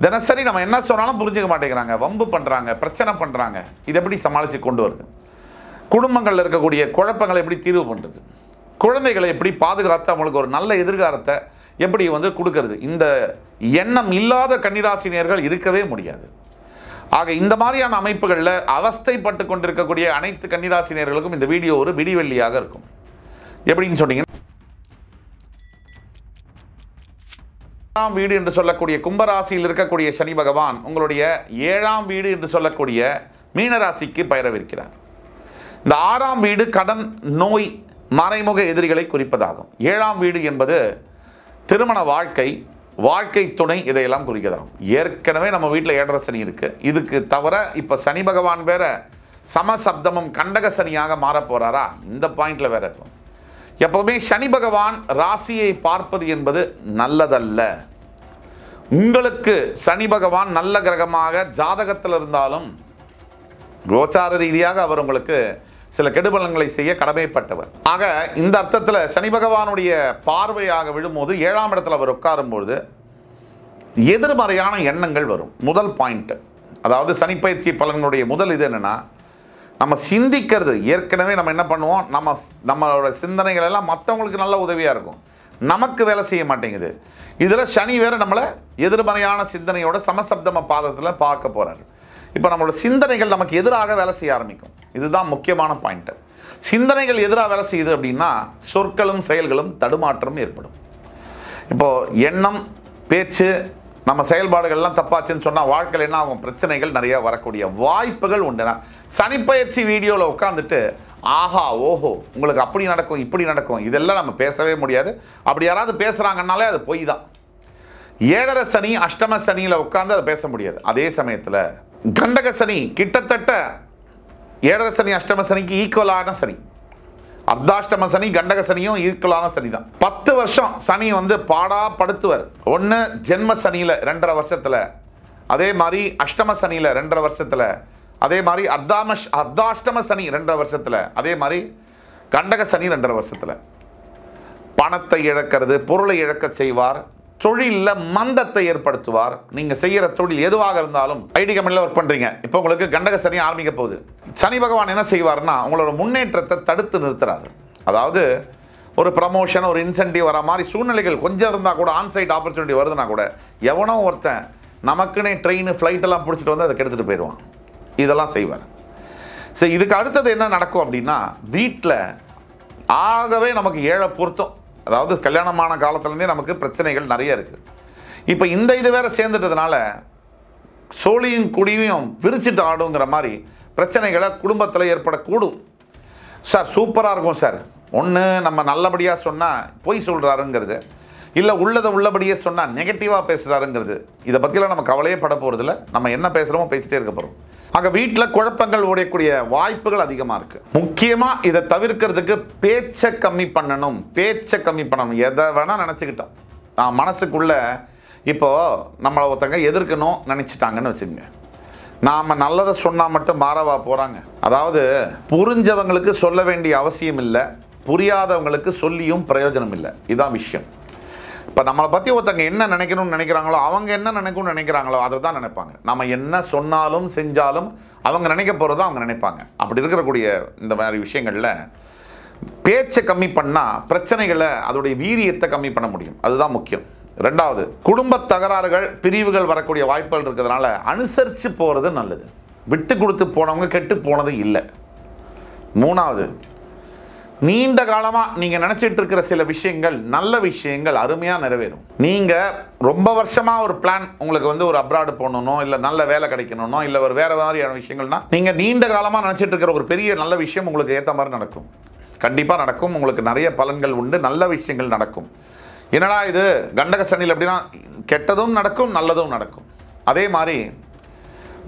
தினசரி நம்ம என்ன சொன்னாலும் புரிஞ்சுக்க மாட்டேங்கிறாங்க, வம்பு பண்ணுறாங்க, பிரச்சனை பண்ணுறாங்க. இதை எப்படி சமாளித்து கொண்டு வருது, குடும்பங்களில் இருக்கக்கூடிய குழப்பங்களை எப்படி தீர்வு பண்ணுறது, குழந்தைகளை எப்படி பாதுகாத்து அவங்களுக்கு ஒரு நல்ல எதிர்காலத்தை எப்படி வந்து கொடுக்கறது. இந்த எண்ணம் இல்லாத கன்னிராசினியர்கள் இருக்கவே முடியாது. ஆக இந்த மாதிரியான அமைப்புகளில் அவஸ்தைப்பட்டு கொண்டிருக்கக்கூடிய அனைத்து கன்னிராசினியர்களுக்கும் இந்த வீடியோ ஒரு விடிவெள்ளியாக இருக்கும். எப்படின்னு சொன்னீங்கன்னா, வீடு என்று சொல்லக்கூடிய கும்பராசியில் இருக்கக்கூடிய சனி பகவான் உங்களுடைய 7ஆம் வீடு என்று சொல்லக்கூடிய மீனராசிக்கு பயிரவிருக்கிறார். இந்த 6ஆம் வீடு கடன், நோய், மறைமுக எதிரிகளை குறிப்பதாகும். 7ஆம் வீடு என்பது திருமண வாழ்க்கை, வாழ்க்கை துணை, இதையெல்லாம் குறிக்கதாகும். ஏற்கனவே நம்ம வீட்டில் 7.5 சனி இருக்குது. இதுக்கு தவிர இப்போ சனி பகவான் வேற சமசப்தமும் கண்டக சனியாக மாறப் போகிறாரா, இந்த பாயிண்டில் வேற இருக்கும். எப்போவுமே சனி பகவான் ராசியை பார்ப்பது என்பது நல்லதல்ல. உங்களுக்கு சனி பகவான் நல்ல கிரகமாக ஜாதகத்தில் இருந்தாலும் கோச்சார ரீதியாக அவர் உங்களுக்கு சில கெடுபலன்களை செய்ய கடமைப்பட்டவர். ஆக இந்த அர்த்தத்தில் சனி பகவானுடைய பார்வையாக விழும்போது 7ஆம் இடத்துல அவர் உட்காரும்போது எதிர்மறையான எண்ணங்கள் வரும். முதல் பாயிண்ட், அதாவது சனிப்பயிற்சி பலன்களுடைய முதல் இது என்னென்னா, நம்ம சிந்திக்கிறது. ஏற்கனவே நம்ம என்ன பண்ணுவோம், நம்மளோட சிந்தனைகள் எல்லாம் மற்றவங்களுக்கு நல்ல உதவியாக இருக்கும், நமக்கு வேலை செய்ய மாட்டேங்குது. இதில் சனி வேறு நம்மளை எதிர்மறையான சிந்தனையோட சமசப்தம பாதத்தில் பார்க்க போகிறாரு. இப்போ நம்மளோட சிந்தனைகள் நமக்கு எதிராக வேலை செய்ய ஆரம்பிக்கும். இதுதான் முக்கியமான பாயிண்ட்டு. சிந்தனைகள் எதிராக வேலை செய்யுது அப்படின்னா சொற்களும் செயல்களும் தடுமாற்றம் ஏற்படும். இப்போது எண்ணம், பேச்சு, நம்ம செயல்பாடுகள்லாம் தப்பாச்சுன்னு சொன்னால் வாழ்க்கையில் என்ன ஆகும், பிரச்சனைகள் நிறைய வரக்கூடிய வாய்ப்புகள் உண்டுனா. சனிப்பெயர்ச்சி வீடியோவில் உட்காந்துட்டு ஆஹா ஓஹோ உங்களுக்கு அப்படி நடக்கும் இப்படி நடக்கும் இதெல்லாம் நம்ம பேசவே முடியாது. அப்படி யாராவது பேசுகிறாங்கன்னாலே அது பொய் தான். 7.5 சனி, அஷ்டம சனியில் உட்காந்து அதை பேச முடியாது. அதே சமயத்தில் கண்டக சனி கிட்டத்தட்ட 7.5 சனி அஷ்டம சனிக்கு ஈக்குவலான சனி. அர்த்தாஷ்டம சனி கண்டக சனியும் ஈக்குவலான சனி தான். 10 வருஷம் சனி வந்து பாடா படுத்துவர். ஒன்று ஜென்ம சனியில் 2.5 வருஷத்தில், அதே மாதிரி அஷ்டம சனியில் 2.5 வருஷத்தில், அதே மாதிரி அர்த்தாஷ்டம சனி 2.5 வருஷத்தில், அதே மாதிரி கண்டக சனி 2.5 வருஷத்தில். பணத்தை இழக்கிறது, பொருளை இழக்க செய்வார், தொழிலில் மந்தத்தை ஏற்படுத்துவார். நீங்கள் செய்கிற தொழில் எதுவாக இருந்தாலும், ஐடி கம்பெனியில் ஒர்க் பண்ணுறீங்க, இப்போ உங்களுக்கு கண்டக சனி ஆரம்பிக்க போகுது. சனி பகவான் என்ன செய்வார்னா உங்களோட முன்னேற்றத்தை தடுத்து நிறுத்துறாரு. அதாவது ஒரு ப்ரமோஷன், ஒரு இன்சென்டிவ் வர மாதிரி சூழ்நிலைகள் கொஞ்சம் இருந்தால் கூட, ஆன்சைட் ஆப்பர்ச்சுனிட்டி வருதுன்னா கூட, எவனோ ஒருத்தன் நமக்குன்னே ட்ரெயின், ஃப்ளைட்டெல்லாம் பிடிச்சிட்டு வந்து அதை கெடுத்துட்டு போயிடுவான். இதெல்லாம் செய்வார். சரி, இதுக்கு அடுத்தது என்ன நடக்கும் அப்படின்னா, வீட்டில் ஆகவே நமக்கு ஏழை பொருத்தம். அதாவது கல்யாணமான காலத்துலேருந்தே நமக்கு பிரச்சனைகள் நிறைய இருக்குது. இப்போ இந்த இது வேறு சேர்ந்துட்டதுனால சோழியும் குடியும் விரிச்சிட்டு ஆடுங்கிற மாதிரி பிரச்சனைகளை குடும்பத்தில் ஏற்படக்கூடும். சார் சூப்பராக இருக்கும் சார், ஒன்று நம்ம நல்லபடியாக சொன்னால் பொய் சொல்கிறாருங்கிறது, இல்லை உள்ளதை உள்ளபடியே சொன்னால் நெகட்டிவாக பேசுகிறாருங்கிறது. இதை பற்றிலாம் நம்ம கவலையே பட போகிறதில்ல. நம்ம என்ன பேசுகிறோமோ பேசிட்டே இருக்க போகிறோம். ஆக வீட்டில் குழப்பங்கள் ஓடக்கூடிய வாய்ப்புகள் அதிகமாக இருக்குது. முக்கியமாக இதை தவிர்க்கிறதுக்கு பேச்சை கம்மி பண்ணணும். எதை வேணால் நினச்சிக்கிட்டோம். மனசுக்குள்ள இப்போது நம்மளை ஒருத்தங்க எதிர்க்கணும் நினச்சிட்டாங்கன்னு வச்சுக்கோங்க. நாம் நல்லதை சொன்னால் மட்டும் மாறவா போகிறாங்க? அதாவது புரிஞ்சவங்களுக்கு சொல்ல வேண்டிய அவசியம் இல்லை, புரியாதவங்களுக்கு சொல்லியும் பிரயோஜனம் இல்லை. இதுதான் விஷயம். இப்போ நம்மளை பற்றி ஒருத்தங்க என்ன நினைக்கணும்னு நினைக்கிறாங்களோ, அவங்க என்ன நினைக்கணும்னு நினைக்கிறாங்களோ அதை தான் நினைப்பாங்க. நம்ம என்ன சொன்னாலும் செஞ்சாலும் அவங்க நினைக்க போகிறத அவங்க நினைப்பாங்க. அப்படி இருக்கக்கூடிய இந்த மாதிரி விஷயங்களில் பேச்சை கம்மி பண்ணால் பிரச்சனைகளை, அதோடைய வீரியத்தை கம்மி பண்ண முடியும். அதுதான் முக்கியம். ரெண்டாவது, குடும்ப தகராறுகள், பிரிவுகள் வரக்கூடிய வாய்ப்புகள் இருக்கிறதுனால அனுசரித்து போகிறது நல்லது. விட்டு கொடுத்து போனவங்க கெட்டு போனது இல்லை. மூணாவது, நீண்ட காலமாக நீங்கள் நினச்சிட்டு இருக்கிற சில விஷயங்கள், நல்ல விஷயங்கள் அருமையாக நிறைவேறும். நீங்கள் ரொம்ப வருஷமாக ஒரு பிளான், உங்களுக்கு ஒரு அப்ராடு போகணுன்னோ, இல்லை நல்ல வேலை கிடைக்கணுன்னோ, இல்லை ஒரு வேறு மாதிரியான விஷயங்கள்னா, நீங்கள் நீண்ட காலமாக நினச்சிட்டு இருக்கிற ஒரு பெரிய நல்ல விஷயம் உங்களுக்கு ஏற்ற மாதிரி நடக்கும். கண்டிப்பாக நடக்கும். உங்களுக்கு நிறைய பலன்கள் உண்டு, நல்ல விஷயங்கள் நடக்கும். என்னடா இது கண்டக சனியில் அப்படின்னா, கெட்டதும் நடக்கும், நல்லதும் நடக்கும். அதே மாதிரி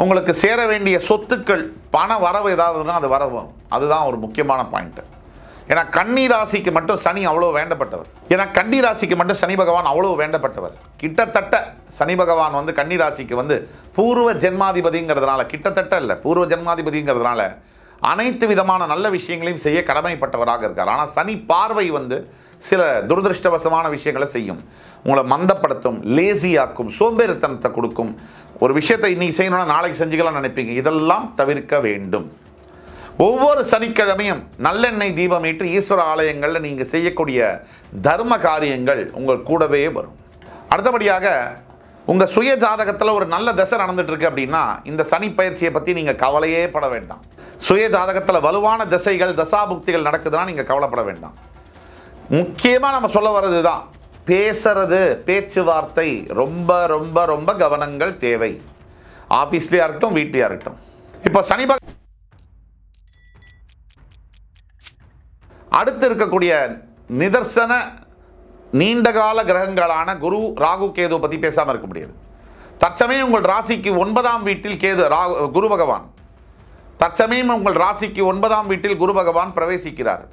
உங்களுக்கு சேர வேண்டிய சொத்துக்கள், பண வரவு ஏதாவதுன்னா அது வரவும். அதுதான் ஒரு முக்கியமான பாயிண்ட்டு. ஏன்னா கன்னி ராசிக்கு மட்டும் சனி அவ்வளோ வேண்டப்பட்டவர். ஏன்னா கன்னி ராசிக்கு மட்டும் சனி பகவான் அவ்வளோ வேண்டப்பட்டவர். கிட்டத்தட்ட சனி பகவான் கன்னி ராசிக்கு பூர்வ ஜென்மாதிபதிங்கிறதுனால, கிட்டத்தட்ட இல்லை, பூர்வ ஜென்மாதிபதிங்கிறதுனால அனைத்து விதமான நல்ல விஷயங்களையும் செய்ய கடமைப்பட்டவராக இருக்கார். ஆனால் சனி பார்வை சில துரதிருஷ்டவசமான விஷயங்களை செய்யும். உங்களை மந்தப்படுத்தும், லேசியாக்கும், சோம்பேறித்தனத்தை கொடுக்கும். ஒரு விஷயத்தை இன்னைக்கு செய்யணும்னா நாளைக்கு செஞ்சுக்கலாம் நினைப்பீங்க. இதெல்லாம் தவிர்க்க வேண்டும். ஒவ்வொரு சனிக்கிழமையும் நல்லெண்ணெய் தீபம் ஏற்றி ஈஸ்வர ஆலயங்களில் நீங்கள் செய்யக்கூடிய தர்ம காரியங்கள் உங்கள் கூடவே வரும். அடுத்தபடியாக, உங்கள் சுய ஜாதகத்தில் ஒரு நல்ல தசை நடந்துட்டு இருக்கு அப்படின்னா இந்த சனி பயிற்சியை பற்றி நீங்கள் கவலையே பட வேண்டாம். சுய ஜாதகத்தில் வலுவான திசைகள், தசாபுக்திகள் நடக்குதுன்னா நீங்கள் கவலைப்பட வேண்டாம். முக்கியமாக நம்ம சொல்ல வர்றது தான், பேசுறது, பேச்சுவார்த்தை ரொம்ப ரொம்ப ரொம்ப கவனங்கள் தேவை. ஆஃபீஸ்லேயா இருக்கட்டும், வீட்லையா இருக்கட்டும். இப்போ சனி அடுத்து இருக்கக்கூடிய நிதர்சன நீண்டகால கிரகங்களான குரு, ராகு, கேது பற்றி பேசாமல் இருக்க முடியாது. தற்சமயம் உங்கள் ராசிக்கு 9ஆம் வீட்டில் குரு பகவான், தற்சமயம் உங்கள் ராசிக்கு 9ஆம் வீட்டில் குரு பகவான் பிரவேசிக்கிறார்.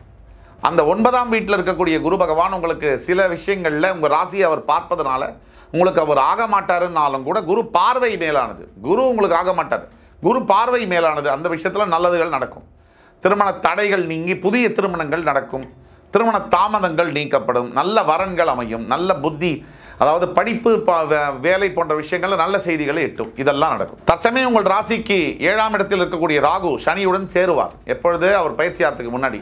அந்த 9ஆம் வீட்டில் இருக்கக்கூடிய குரு பகவான் உங்களுக்கு சில விஷயங்களில் உங்கள் ராசியை அவர் பார்ப்பதனால உங்களுக்கு அவர் ஆக மாட்டாருன்னாலும் கூட குரு பார்வை மேலானது. குரு உங்களுக்கு ஆக மாட்டார், குரு பார்வை மேலானது. அந்த விஷயத்தில் நல்லதுகள் நடக்கும். திருமண தடைகள் நீங்கி புதிய திருமணங்கள் நடக்கும். திருமண தாமதங்கள் நீக்கப்படும். நல்ல வரன்கள் அமையும். நல்ல புத்தி, அதாவது படிப்பு, வேலை போன்ற விஷயங்கள் நல்ல செய்திகளை எட்டும். இதெல்லாம் நடக்கும். தற்சமயம் உங்கள் ராசிக்கு 7ஆம் இடத்தில் இருக்கக்கூடிய ராகு சனியுடன் சேருவார். எப்பொழுது? அவர் பயிற்சியாகிறதுக்கு முன்னாடி.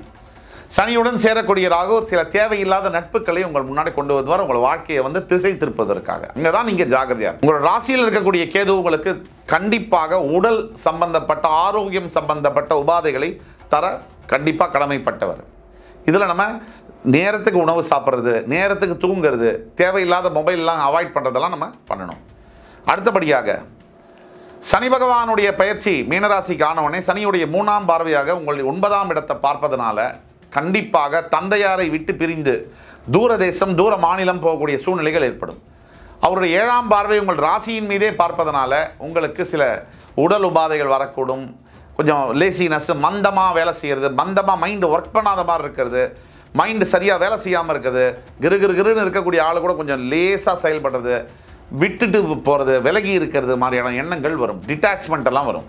சனியுடன் சேரக்கூடிய ராகு சில தேவையில்லாத நட்புகளை உங்கள் முன்னாடி கொண்டு வருவார், உங்கள் வாழ்க்கையை திசை திருப்பதற்காக. அங்கே தான் நீங்கள் ஜாகிரதையாக. உங்கள் ராசியில் இருக்கக்கூடிய கேது உங்களுக்கு கண்டிப்பாக உடல் சம்பந்தப்பட்ட, ஆரோக்கியம் சம்பந்தப்பட்ட உபாதைகளை தர கண்டிப்பாக கடமைப்பட்டவர். இதில் நம்ம நேரத்துக்கு உணவு சாப்பிட்றது, நேரத்துக்கு தூங்குறது, தேவையில்லாத மொபைல்லாம் அவாய்ட் பண்ணுறதெல்லாம் நம்ம பண்ணணும். அடுத்தபடியாக சனி பகவானுடைய பயிற்சி மீனராசிக்கு ஆனவுடனே சனியுடைய 3ஆம் பார்வையாக உங்களுடைய 9ஆம் இடத்தை பார்ப்பதனால கண்டிப்பாக தந்தையாரை விட்டு பிரிந்து தூர தேசம், தூர மாநிலம் போகக்கூடிய சூழ்நிலைகள் ஏற்படும். அவருடைய 7ஆம் பார்வை உங்கள் ராசியின் மீதே பார்ப்பதனால உங்களுக்கு சில உடல் உபாதைகள் வரக்கூடும். கொஞ்சம் லேசினஸ், மந்தமாக வேலை செய்கிறது, மந்தமாக மைண்டு ஒர்க் பண்ணாத மாதிரி இருக்கிறது, மைண்டு சரியாக வேலை செய்யாமல் இருக்குது, கிருன்னு இருக்கக்கூடிய ஆள் கூட கொஞ்சம் லேசாக செயல்படுறது, விட்டுட்டு போகிறது, விலகி இருக்கிறது மாதிரியான எண்ணங்கள் வரும். டிட்டாச்மெண்ட் எல்லாம் வரும்.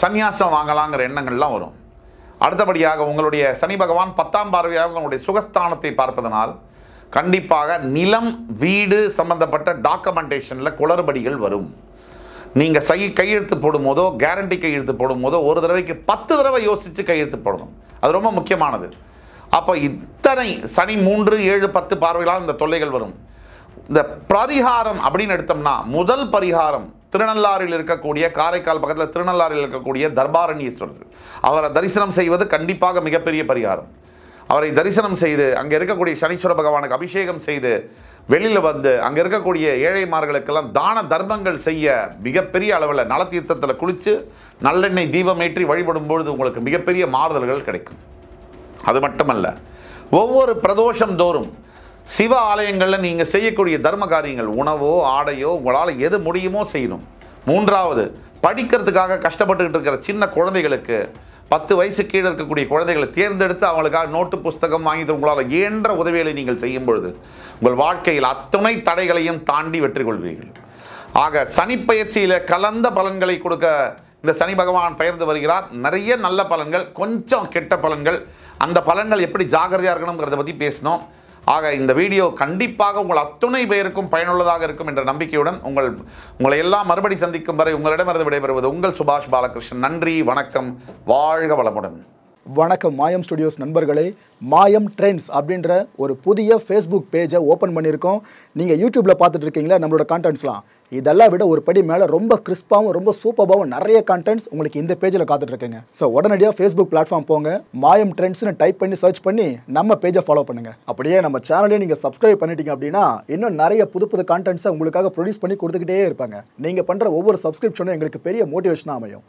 சந்நியாசம் வாங்கலாங்கிற எண்ணங்கள்லாம் வரும். அடுத்தபடியாக உங்களுடைய சனி பகவான் 10ஆம் பார்வையாக உங்களுடைய சுகஸ்தானத்தை பார்ப்பதனால் கண்டிப்பாக நிலம், வீடு சம்பந்தப்பட்ட டாக்குமெண்டேஷனில் குளறுபடிகள் வரும். நீங்கள் கையெழுத்து போடும் போதோ, கேரண்டி கையெழுத்து போடும் போதோ ஒரு தடவைக்கு 10 தடவை யோசித்து கையெழுத்து போடணும். அது ரொம்ப முக்கியமானது. அப்போ இத்தனை சனி 3, 7, 10 பார்வைகளால் இந்த தொல்லைகள் வரும். இந்த பரிகாரம் அப்படின்னு எடுத்தோம்னா, முதல் பரிகாரம் திருநள்ளாறில் இருக்கக்கூடிய, காரைக்கால் பக்கத்தில் திருநள்ளாறில் இருக்கக்கூடிய தர்பாரண்யேஸ்வரர், அவரை தரிசனம் செய்வது கண்டிப்பாக மிகப்பெரிய பரிகாரம். அவரை தரிசனம் செய்து அங்கே இருக்கக்கூடிய சனீஸ்வர பகவானுக்கு அபிஷேகம் செய்து வெளியில் அங்கே இருக்கக்கூடிய ஏழைமார்களுக்கெல்லாம் தான தர்மங்கள் செய்ய மிகப்பெரிய அளவில் நலத்தீர்த்தத்தில் குளித்து நல்லெண்ணெய் தீபம் ஏற்றி வழிபடும் பொழுது உங்களுக்கு மிகப்பெரிய மாறுதல்கள் கிடைக்கும். அது மட்டுமல்ல, ஒவ்வொரு பிரதோஷம் தோறும் சிவ ஆலயங்களில் நீங்கள் செய்யக்கூடிய தர்ம காரியங்கள், உணவோ ஆடையோ உங்களால் எது முடியுமோ செய்யணும். 3வது, படிக்கிறதுக்காக கஷ்டப்பட்டுக்கிட்டு இருக்கிற சின்ன குழந்தைகளுக்கு 10 வயசு கீழே இருக்கக்கூடிய குழந்தைகளை தேர்ந்தெடுத்து அவங்களுக்காக நோட்டு புஸ்தகம் வாங்கி உங்களால் இயன்ற உதவிகளை நீங்கள் செய்யும் பொழுது உங்கள் வாழ்க்கையில் அத்துணை தடைகளையும் தாண்டி வெற்றி கொள்வீர்கள். ஆக சனிப்பயிற்சியில் கலந்த பலன்களை கொடுக்க இந்த சனி பகவான் பெயர்ந்து வருகிறார். நிறைய நல்ல பலன்கள், கொஞ்சம் கெட்ட பலன்கள். அந்த பலன்கள் எப்படி ஜாகிரதையாக இருக்கணுங்கிறத பற்றி பேசினோம். ஆக இந்த வீடியோ கண்டிப்பாக உங்கள் அத்துணை பேருக்கும் பயனுள்ளதாக இருக்கும் என்ற நம்பிக்கையுடன் உங்களை எல்லாம் மறுபடி சந்திக்கும் வரை உங்களிடமிருந்து விடைபெறுவது உங்கள் சுபாஷ் பாலகிருஷ்ணன். நன்றி, வணக்கம், வாழ்க வளமுடன். வணக்கம் மாயம் ஸ்டுடியோஸ் நண்பர்களே. மாயம் ட்ரெண்ட்ஸ் அப்படின்ற ஒரு புதிய ஃபேஸ்புக் பேஜை ஓப்பன் பண்ணியிருக்கோம். நீங்கள் யூடியூப்பில் பார்த்துட்டு இருக்கீங்களா நம்மளோட கான்டென்ட்ஸ்லாம். இதெல்லாம் விட ஒரு படி மேலே ரொம்ப கிறிஸ்பாகவும் ரொம்ப சூப்பராகவும் நிறைய கான்டென்ட்ஸ் உங்களுக்கு இந்த பேஜில் காத்துட்ருக்குங்க. ஸோ உடனடியாக ஃபேஸ்புக் பிளாட்ஃபார்ம் போங்க, மாயம் ட்ரெண்ட்ஸ்னு டைப் பண்ணி சர்ச் பண்ணி நம்ம பேஜை ஃபாலோ பண்ணுங்கள். அப்படியே நம்ம சேனலையும் நீங்கள் சப்ஸ்கிரைப் பண்ணிட்டீங்க அப்படின்னா இன்னும் நிறைய புது புது கான்டென்ட்ஸை உங்களுக்காக ப்ரொடியூஸ் பண்ணி கொடுத்துக்கிட்டே இருப்பாங்க. நீங்கள் பண்ணுற ஒவ்வொரு சப்ஸ்கிரிப்ஷனும் எங்களுக்கு பெரிய மோட்டிவேஷனாக அமையும்.